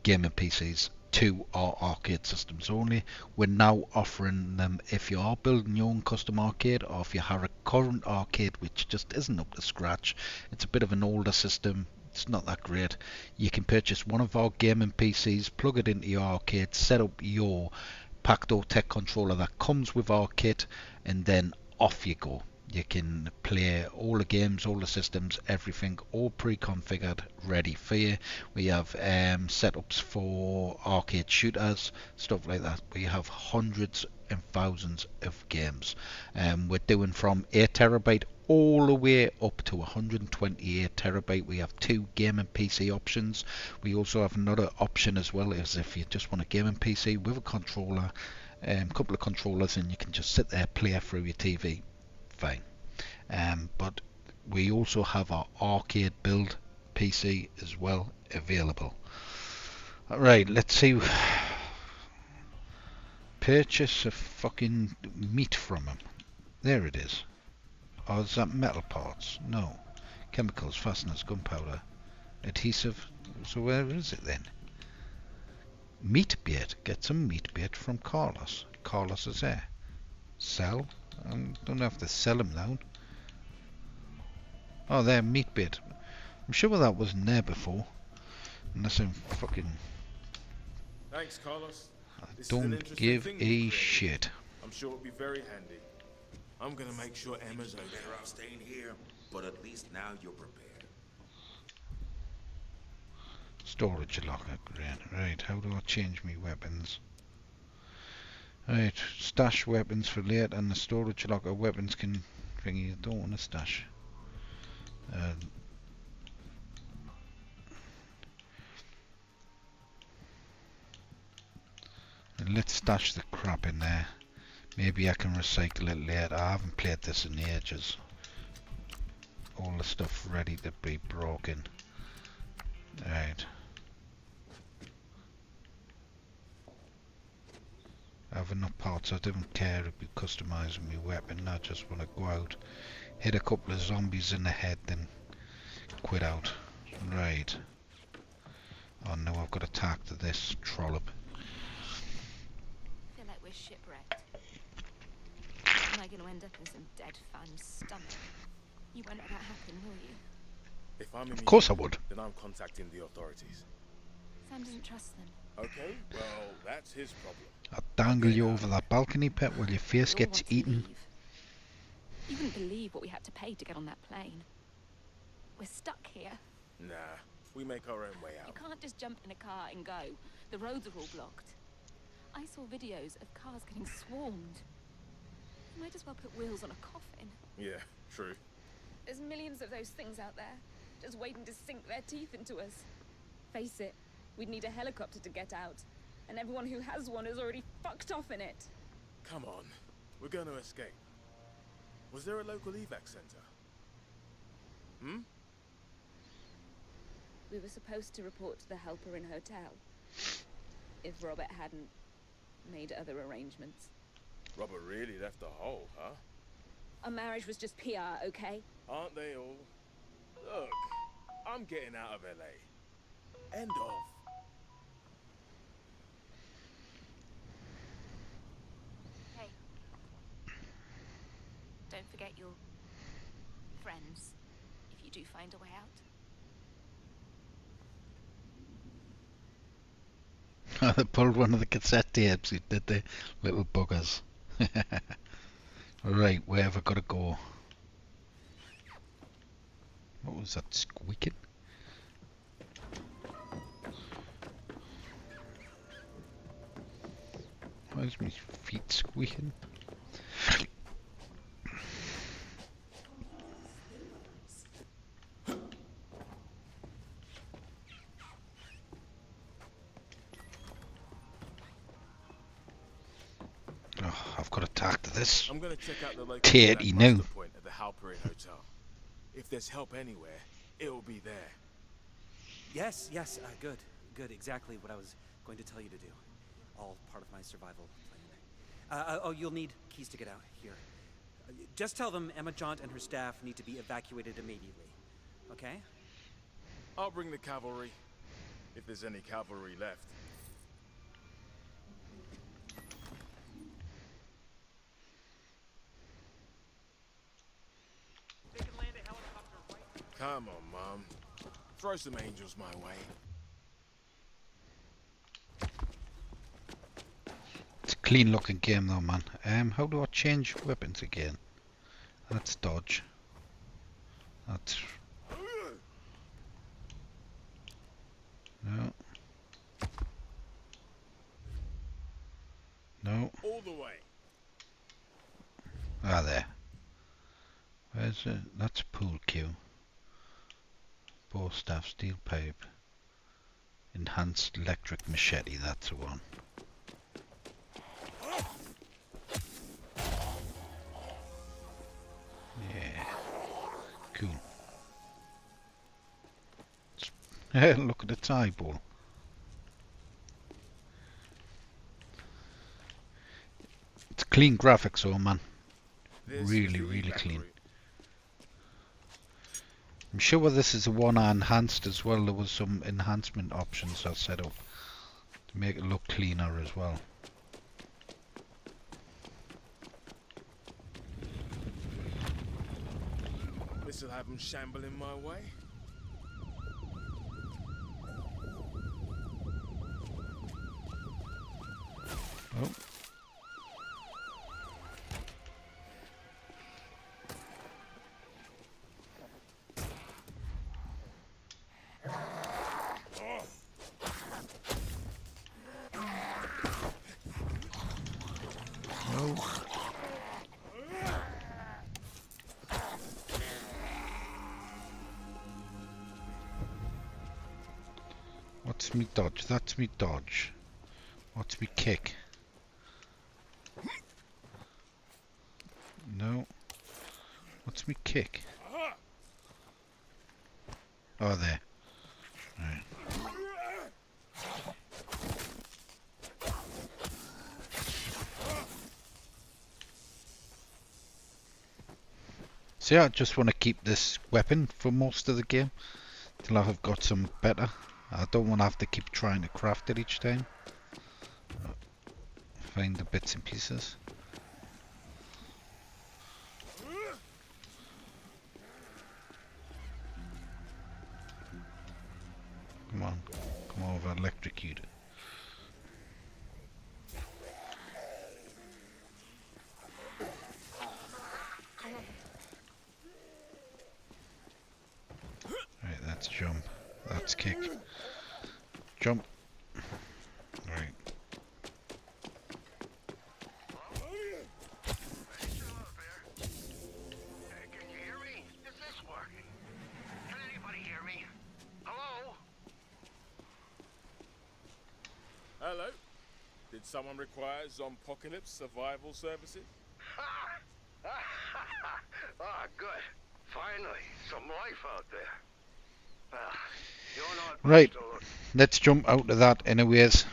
gaming PCs to our arcade systems only. We're now offering them if you are building your own custom arcade, or if you have a current arcade which just isn't up to scratch, it's a bit of an older system, it's not that great, you can purchase one of our gaming PCs, plug it into your arcade, set up your Pacto Tech controller that comes with our kit, and then off you go. You can play all the games, all the systems, everything, all pre-configured, ready for you. We have setups for arcade shooters, stuff like that. We have hundreds and thousands of games. We're doing from 8 terabyte all the way up to 128 terabyte. We have 2 gaming PC options. We also have another option as well, as if you just want a gaming PC with a controller, couple of controllers, and you can just sit there, play through your TV. Fine. But we also have our arcade build PC as well available. Alright, let's see. Purchase a fucking meat from him. There it is. Or is that metal parts? No. Chemicals, fasteners, gunpowder, adhesive. So where is it then? Meat bait. Get some meat bait from Carlos. Carlos is there. Sell. I don't have to sell them now. Oh, there, meat bait. I'm sure that wasn't there before. Unless I'm fucking... Thanks, Carlos. I don't give a shit. I'm sure it'll be very handy. I'm gonna make sure Emma's okay. Better off staying here, but at least now you're prepared. Storage locker, great. Right, how do I change my weapons? Right, stash weapons for later, and the storage locker weapons can thingy. You don't want to stash. And let's stash the crap in there. Maybe I can recycle it later. I haven't played this in ages. All the stuff ready to be broken. Right. I have enough parts. I don't care if we customise my weapon. I just want to go out, hit a couple of zombies in the head, then quit out. Right. Oh no, I've got to talk to this trollop. I feel like we're shipwrecked. Am I going to end up in some dead fan's stomach? You won't let that happen, will you? If I'm in Of course I would. Then I'm contacting the authorities. Sam doesn't trust them. Okay, well, that's his problem. I'll dangle you over that balcony pit while your face We all gets want to eaten. leave. You wouldn't believe what we had to pay to get on that plane. We're stuck here. Nah, we make our own way You out. can't just jump in a car and go. The roads are all blocked. I saw videos of cars getting swarmed. You might as well put wheels on a coffin. Yeah, true. There's millions of those things out there, just waiting to sink their teeth into us. Face it, we'd need a helicopter to get out, and everyone who has one is already fucked off in it. Come on, we're going to escape. Was there a local evac center? Hmm? We were supposed to report to the helper in hotel, if Robert hadn't made other arrangements. Robert really left a hole, huh? Our marriage was just PR, okay? Aren't they all? Look, I'm getting out of LA. End of. don't forget your friends if you do find a way out. They pulled one of the cassette tapes, did they? Little buggers. Right, where have I got to go? What was that squeaking? Why is my feet squeaking? Oh, I've got to talk to this. I'm gonna check out the location Tatey of that now. muster point at the Halperin Hotel. If there's help anywhere, it'll be there. Yes, good. Good, exactly what I was going to tell you to do. All part of my survival plan. Oh, you'll need keys to get out. Here. Just tell them Emma Jaunt and her staff need to be evacuated immediately. Okay? I'll bring the cavalry, if there's any cavalry left. Come on, Mom. Throw some angels my way. It's a clean looking game though, man. How do I change weapons again? That's dodge. That's... No. No. All the way. Ah, there. Where's it? That's pool cue. Bow staff, steel pipe. Enhanced electric machete, that's the one. Yeah. Cool. Look at its eyeball. It's clean graphics, oh man. Really clean. I'm sure this is the one I enhanced as well. There was some enhancement options I set up to make it look cleaner as well. This'll have them shambling my way. Oh. What's me dodge? That's me dodge. What's me kick? No. What's me kick? Oh, there. Right. So yeah, I just want to keep this weapon for most of the game till I've got some better. I don't want to have to keep trying to craft it each time. Find the bits and pieces. Come on, come over, electrocute it. Right, that's jump. That's kick. Jump. Right. Can you hear me? Is this working? Can anybody hear me? Hello? Hello? Did someone require Zompocalypse survival services? Ah, good. Finally, some life out there. Well, you're not Right, to look. let's jump out of that anyways.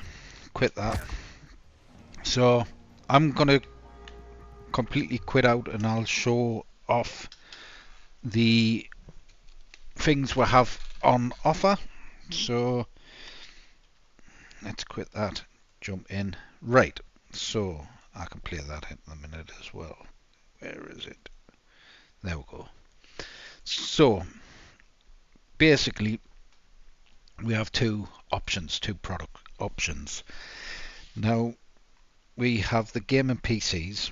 Quit that. So, I'm gonna completely quit out and I'll show off the things we have on offer. So, let's quit that. Jump in. Right, so I can play that in a minute as well. Where is it? There we go. So basically we have two product options. Now we have the gaming PCs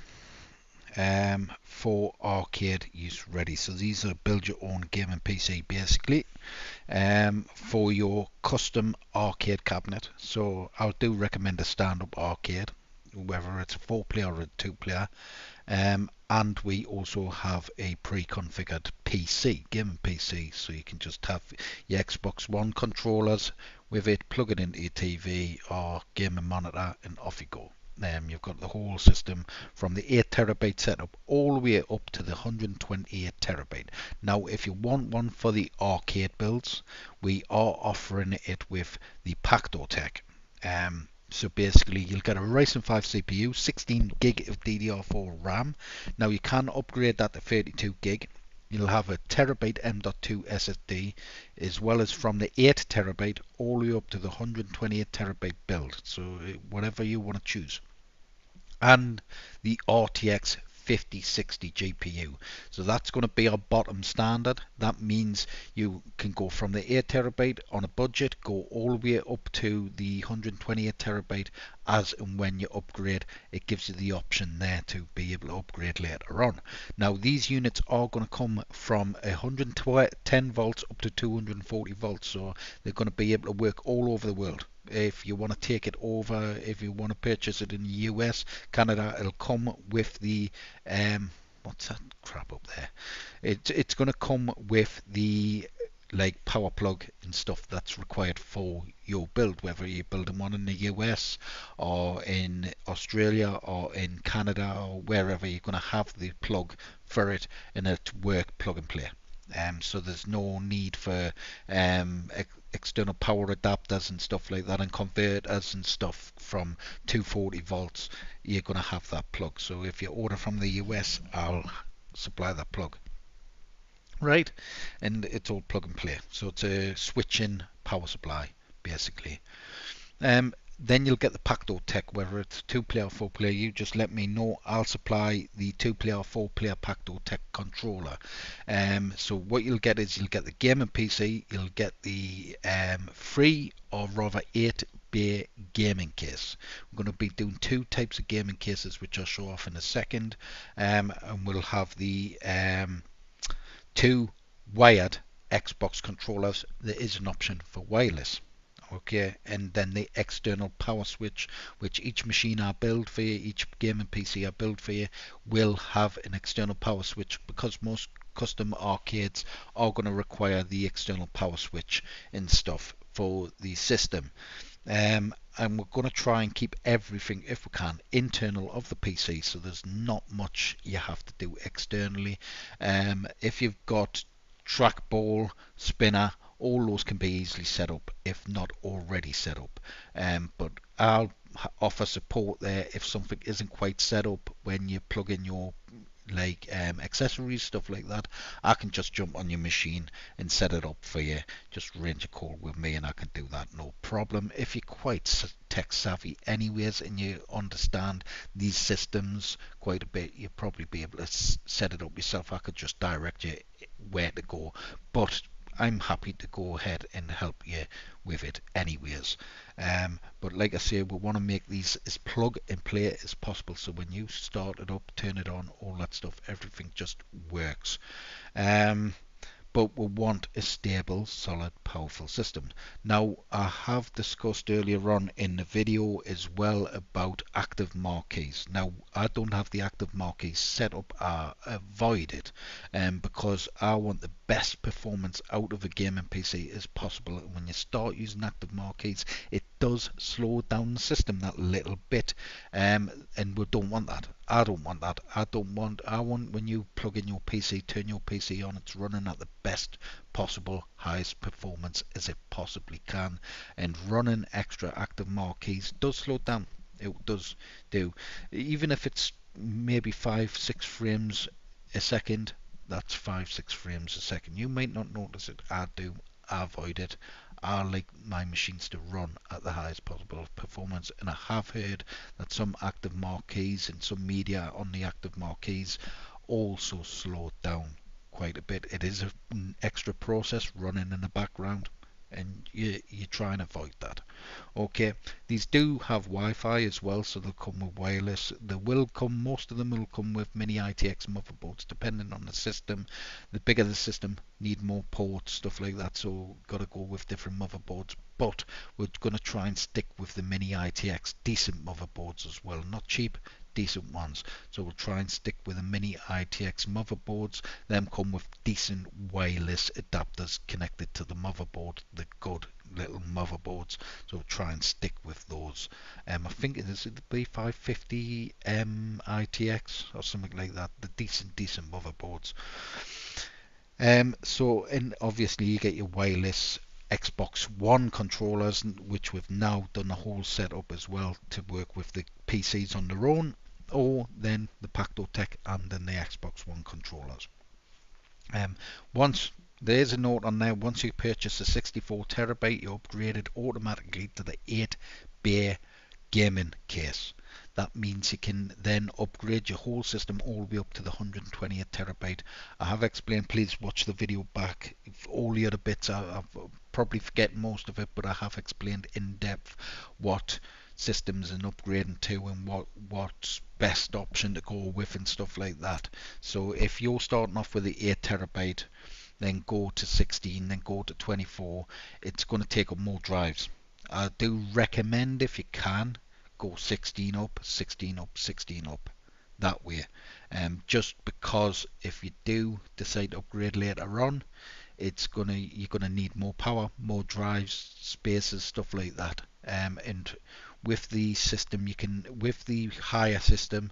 for arcade use ready. So these are build your own gaming PC basically for your custom arcade cabinet. So I do recommend a stand-up arcade, whether it's a 4-player or a 2-player. And we also have a pre-configured PC, gaming PC, so you can just have your Xbox One controllers with it, plug it into your TV or gaming monitor, and off you go. You've got the whole system from the 8TB setup all the way up to the 128TB. Now, if you want one for the arcade builds, we are offering it with the Pacto Tech. So basically you'll get a Ryzen 5 CPU, 16 gig of DDR4 RAM. Now you can upgrade that to 32 gig. You'll have a terabyte M.2 SSD, as well as from the 8TB all the way up to the 128TB build. So whatever you want to choose. And the RTX 5060 GPU. So that's going to be our bottom standard. That means you can go from the 8TB on a budget, go all the way up to the 128TB as and when you upgrade. It gives you the option there to be able to upgrade later on. Now these units are going to come from 110 volts up to 240 volts, so they're going to be able to work all over the world. If you want to take it over, if you want to purchase it in the US, Canada, it'll come with the what's that crap up there? It's going to come with the like power plug and stuff that's required for your build, whether you're building one in the US or in Australia or in Canada or wherever. You're going to have the plug for it and it work plug and play. So there's no need for external power adapters and stuff like that and converters and stuff from 240 volts. You're going to have that plug. So if you order from the US, I'll supply that plug. Right, and it's all plug and play. So it's a switch-in power supply basically. Then you'll get the Pacto Tech, whether it's 2-player or 4-player. You just let me know. I'll supply the 2-player or 4-player Pacto Tech controller. So what you'll get is you'll get the gaming PC, you'll get the 3 or rather 8-bay gaming case. We're going to be doing 2 types of gaming cases, which I'll show off in a second. And we'll have the 2 wired Xbox controllers. There is an option for wireless. Okay, and then the external power switch, which each machine I build for you, each gaming PC I build for you, will have an external power switch, because most custom arcades are going to require the external power switch and stuff for the system. And we're going to try and keep everything, if we can, internal of the PC, so there's not much you have to do externally. If you've got trackball, spinner, all those can be easily set up if not already set up. But I'll offer support there if something isn't quite set up. When you plug in your accessories, stuff like that, I can just jump on your machine and set it up for you. Just arrange a call with me and I can do that, no problem. If you're quite tech savvy anyways and you understand these systems quite a bit, you'll probably be able to set it up yourself. I could just direct you where to go, but I'm happy to go ahead and help you with it anyways. But like I say, we want to make these as plug and play as possible, so when you start it up, turn it on, all that stuff, everything just works. But we want a stable, solid, powerful system. Now, I have discussed earlier on in the video as well about active marquees. Now, I don't have the active marquees set up. I avoid it because I want the best performance out of a gaming PC as possible. And when you start using active marquees, it does slow down the system that little bit, and we don't want that. I don't want that. I want when you plug in your PC, turn your PC on, it's running at the best possible, highest performance as it possibly can. And running extra active marquees does slow it down. It does do. Even if it's maybe 5-6 frames a second, that's 5-6 frames a second. You might not notice it. I do. I avoid it. I like my machines to run at the highest possible performance, and I have heard that some active marquees and some media on the active marquees also slow it down quite a bit. It is an extra process running in the background, and you try and avoid that. Okay, these do have Wi-Fi as well, so they'll come with wireless. Most of them will come with mini ITX motherboards, depending on the system. The bigger the system, need more ports, stuff like that, so got to go with different motherboards. But we're going to try and stick with the mini ITX, decent motherboards as well, not cheap, decent ones. So we'll try and stick with the mini ITX motherboards. Them come with decent wireless adapters connected to the motherboard, the good little motherboards, so we'll try and stick with those. I think it is the B550 ITX or something like that, the decent motherboards. And obviously you get your wireless Xbox One controllers, which we've now done a whole setup as well to work with the PCs on their own, or then the Pacto-Tech and then the Xbox One controllers. Once there's a note on there, once you purchase a 64 terabyte, you're upgraded automatically to the 8-bay gaming case. That means you can then upgrade your whole system all the way up to the 128 terabyte. I have explained, please watch the video back. All the other bits, I've probably forgetting most of it, but I have explained in depth what systems and upgrading to and what's best option to go with and stuff like that. So if you're starting off with the 8 terabyte, then go to 16, then go to 24, it's going to take up more drives. I do recommend, if you can, go 16 up, 16 up, 16 up that way. Just because if you do decide to upgrade later on, you're gonna need more power, more drives, spaces, stuff like that. And with the system, with the higher system,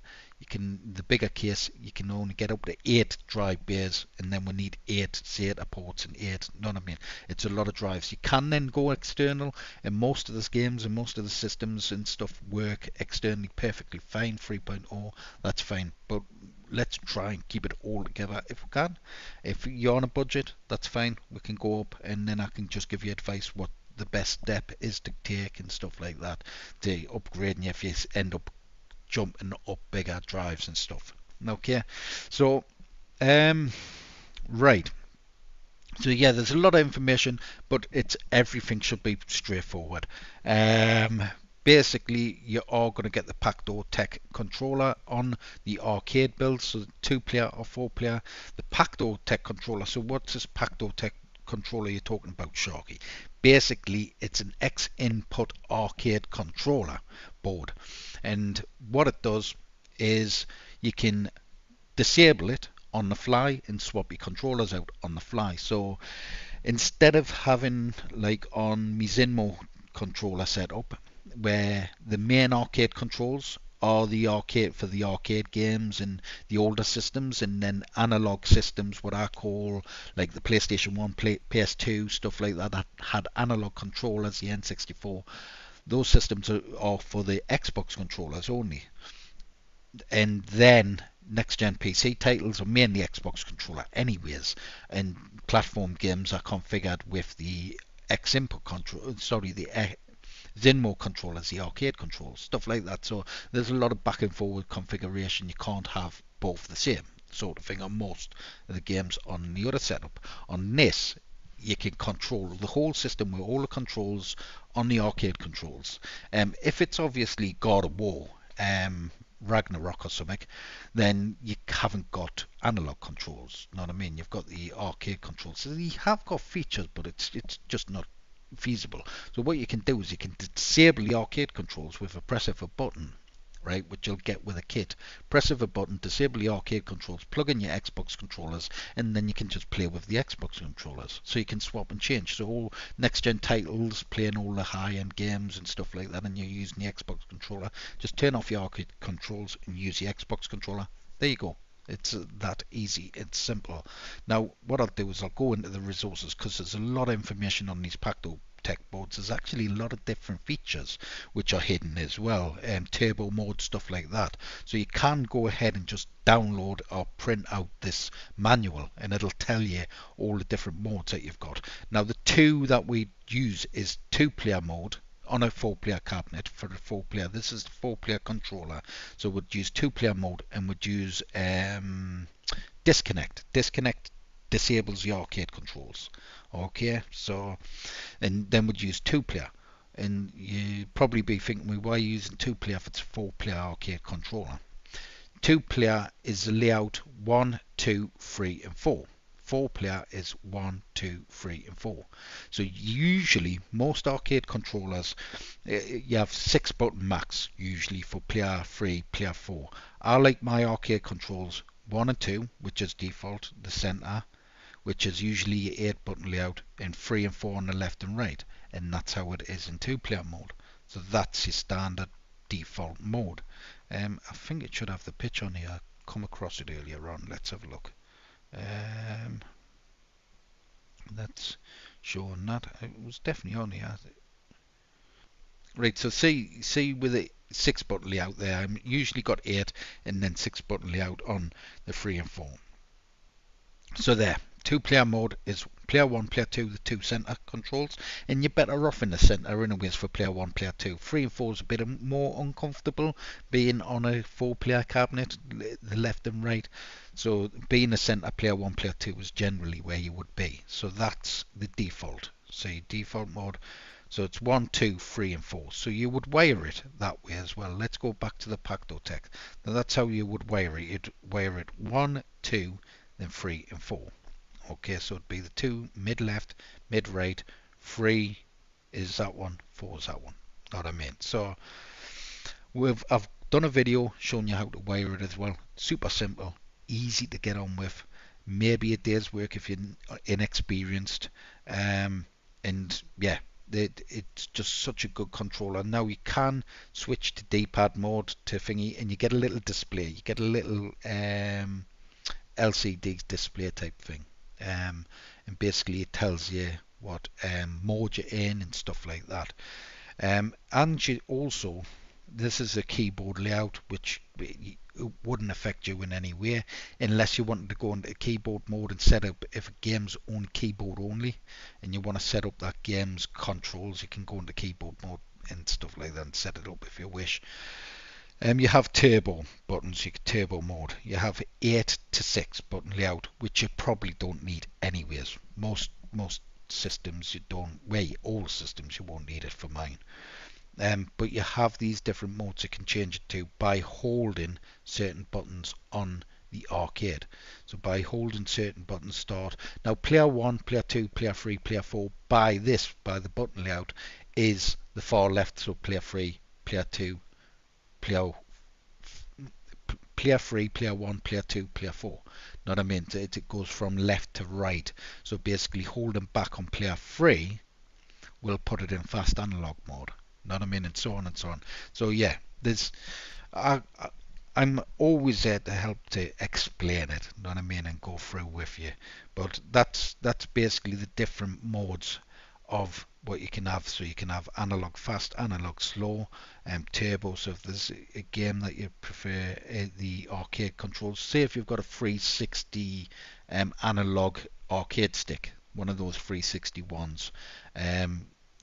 the bigger case, you can only get up to 8 drive bays, and then we need 8 SATA ports and 8, you know what I mean? It's a lot of drives. You can then go external, and most of the games and most of the systems and stuff work externally perfectly fine. 3.0, that's fine, but let's try and keep it all together if we can. If you're on a budget, that's fine, we can go up, and then I can just give you advice what the best step is to take and stuff like that to upgrading if you end up jumping up bigger drives and stuff. Okay, so right, so yeah, there's a lot of information, but everything should be straightforward. Basically, you are going to get the Pacto-Tech controller on the arcade build, so 2-player or 4-player. The Pacto-Tech controller, so what's this Pacto-Tech controller you're talking about, Sharky? Basically, it's an X-input arcade controller board, and what it does is you can disable it on the fly and swap your controllers out on the fly. So instead of having, like on my Zinmo controller setup, where the main arcade controls are the arcade for the arcade games and the older systems, and then analog systems, what I call like the PlayStation 1, PS2, stuff like that had analog controllers, the N64. Those systems are for the Xbox controllers only. And then next gen PC titles are mainly Xbox controller anyways, and platform games are configured with the X-input control, the Zinmo controllers, the arcade controls, stuff like that. So there's a lot of back and forward configuration. You can't have both the same sort of thing on most of the games on the other setup. On this, you can control the whole system with all the controls on the arcade controls. If it's obviously God of War, Ragnarok or something, then you haven't got analog controls. You know what I mean? You've got the arcade controls. So you have got features, but it's just not feasible. So what you can do is you can disable the arcade controls with a press of a button, right, which you'll get with a kit. Press of a button, disable the arcade controls, plug in your Xbox controllers, and then you can just play with the Xbox controllers. So you can swap and change. So all next gen titles, playing all the high end games and stuff like that, and you're using the Xbox controller, just turn off your arcade controls and use the Xbox controller. There you go. It's that easy, it's simple. Now what I'll do is I'll go into the resources, because there's a lot of information on these Pacto-Tech boards. There's actually a lot of different features which are hidden as well, turbo mode, stuff like that. So you can go ahead and just download or print out this manual, and it'll tell you all the different modes that you've got. Now the two that we use is 2-player mode on a 4-player cabinet for a 4-player. This is the 4-player controller, so we'd use 2-player mode and would use disconnect. Disconnect disables the arcade controls. Okay, so and then we'd use 2-player. And you'd probably be thinking, well, why are you using 2-player if it's a 4-player arcade controller? 2-player is the layout 1, 2, 3 and 4. 4-player is 1, 2, 3 and 4. So usually most arcade controllers, you have 6 button max usually for player 3, player 4. I like my arcade controls 1 and 2, which is default, the center, which is usually 8 button layout, and 3 and 4 on the left and right, and that's how it is in 2-player mode. So that's your standard default mode. I think it should have the pitch on here. I come across it earlier on. Let's have a look. That's showing that it was definitely on here. Right, so see with the 6 button layout there, I'm usually got 8 and then 6 button layout on the 3 and 4. So there, 2-player mode is player 1, player 2, the 2 center controls, and you're better off in the center anyways for player 1, player 2. 3 and 4 is a bit more uncomfortable being on a 4-player cabinet, the left and right. So being a center, player 1, player 2 is generally where you would be. So that's the default. So your default mode. So it's 1, 2, 3 and 4. So you would wire it that way as well. Let's go back to the Pactotech. Now that's how you would wire it. You'd wire it 1, 2, then 3 and 4. Okay, so it'd be the 2 mid left, mid right, 3 is that one, 4 is that one. Know what I mean? So I've done a video showing you how to wire it as well. Super simple, easy to get on with. Maybe a day's work if you're inexperienced. And yeah, it's just such a good controller. Now you can switch to D-pad mode to thingy, and you get a little display. You get a little LCD display type thing, and basically it tells you what mode you're in and stuff like that. And you also, this is a keyboard layout which it wouldn't affect you in any way unless you wanted to go into keyboard mode and set up, if a game's on keyboard only and you want to set up that game's controls, you can go into keyboard mode and stuff like that and set it up if you wish. You have turbo buttons, you can turbo mode. You have 8 to 6 button layout, which you probably don't need anyways. Most systems you don't, all systems you won't need it for mine. But you have these different modes you can change it to by holding certain buttons on the arcade. So by holding certain buttons start. Now player 1, player 2, player 3, player 4 by the button layout is the far left, so player 3, player 2, player 3, player 1, player 2, player 4. Know what I mean? It goes from left to right. So basically holding back on player 3 will put it in fast analog mode. Know what I mean? And so on and so on. So yeah, I'm always there to help to explain it. Know what I mean? And go through with you. But that's basically the different modes of what you can have. So you can have analog fast, analog slow, turbo. So if there's a game that you prefer the arcade controls, say if you've got a 360 analog arcade stick, one of those 360 ones,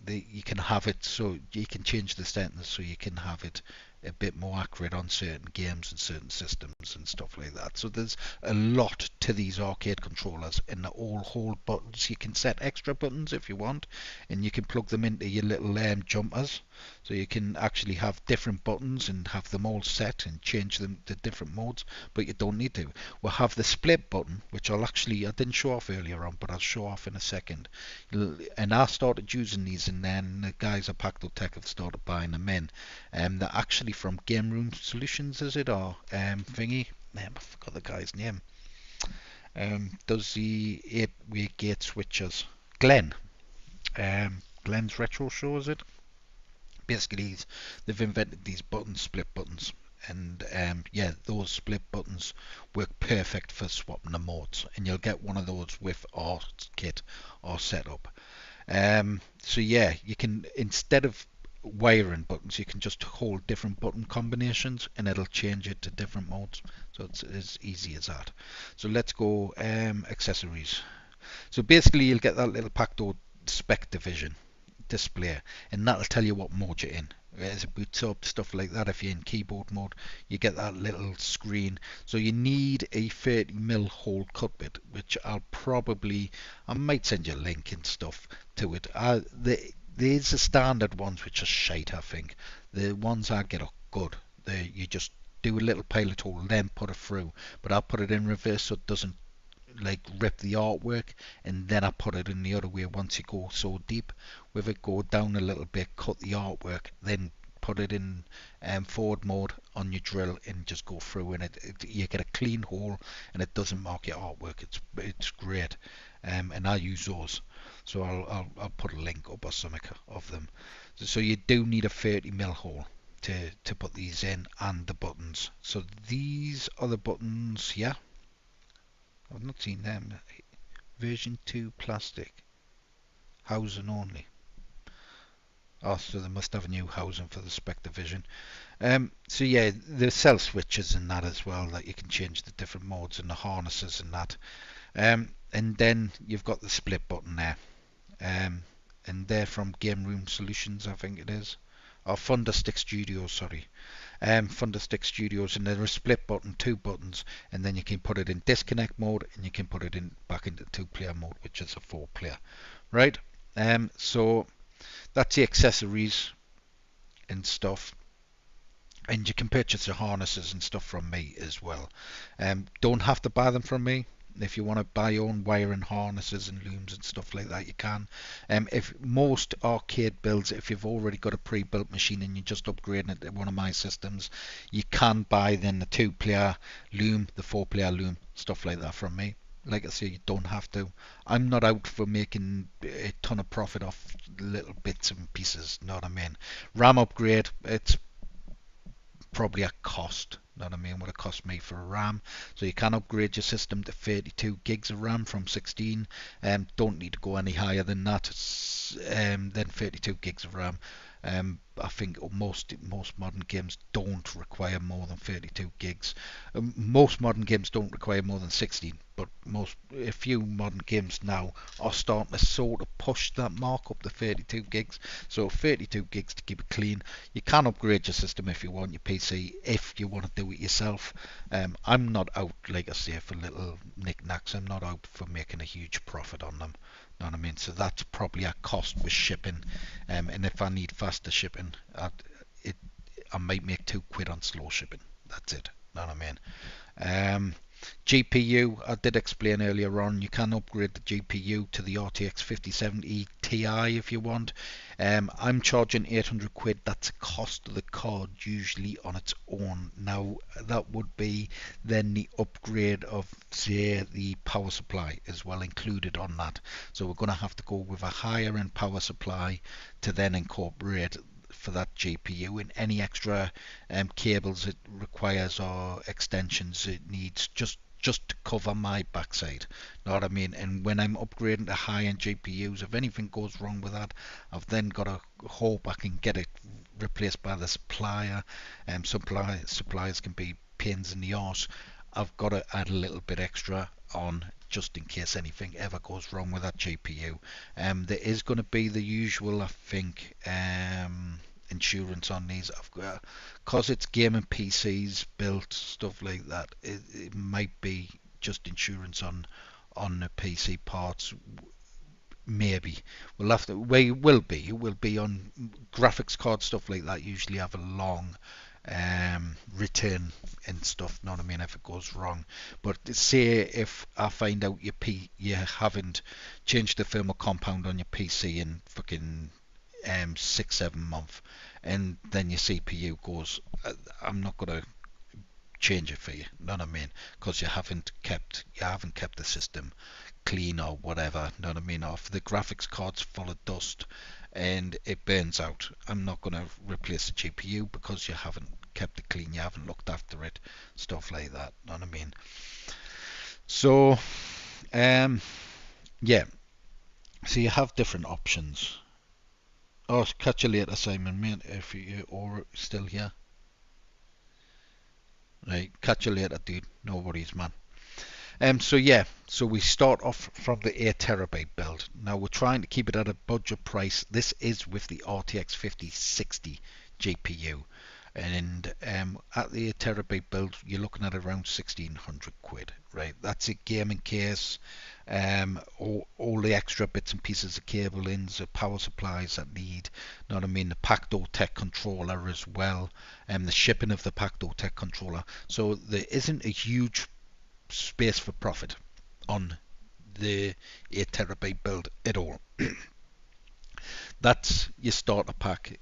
you can have it so you can change the settings so you can have it a bit more accurate on certain games and certain systems and stuff like that. So there's a lot to these arcade controllers, and all hold buttons. You can set extra buttons if you want, and you can plug them into your little jumpers, so you can actually have different buttons and have them all set and change them to different modes, but you don't need to. We'll have the split button, which I didn't show off earlier on, but I'll show off in a second. And I started using these, and then the guys at Pactotech have started buying them in. They're actually from Game Room Solutions, is it, or thingy? I forgot the guy's name. Does the 8-way gate switches? Glenn. Glenn's Retro Show, is it? Basically, they've invented these buttons, split buttons, and yeah, those split buttons work perfect for swapping the modes, and you'll get one of those with our kit or setup. So yeah, you can, instead of wiring buttons, you can just hold different button combinations and it'll change it to different modes. So it's as easy as that. So let's go accessories. So basically you'll get that little Pacto spec division. display, and that'll tell you what mode you're in. As it boots up, stuff like that, if you're in keyboard mode, you get that little screen. So you need a 30mm hole cut bit, which I might send you a link and stuff to it. There's the standard ones which are shite, I think. The ones I get are good. You just do a little pilot hole, then put it through. But I'll put it in reverse so it doesn't like rip the artwork, and then I put it in the other way. Once you go so deep with it, go down a little bit, cut the artwork, then put it in forward mode on your drill and just go through, and you get a clean hole and it doesn't mark your artwork. It's great, and I use those, so I'll put a link up or something of them. So you do need a 30mm hole to put these in, and the buttons. So these are the buttons here. I've not seen them. Version 2 plastic. Housing only. Oh, so they must have a new housing for the Spectravision. So yeah, the cell switches and that as well, that you can change the different modes and the harnesses and that. And then you've got the split button there. And they're from Game Room Solutions, I think it is. Or Thunderstick Studios, sorry. Thunderstick Studios, and there's a split button, 2 buttons, and then you can put it in disconnect mode, and you can put it in back into 2-player mode, which is a 4-player, right? So that's the accessories and stuff, and you can purchase the harnesses and stuff from me as well. Don't have to buy them from me. If you want to buy your own wiring harnesses and looms and stuff like that, you can. If most arcade builds, if you've already got a pre-built machine and you're just upgrading it to one of my systems, you can buy then the 2-player loom, the 4-player loom, stuff like that from me. Like I say, you don't have to. I'm not out for making a ton of profit off little bits and pieces, know what I mean? RAM upgrade, it's probably a cost. Know what I mean? What it cost me for a RAM. So you can upgrade your system to 32 gigs of RAM from 16. Don't need to go any higher than that. Then 32 gigs of RAM. I think most modern games don't require more than 32 gigs. Most modern games don't require more than 16, but a few modern games now are starting to sort of push that mark up to 32 gigs. So 32 gigs to keep it clean. You can upgrade your system if you want, your PC, if you want to do it yourself. I'm not out, like I say, for little knickknacks. I'm not out for making a huge profit on them. Know what I mean? So that's probably a cost with shipping, and if I need faster shipping, I might make £2 on slow shipping. That's it. Know what I mean? GPU, I did explain earlier on, you can upgrade the GPU to the RTX 5070 Ti if you want. I'm charging £800. That's the cost of the card usually on its own. Now that would be then the upgrade of, say, the power supply as well included on that. So we're going to have to go with a higher end power supply to then incorporate for that GPU, and any extra cables it requires or extensions it needs just to cover my backside. Know what I mean? And when I'm upgrading to high-end GPUs, if anything goes wrong with that, I've then got to hope I can get it replaced by the supplier. Suppliers can be pains in the arse. I've got to add a little bit extra on just in case anything ever goes wrong with that GPU. There is going to be the usual, I think, insurance on these. I've got, because it's gaming PCs built, stuff like that, it might be just insurance on the PC parts. Maybe we'll have to. It will be on graphics card, stuff like that. Usually have a long return and stuff. Know what I mean? If it goes wrong, but say if I find out you haven't changed the thermal compound on your PC in fucking 6-7 months, and then your CPU goes, I'm not gonna change it for you. Know what I mean? Because you haven't kept the system clean or whatever. Know what I mean? Or if the graphics card's full of dust and it burns out, I'm not gonna replace the GPU because you haven't kept it clean, you haven't looked after it, stuff like that. Know what I mean? So yeah, so you have different options. Oh, catch you later, Simon, mate, if you're still here. Right, catch you later, dude. No worries, man. So yeah, so we start off from the 8 terabyte build. Now we're trying to keep it at a budget price. This is with the RTX 5060 GPU, and at the 8 terabyte build, you're looking at around 1600 quid, right? That's a gaming case, all the extra bits and pieces of cable ins, the power supplies that need, know what I mean, the Pacto Tech controller as well, and the shipping of the Pacto Tech controller. So there isn't a huge space for profit on the 8 terabyte build at all. That's your starter pack,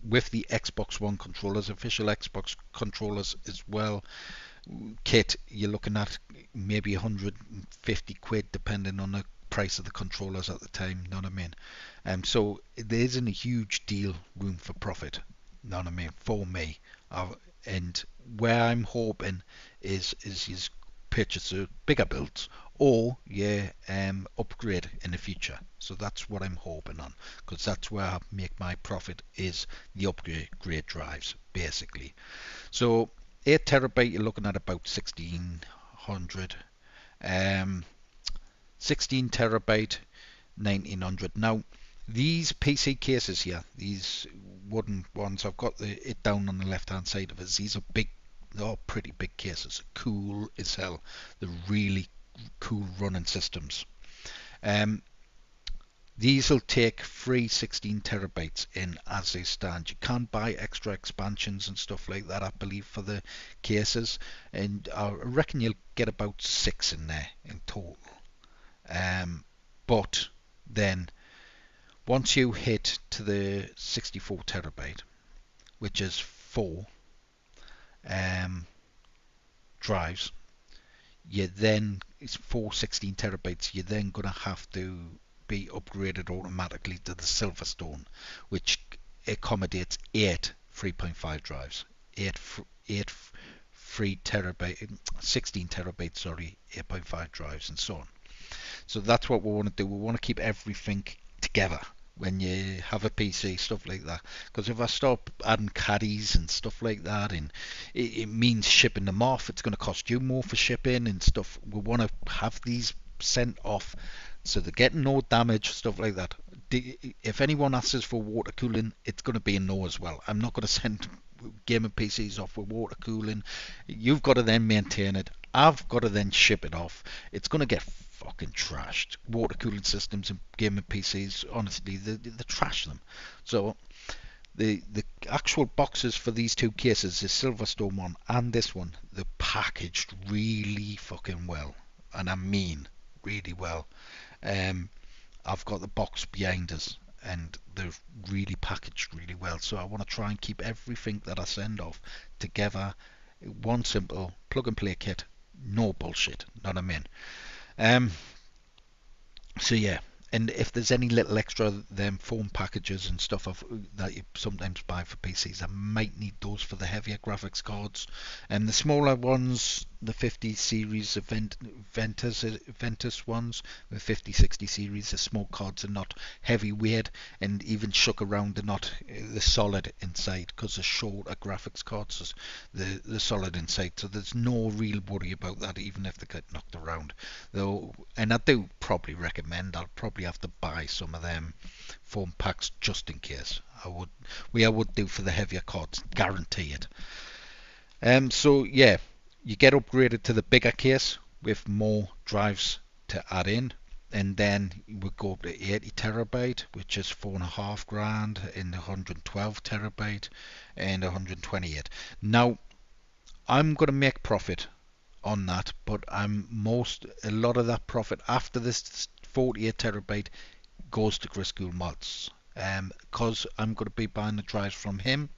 with the Xbox One controllers, official Xbox controllers as well. Kit, you're looking at maybe 150 quid depending on the price of the controllers at the time, know what I mean? So there isn't a huge deal room for profit, know what I mean, for me. And where I'm hoping is you purchase bigger builds, or upgrade in the future. So that's what I'm hoping on, because that's where I make my profit, is the upgrade drives basically. So 8 terabyte, you're looking at about 1600. 16 terabyte, 1900. Now these PC cases here, these wooden ones, I've got it down on the left hand side of us. These are big, they're pretty big cases, cool as hell. They're really cool running systems. These will take free 16 terabytes in as they stand. You can't buy extra expansions and stuff like that, I believe, for the cases, and I reckon you'll get about 6 in there in total. But then once you hit to the 64 terabyte, which is 4 drives, you then, it's 416 terabytes, you're then going to have to be upgraded automatically to the Silverstone, which accommodates 8 3.5 drives, 8 3 terabyte, 16 terabytes, sorry, 8.5 drives, and so on. So that's what we want to do. We want to keep everything together when you have a PC, stuff like that. Because if I start adding caddies and stuff like that, and it means shipping them off, it's going to cost you more for shipping and stuff. We want to have these sent off so they're getting no damage, stuff like that. If anyone asks for water cooling, it's going to be a no as well. I'm not going to send gaming PCs off with water cooling. You've got to then maintain it. I've got to then ship it off. It's going to get fucking trashed. Water cooling systems and gaming PCs, honestly, they trash them. So the actual boxes for these two cases, the Silverstone one and this one, they're packaged really fucking well, and I mean really well. I've got the box behind us, and they're really packaged really well. So I want to try and keep everything that I send off together. One simple plug and play kit, no bullshit, know what I mean? So yeah, and if there's any little extra them foam packages and stuff that you sometimes buy for PCs, I might need those for the heavier graphics cards. And the smaller ones, the 50 series Ventus ones, the 5060 series, the small cards are not heavy weight, and even shook around, they're not the solid inside, because the shorter graphics cards, the solid inside. So there's no real worry about that, even if they get knocked around. Though, and I do probably recommend, I'll probably have to buy some of them foam packs just in case. I would do for the heavier cards, guarantee it. So yeah, you get upgraded to the bigger case with more drives to add in, and then we go up to 80 terabyte, which is $4.5 grand, in the 112 terabyte and 128. Now I'm going to make profit on that, but a lot of that profit after this 48 terabyte goes to Chris Cool Mods, because I'm going to be buying the drives from him.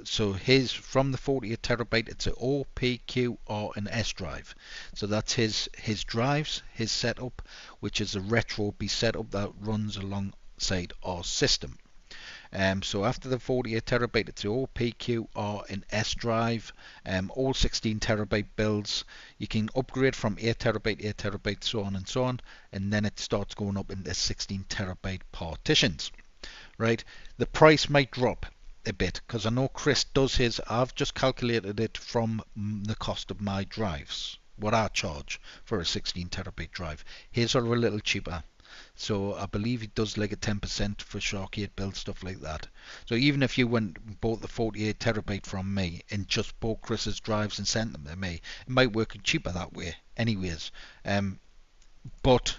So from the 48 terabyte, it's an O, P, Q, R and S drive. So that's his drives, his setup, which is a RetroBeast setup that runs alongside our system. So after the 48 terabyte, it's the O, P, Q, R and S drive. All 16 terabyte builds. You can upgrade from 8 terabyte, so on and so on, and then it starts going up into 16 terabyte partitions. Right, the price might drop a bit, because I know Chris does his. I've just calculated it from the cost of my drives. what I charge for a 16 terabyte drive. His are a little cheaper. So I believe it does like a 10% for SHAR-KADE build, stuff like that. So even if you went and bought the 48 terabyte from me and just bought Chris's drives and sent them to me, it might work cheaper that way anyways. But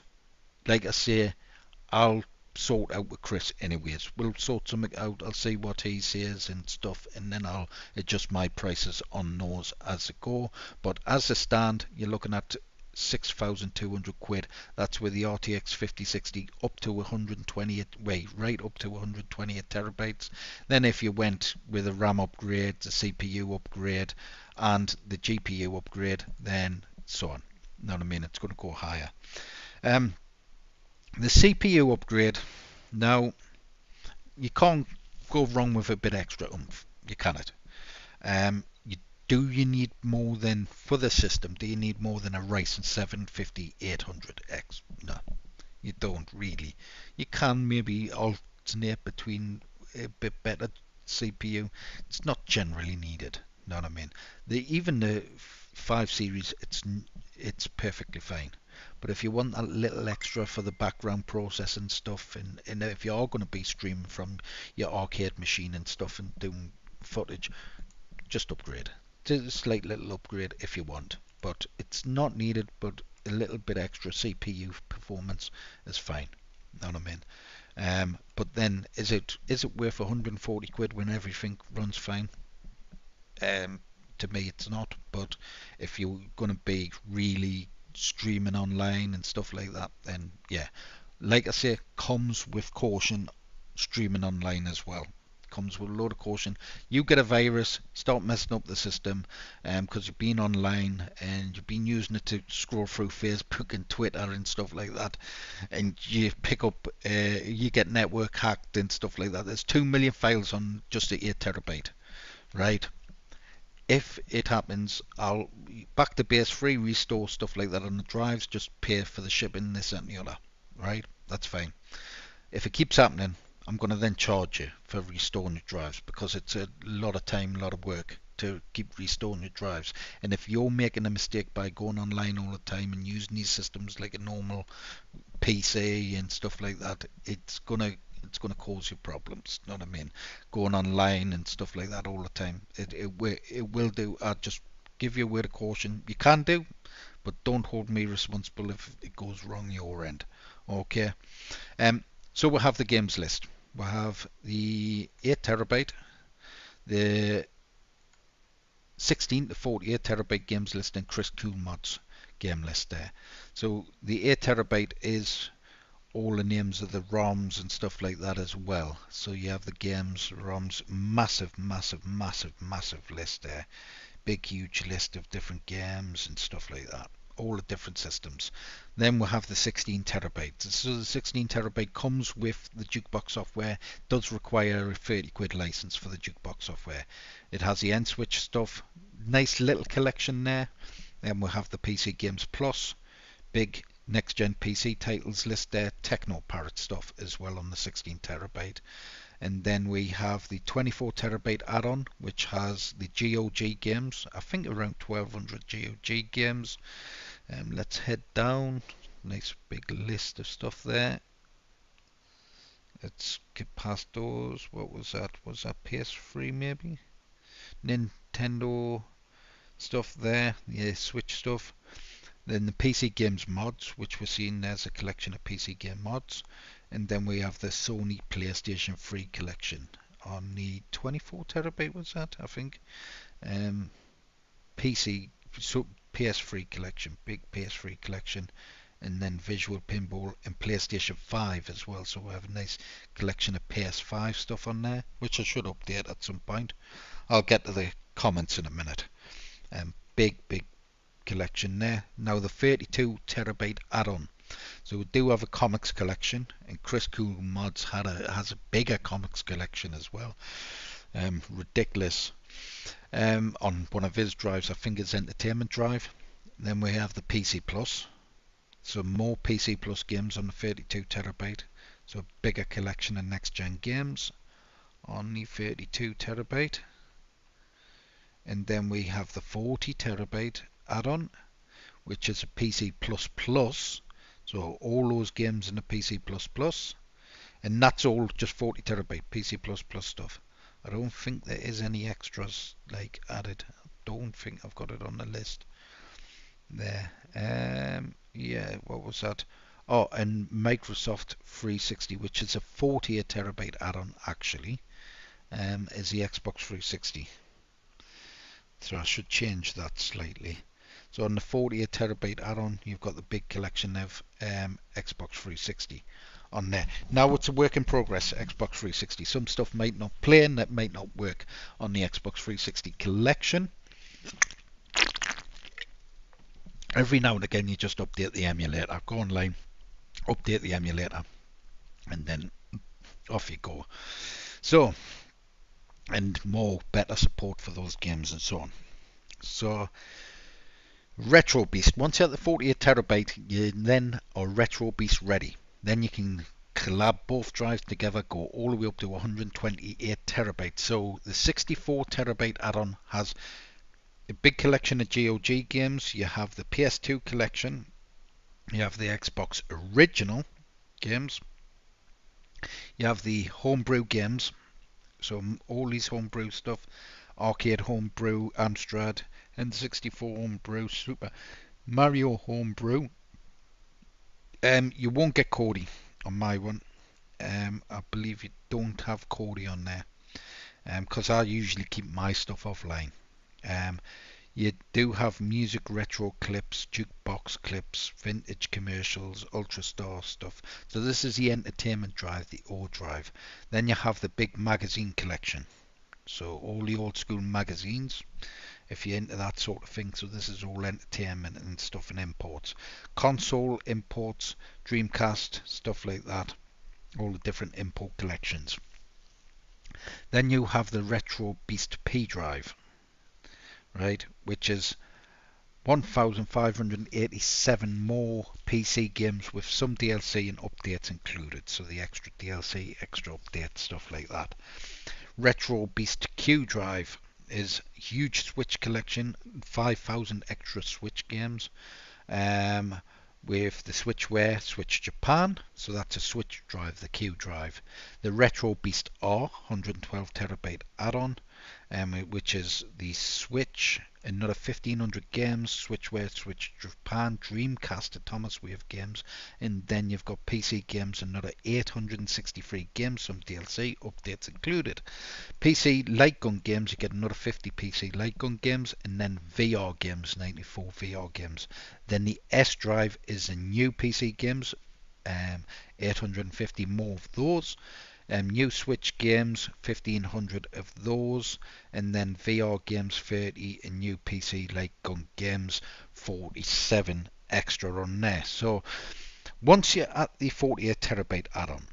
like I say, I'll sort out with Chris anyways. We'll sort something out. I'll see what he says and stuff, and then I'll adjust my prices on those as they go. But as a stand, you're looking at 6,200 quid. That's with the RTX 5060 up to 128, right up to 128 terabytes. Then if you went with a RAM upgrade, the CPU upgrade, and the GPU upgrade, then so on. You know what I mean? It's going to go higher. The CPU upgrade, now you can't go wrong with a bit extra oomph. You cannot. You need more than, for the system, do you need more than a Ryzen 7 5800X? No, you don't really. You can maybe alternate between a bit better CPU. It's not generally needed. You know what I mean? Even the 5 series, it's perfectly fine. But if you want a little extra for the background processing stuff, and if you are going to be streaming from your arcade machine and stuff and doing footage, just upgrade. Just a slight little upgrade if you want. But it's not needed, but a little bit extra CPU performance is fine. You know what I mean? But then, is it worth 140 quid when everything runs fine? To me it's not, but if you're going to be really streaming online and stuff like that, then yeah, like I say, comes with caution. Streaming online as well comes with a load of caution. You get a virus, start messing up the system, because you've been online and you've been using it to scroll through Facebook and Twitter and stuff like that, and you pick up, you get network hacked and stuff like that. There's 2 million files on just the 8 terabyte, right? If it happens, I'll back to base, free restore, stuff like that on the drives, just pay for the shipping, this and the other, right? That's fine. If it keeps happening, I'm going to then charge you for restoring your drives, because it's a lot of time, a lot of work to keep restoring your drives. And if you're making a mistake by going online all the time and using these systems like a normal PC and stuff like that, it's gonna cause you problems. You know what I mean? Going online and stuff like that all the time, it will do. I'll just give you a word of caution. You can do, but don't hold me responsible if it goes wrong your end. Okay. So we'll have the games list. We'll have the 8 terabyte, the 16 to 48 terabyte games list, and Chris Cool Mods game list there. So the 8 terabyte is all the names of the ROMs and stuff like that as well. So you have the games, ROMs, massive list there. Big huge list of different games and stuff like that. All the different systems. Then we'll have the 16 terabytes. So the 16 terabyte comes with the jukebox software. Does require a 30 quid license for the jukebox software. It has the end switch stuff. Nice little collection there. Then we'll have the PC Games Plus. Big next gen PC titles list there. Techno Parrot stuff as well on the 16 terabyte. And then we have the 24 terabyte add-on, which has the GOG games. I think around 1200 GOG games. Let's head down. Nice big list of stuff there. Let's get past those. What was that? Was that PS3 maybe? Nintendo stuff there. Yeah, Switch stuff. Then the PC Games Mods, which we're seeing there's a collection of PC game mods. And then we have the Sony PlayStation 3 collection on the 24 terabyte, was that, I think. PS3 collection, big PS3 collection, and then Visual Pinball and PlayStation 5 as well. So we have a nice collection of PS5 stuff on there, which I should update at some point. I'll get to the comments in a minute. Big collection there. Now the 32 terabyte add-on. So we do have a comics collection, and Chris Cool Mods has a bigger comics collection as well. Ridiculous. On one of his drives, I think it's Entertainment Drive. Then we have the PC Plus. So more PC Plus games on the 32 terabyte. So a bigger collection of next gen games on the 32 terabyte. And then we have the 40 terabyte add-on, which is a PC++. So all those games in the PC++, and that's all just 40 terabyte PC++ stuff. I don't think there is any extras like added. I don't think I've got it on the list there. Yeah, what was that? Oh, and Microsoft 360, which is a 48 terabyte add-on actually, is the Xbox 360. So I should change that slightly. So on the 48 terabyte add-on, you've got the big collection of Xbox 360 on there. Now it's a work in progress, Xbox 360. Some stuff might not play and that might not work on the Xbox 360 collection. Every now and again you just update the emulator. Go online, update the emulator, and then off you go. So, and more better support for those games and so on. So RetroBeast, once you have the 48 terabyte, you then are RetroBeast ready. Then you can collab both drives together, go all the way up to 128 terabytes. So the 64 terabyte add-on has a big collection of GOG games. You have the PS2 collection, you have the Xbox original games, you have the homebrew games, so all these homebrew stuff, arcade homebrew, Amstrad, N64 homebrew, Super Mario homebrew. You won't get Cody on my one. I believe you don't have Cody on there, because I usually keep my stuff offline. You do have music retro clips, jukebox clips, vintage commercials, Ultrastar stuff. So this is the entertainment drive, the O drive. Then you have the big magazine collection. So all the old school magazines, if you're into that sort of thing. So this is all entertainment and stuff and imports. Console imports, Dreamcast, stuff like that. All the different import collections. Then you have the RetroBeast P drive, right, which is 1,587 more PC games with some DLC and updates included. So the extra DLC, extra updates, stuff like that. RetroBeast Q drive is huge Switch collection, 5,000 extra Switch games, with the Switchware, Switch Japan, so that's a Switch drive, the Q drive. The RetroBeast R 112 terabyte add-on, which is the Switch, another 1,500 games, Switchware, Switch Japan, Dreamcast, Thomas Wave games, and then you've got PC games, another 863 games, some DLC, updates included. PC light gun games, you get another 50 PC light gun games, and then VR games, 94 VR games. Then the S drive is the new PC games, 850 more of those. New Switch games, 1,500 of those, and then VR games 30, and new PC light gun games 47 extra on there. So once you're at the 48 terabyte add-on,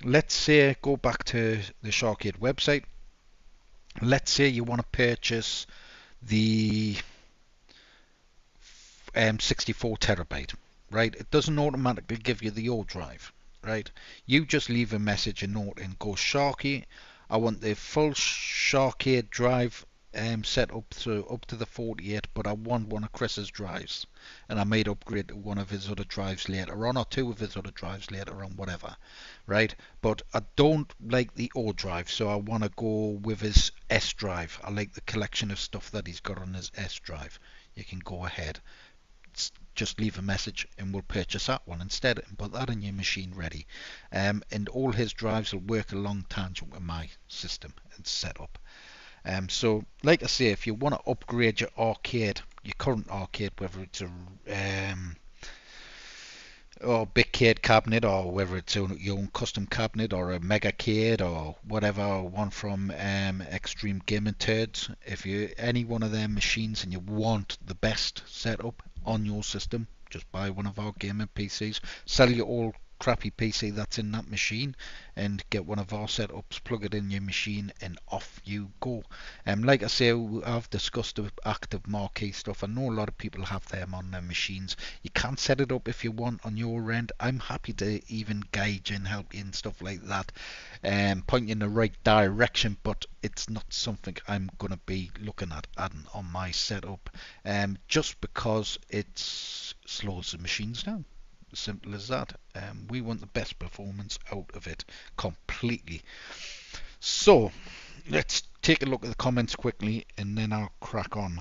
let's say go back to the SHAR-KADE website. Let's say you want to purchase the 64 terabyte, right? It doesn't automatically give you the old drive. Right, you just leave a message, a note, and go, Sharky, I want the full SHAR-KADE drive set up to the 48, but I want one of Chris's drives, and I might upgrade to one of his other drives later on, or two of his other drives later on, whatever, right? But I don't like the O drive, so I want to go with his S drive. I like the collection of stuff that he's got on his S drive. You can go ahead. Just leave a message and we'll purchase that one instead and put that in your machine ready. And all his drives will work along tangent with my system and setup. So like I say, if you want to upgrade your arcade, your current arcade, whether it's a or Bitcade cabinet, or whether it's your own custom cabinet, or a Megacade, or whatever, or one from Extreme Gaming Turds, if you any one of their machines and you want the best setup on your system, just buy one of our gaming PCs. Sell your old crappy PC that's in that machine and get one of our setups, plug it in your machine, and off you go. Like I say, I've discussed the active marquee stuff. I know a lot of people have them on their machines. You can set it up if you want on your end. I'm happy to even guide you and help you and stuff like that, point you in the right direction, but it's not something I'm going to be looking at adding on my setup, just because it slows the machines down. Simple as that. We want the best performance out of it completely. So let's take a look at the comments quickly and then I'll crack on.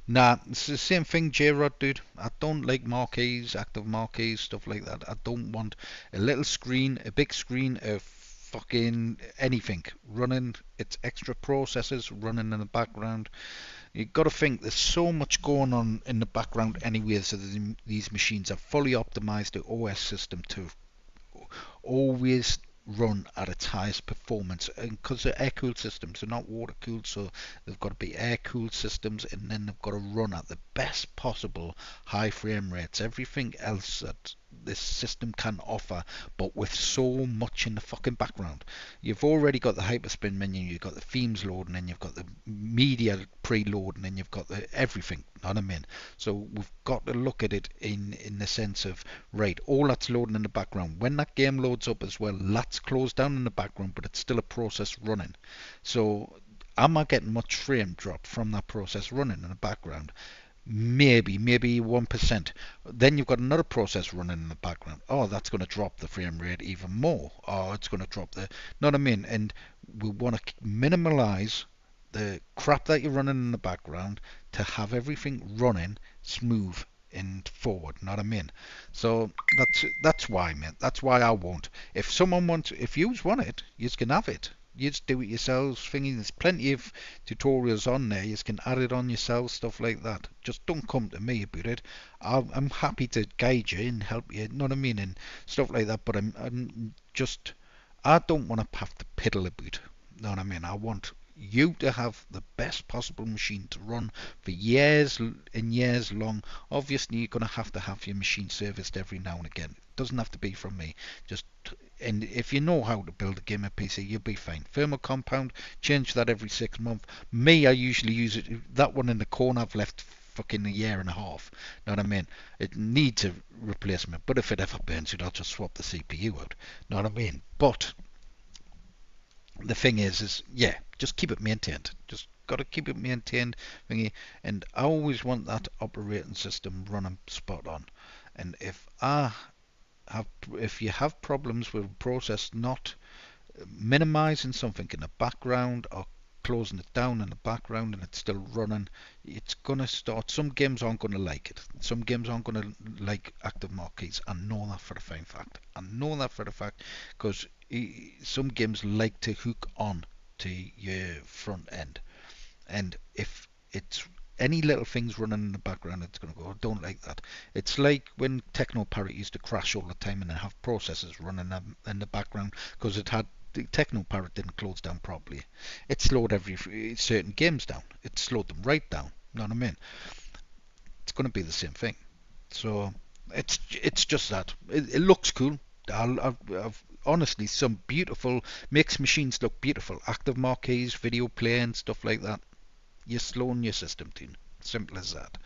Nah, it's the same thing, J-Rod, dude. I don't like marquees, active marquees, stuff like that. I don't want a little screen, a big screen, a fucking anything running. It's extra processors running in the background. You've got to think there's so much going on in the background anyway, so these machines are fully optimized the OS system to always run at its highest performance, and because they're air cooled systems, they're not water cooled, so they've got to be air cooled systems, and then they've got to run at the best possible high frame rates, everything else that this system can offer, but with so much in the fucking background. You've already got the Hyperspin menu, you've got the themes loading, and you've got the media preloading, and you've got the everything, know what I mean? So we've got to look at it in the sense of, right, all that's loading in the background. When that game loads up as well, that's closed down in the background, but it's still a process running. So am I getting much frame drop from that process running in the background? Maybe 1%. Then you've got another process running in the background. Oh, that's going to drop the frame rate even more. Oh, it's going to drop the, know what I mean? And we want to minimize the crap that you're running in the background to have everything running smooth and forward, know what I mean? So that's why, man. That's why I won't. If someone wants, if you want it, you can have it. You just do it yourselves. Thingy, there's plenty of tutorials on there. You can add it on yourself, stuff like that. Just don't come to me about it. I'm happy to guide you and help you, know what I mean, and stuff like that. But I'm just, I don't want to have to piddle about. Know what I mean? I want you to have the best possible machine to run for years and years long. Obviously, you're going to have your machine serviced every now and again. It doesn't have to be from me. Just, and if you know how to build a gamer PC, you'll be fine. Thermal compound, change that every 6 months. Me, I usually use it. That one in the corner, I've left fucking a year and a half. Know what I mean? It needs a replacement. But if it ever burns it, I'll just swap the CPU out. Know what I mean? But the thing is yeah, just keep it maintained. Just got to keep it maintained, thingy. And I always want that operating system running spot on. And if you have problems with a process not minimizing something in the background or closing it down in the background and it's still running, it's gonna start. Some games aren't gonna like it. Some games aren't gonna like active marquees. I know that for a fine fact. I know that for a fact because some games like to hook on to your front end, and if it's any little things running in the background, it's going to go, I don't like that. It's like when Technoparrot used to crash all the time and then have processes running in the background because it had the Technoparrot didn't close down properly. It slowed every certain games down. It slowed them right down. You know what I mean? It's going to be the same thing. So it's just that it looks cool. I've honestly some beautiful makes machines look beautiful. Active marquees, video play and stuff like that. You're slowing your system down. Simple as that.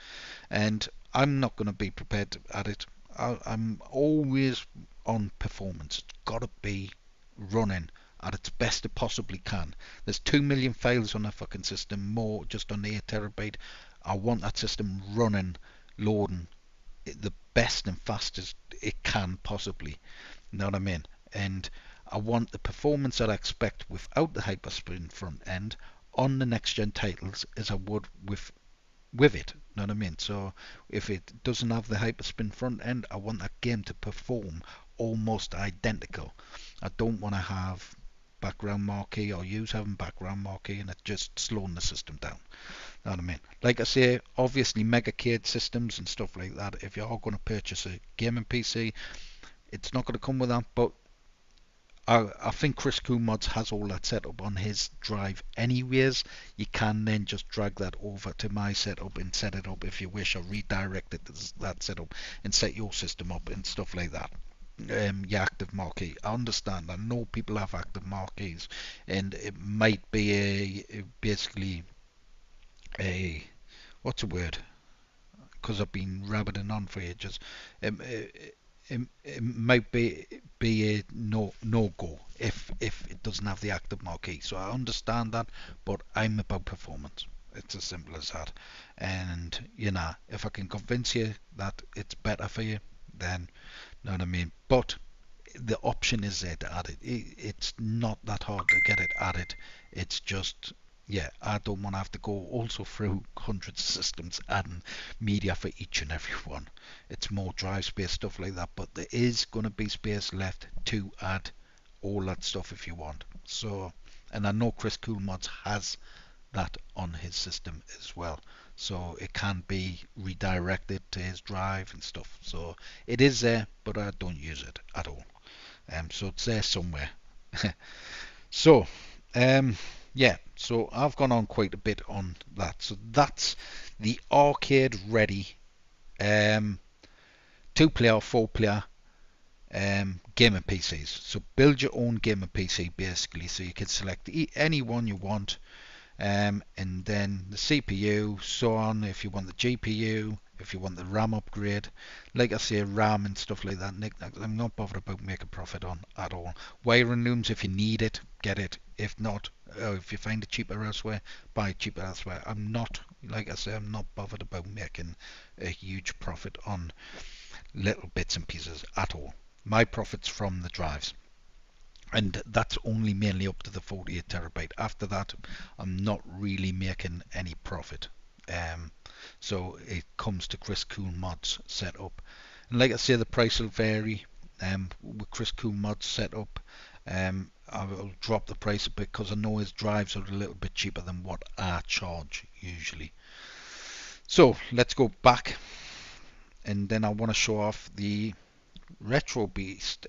And I'm not going to be prepared to add it. I'm always on performance. It's got to be running at its best it possibly can. There's 2 million files on that fucking system, more just on the 8 terabyte. I want that system running, loading the best and fastest it can possibly. You know what I mean? And I want the performance that I expect without the Hyperspin front end on the next gen titles as I would with it. You know what I mean? So if it doesn't have the Hyperspin front end, I want that game to perform almost identical. I don't want to have background marquee or use having background marquee and it just slowing the system down. You know what I mean? Like I say, obviously mega-CADE systems and stuff like that, if you're going to purchase a gaming PC, it's not going to come with that, but I think Chris Cool Mods has all that set up on his drive anyways. You can then just drag that over to my setup and set it up if you wish, or redirect it to that setup and set your system up and stuff like that. Your active marquee. I understand. I know people have active marquees, and it might be basically a what's the word? Because I've been rabbiting on for ages. It might be a no go if it doesn't have the active marquee. So I understand that, but I'm about performance. It's as simple as that. And if I can convince you that it's better for you, then know what I mean. But the option is there to add it. It's not that hard to get it added. It's just, yeah, I don't want to have to go also through hundreds of systems adding media for each and every one. It's more drive space, stuff like that, but there is going to be space left to add all that stuff if you want. So, and I know Chris Cool Mods has that on his system as well, so it can be redirected to his drive and stuff. So it is there, but I don't use it at all. So it's there somewhere. So yeah, so I've gone on quite a bit on that. So that's the arcade ready 2-player or 4-player gaming PCs. So build your own gaming PC basically, so you can select any one you want, and then the CPU, so on, if you want the GPU, if you want the RAM upgrade. Like I say, RAM and stuff like that, I'm not bothered about making profit on at all. Wiring looms, if you need it, get it. If not, if you find it cheaper elsewhere, buy it cheaper elsewhere. I'm not, like I say, I'm not bothered about making a huge profit on little bits and pieces at all. My profit's from the drives, and that's only mainly up to the 48 terabyte. After that, I'm not really making any profit. So it comes to Chris Cool Mods setup, and like I say, the price will vary. With Chris Cool Mods setup, I will drop the price a bit because I know his drives are a little bit cheaper than what I charge usually. So let's go back, and then I want to show off the RetroBeast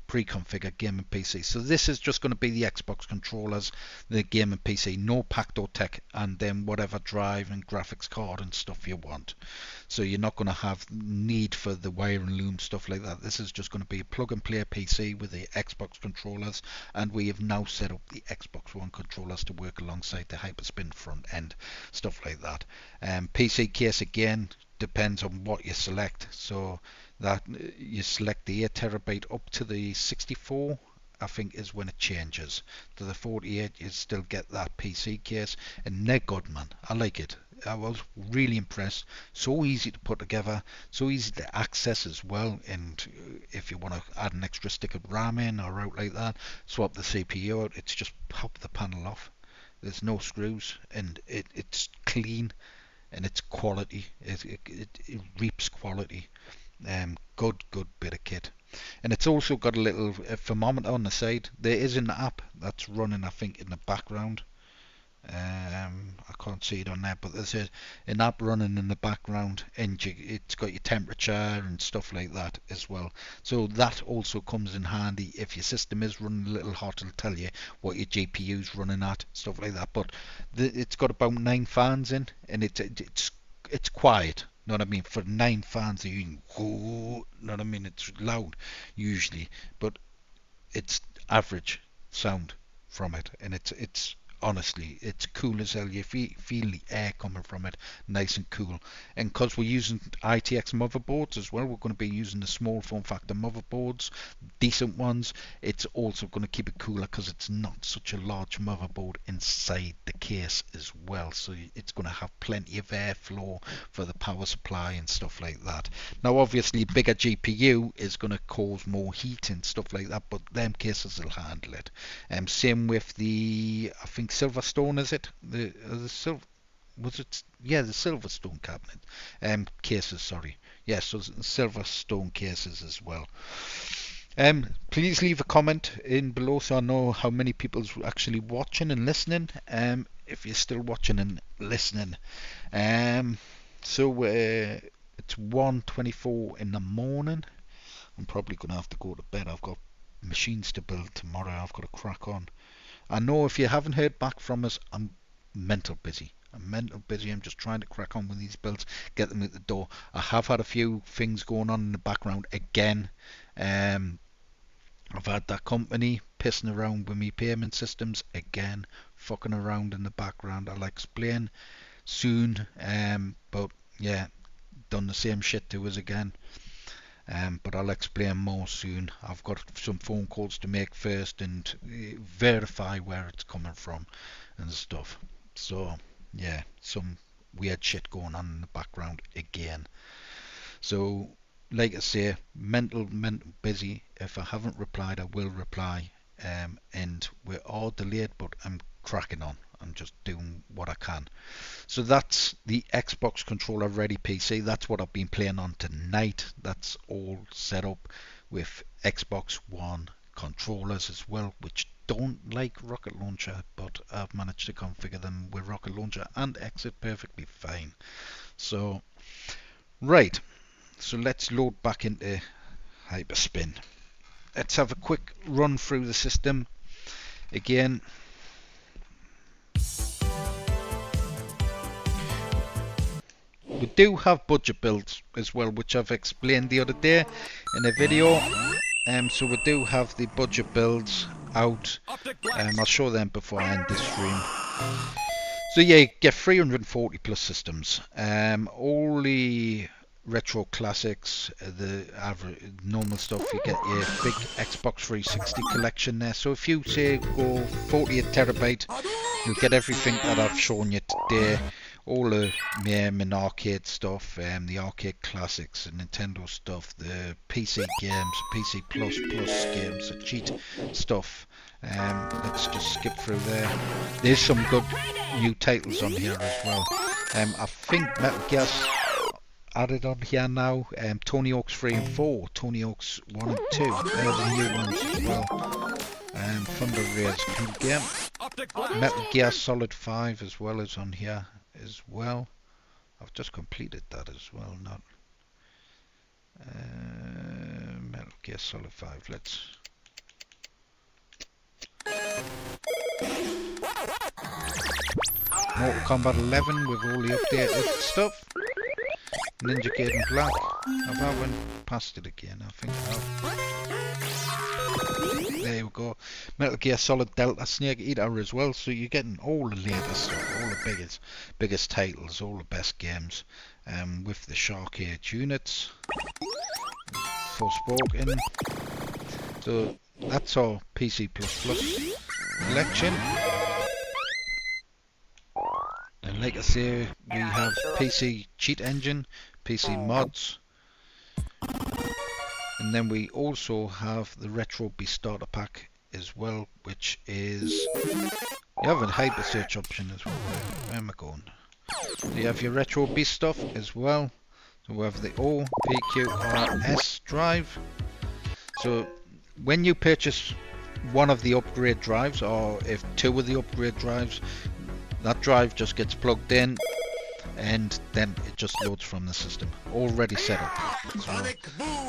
pre-configured gaming PC. So this is just going to be the Xbox controllers, the gaming PC, no packed or tech, and then whatever drive and graphics card and stuff you want. So you're not going to have need for the wiring loom, stuff like that. This is just going to be a plug and play PC with the Xbox controllers, and we have now set up the Xbox One controllers to work alongside the Hyperspin front end, stuff like that. PC case again depends on what you select. So that you select the 8 terabyte up to the 64, I think, is when it changes. To the 48, you still get that PC case, and they're good, man. I like it. I was really impressed. So easy to put together, so easy to access as well. And if you want to add an extra stick of RAM in or out like that, swap the CPU out, it's just pop the panel off. There's no screws, and it's clean, and it's quality. It reaps quality. Good bit of kit, and it's also got a little thermometer on the side. There is an app that's running, I think, in the background. I can't see it on there, but there's an app running in the background, and it's got your temperature and stuff like that as well. So that also comes in handy if your system is running a little hot. It'll tell you what your GPU's running at, stuff like that. But it's got about 9 fans in, and it's quiet. Know what I mean? For 9 fans, you can go. Know what I mean? It's loud usually, but it's average sound from it, and it's honestly, it's cool as hell. You feel the air coming from it, nice and cool. And because we're using ITX motherboards as well, we're going to be using the small form factor motherboards, decent ones. It's also going to keep it cooler because it's not such a large motherboard inside the case as well. So it's going to have plenty of airflow for the power supply and stuff like that. Now, obviously, bigger GPU is going to cause more heat and stuff like that, but them cases will handle it. Same with the, I think, Silverstone, is it? The silver, was it? Yeah, the Silverstone cabinet cases. Sorry, yeah, so Silverstone cases as well. Please leave a comment in below so I know how many people's actually watching and listening. If you're still watching and listening. So it's 1:24 in the morning. I'm probably gonna have to go to bed. I've got machines to build tomorrow. I've got to crack on. I know if you haven't heard back from us, I'm mental busy. I'm just trying to crack on with these builds, get them at the door. I have had a few things going on in the background again. I've had that company pissing around with me payment systems again, fucking around in the background. I'll explain soon, but yeah, done the same shit to us again. But I'll explain more soon. I've got some phone calls to make first and verify where it's coming from and stuff. So yeah, some weird shit going on in the background again. So like I say, mental busy. If I haven't replied, I will reply. And we're all delayed, but I'm cracking on. I'm just doing what I can. So that's the Xbox controller ready PC. That's what I've been playing on tonight. That's all set up with Xbox One controllers as well, which don't like Rocket Launcher, but I've managed to configure them with Rocket Launcher and exit perfectly fine. So right, so let's load back into Hyperspin. Let's have a quick run through the system again. We do have budget builds as well, which I've explained the other day in a video. So we do have the budget builds out. I'll show them before I end this stream. So yeah, you get 340 plus systems. All the retro classics, the average normal stuff, you get your big Xbox 360 collection there. So if you say go 48 terabyte, you'll get everything that I've shown you today. All the and arcade stuff, the arcade classics, and Nintendo stuff, the PC games, PC plus games, the cheat stuff. Let's just skip through there. There's some good new titles on here as well. I think Metal Gear's added on here now. Tony Hawk's 3 and 4, Tony Hawk's 1 and 2, they're the new ones as well. Thunder Rays good game. Metal Gear Solid 5 as well is on here as well. I've just completed that as well. Not Metal Gear Solid 5. Let's Mortal Kombat 11 with all the updated stuff. Ninja Gaiden Black. I haven't passed it again. I think I've... There we go. Metal Gear Solid Delta Snake Eater as well. So you're getting all the latest stuff, all the biggest titles, all the best games, with the SHAR-KADE units. Forspoken. So that's our PC++ collection. And like I say, we have PC Cheat Engine, PC Mods, and then we also have the RetroBeast Starter Pack as well, which is, you have a hyper search option as well. Where am I going? So you have your RetroBeast stuff as well. So we have the OPQRS drive. So when you purchase one of the upgrade drives, or if two of the upgrade drives, that drive just gets plugged in and then it just loads from the system, already set up. So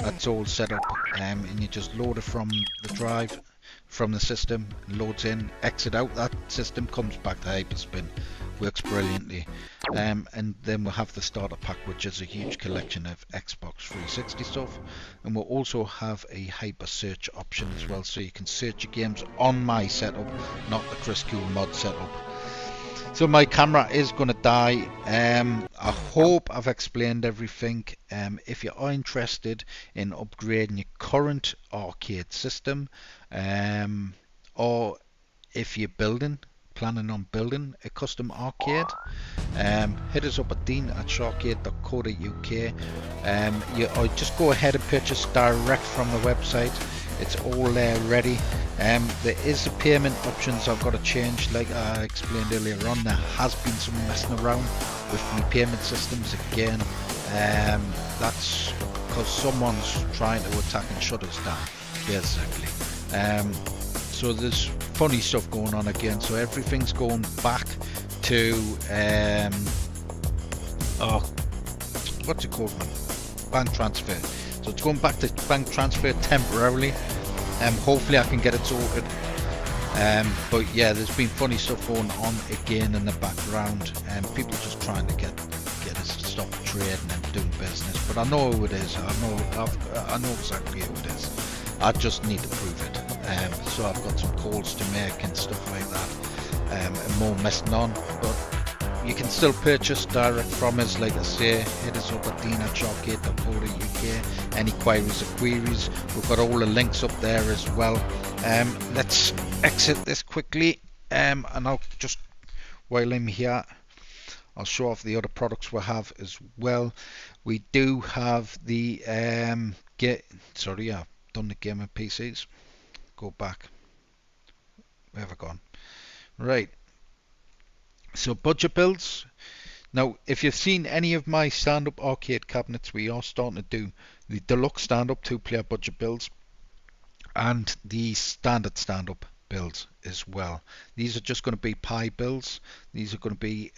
that's all set up, and you just load it from the drive, from the system, loads in, exit out that system, comes back to Hyperspin, works brilliantly. And then we'll have the starter pack, which is a huge collection of Xbox 360 stuff, and we'll also have a hyper search option as well, so you can search your games on my setup, not the Chris Cool mod setup. So my camera is going to die. I hope I've explained everything. If you are interested in upgrading your current arcade system, or if you're planning on building a custom arcade, hit us up at dean@sharkade.co.uk. Or just go ahead and purchase direct from the website. It's all there ready. There is the payment options I've got to change, like I explained earlier on. There has been some messing around with my payment systems again. That's because someone's trying to attack and shut us down, basically. So there's funny stuff going on again. So everything's going back to what's it called, man? Bank transfer. So it's going back to bank transfer temporarily. Hopefully I can get it sorted. But yeah, there's been funny stuff going on again in the background, and people just trying to get us to stop trading and doing business. But I know who it is. I know exactly who it is. I just need to prove it. So I've got some calls to make and stuff like that, and more messing on. But you can still purchase direct from us, like I say. Hit us up at dean@SHAR-KADE.co.uk. Any queries or queries, we've got all the links up there as well. Let's exit this quickly, and I'll just, while I'm here, I'll show off the other products we have as well. We do have the I've done the gaming PCs. Go back. Where have I gone? Right. So budget builds. Now, if you've seen any of my stand-up arcade cabinets, we are starting to do the deluxe stand-up 2-player budget builds and the standard stand-up builds as well. These are just going to be pie builds. These are going to be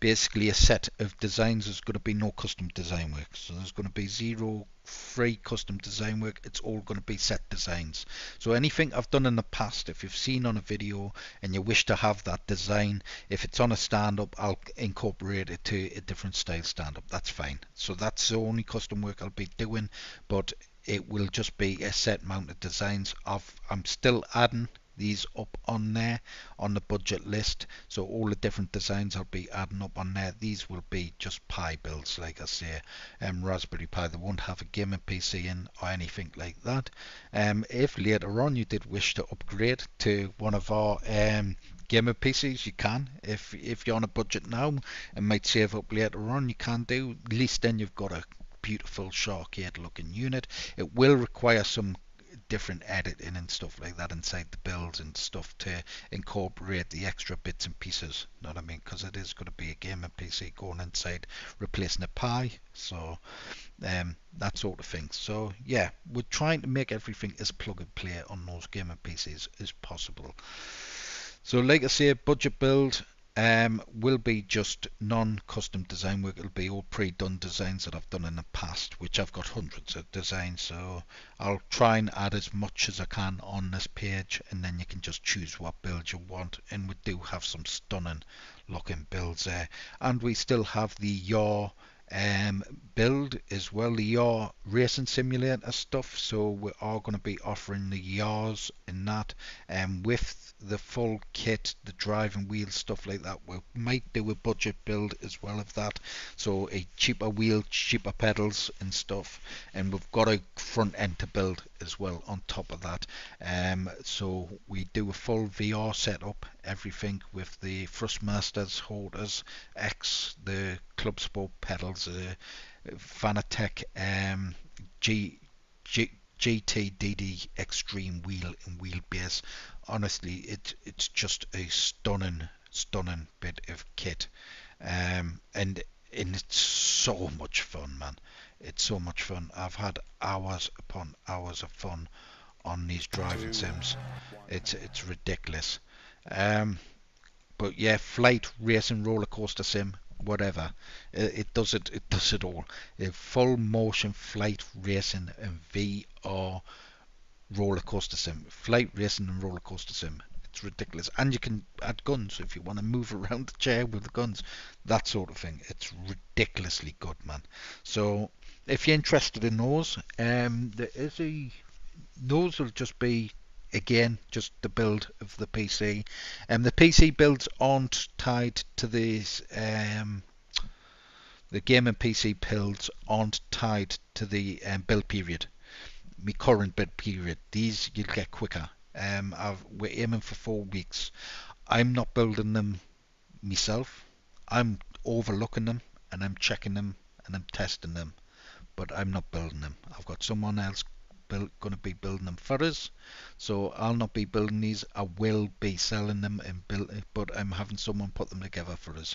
basically a set of designs. There's going to be no custom design work, so there's going to be zero free custom design work. It's all going to be set designs. So anything I've done in the past, if you've seen on a video and you wish to have that design, if it's on a stand-up, I'll incorporate it to a different style stand-up. That's fine. So that's the only custom work I'll be doing, but it will just be a set amount of designs. I'm still adding these up on there on the budget list, so all the different designs I'll be adding up on there. These will be just pie builds, like I say, Raspberry Pi. They won't have a gaming PC in or anything like that. If later on you did wish to upgrade to one of our gamer PCs, you can. If you're on a budget now and might save up later on, you can do. At least then you've got a beautiful SHAR-KADE looking unit. It will require some different editing and stuff like that inside the builds and stuff to incorporate the extra bits and pieces, know what I mean, because it is going to be a gaming PC going inside replacing a Pi, so that sort of thing. So yeah, we're trying to make everything as plug and play on those gaming PCs as possible. So like I say, budget build will be just non-custom design work. It'll be all pre-done designs that I've done in the past, which I've got hundreds of designs, so I'll try and add as much as I can on this page, and then you can just choose what build you want. And we do have some stunning looking builds there, and we still have the YAR build as well, the YAR racing simulator stuff. So we are going to be offering the YARs in that, with the full kit, the driving wheel, stuff like that. We might do a budget build as well of that, so a cheaper wheel, cheaper pedals and stuff, and we've got a front end to build as well on top of that. So we do a full VR setup, everything with the Thrustmasters, holders, X, the Club Sport pedals, Fanatec GTDD Extreme wheel and wheelbase. Honestly, it's just a stunning bit of kit, and it's so much fun, man. It's so much fun. I've had hours upon hours of fun on these driving sims. It's ridiculous. But yeah, flight, racing, roller coaster sim, whatever. It does it all. Full motion flight racing and VR roller coaster sim, flight racing and roller coaster sim. It's ridiculous, and you can add guns if you want to move around the chair with the guns, that sort of thing. It's ridiculously good, man. So if you're interested in those, those will just be, again, just the build of the PC, and the PC builds aren't tied to these. The gaming PC builds aren't tied to the build period. My current build period. These you'll get quicker. We're aiming for 4 weeks. I'm not building them myself. I'm overlooking them and I'm checking them and I'm testing them, but I'm not building them. I've got someone else going to be building them for us, so I'll not be building these. I will be selling them and but I'm having someone put them together for us,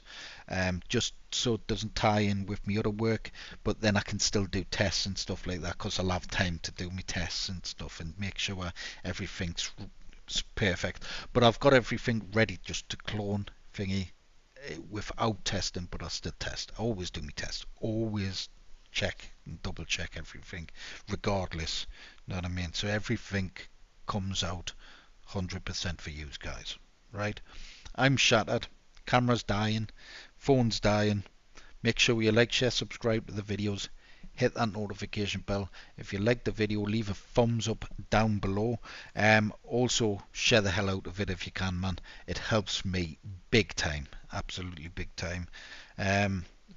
just so it doesn't tie in with my other work, but then I can still do tests and stuff like that, because I'll have time to do my tests and stuff and make sure everything's perfect. But I've got everything ready just to clone thingy without testing, but I'll still test. I always do my test, always check and double check everything regardless, Know what I mean? So everything comes out 100% for you guys, right? I'm shattered, camera's dying, phone's dying. Make sure you like, share, subscribe to the videos, hit that notification bell. If you like the video, leave a thumbs up down below. Also share the hell out of it if you can, man. It helps me big time, absolutely big time.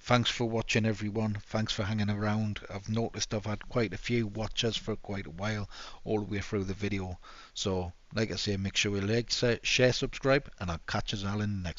Thanks for watching, everyone. Thanks for hanging around. I've noticed I've had quite a few watchers for quite a while, all the way through the video. So like I say, make sure you like, share, subscribe, and I'll catch us all in the next one.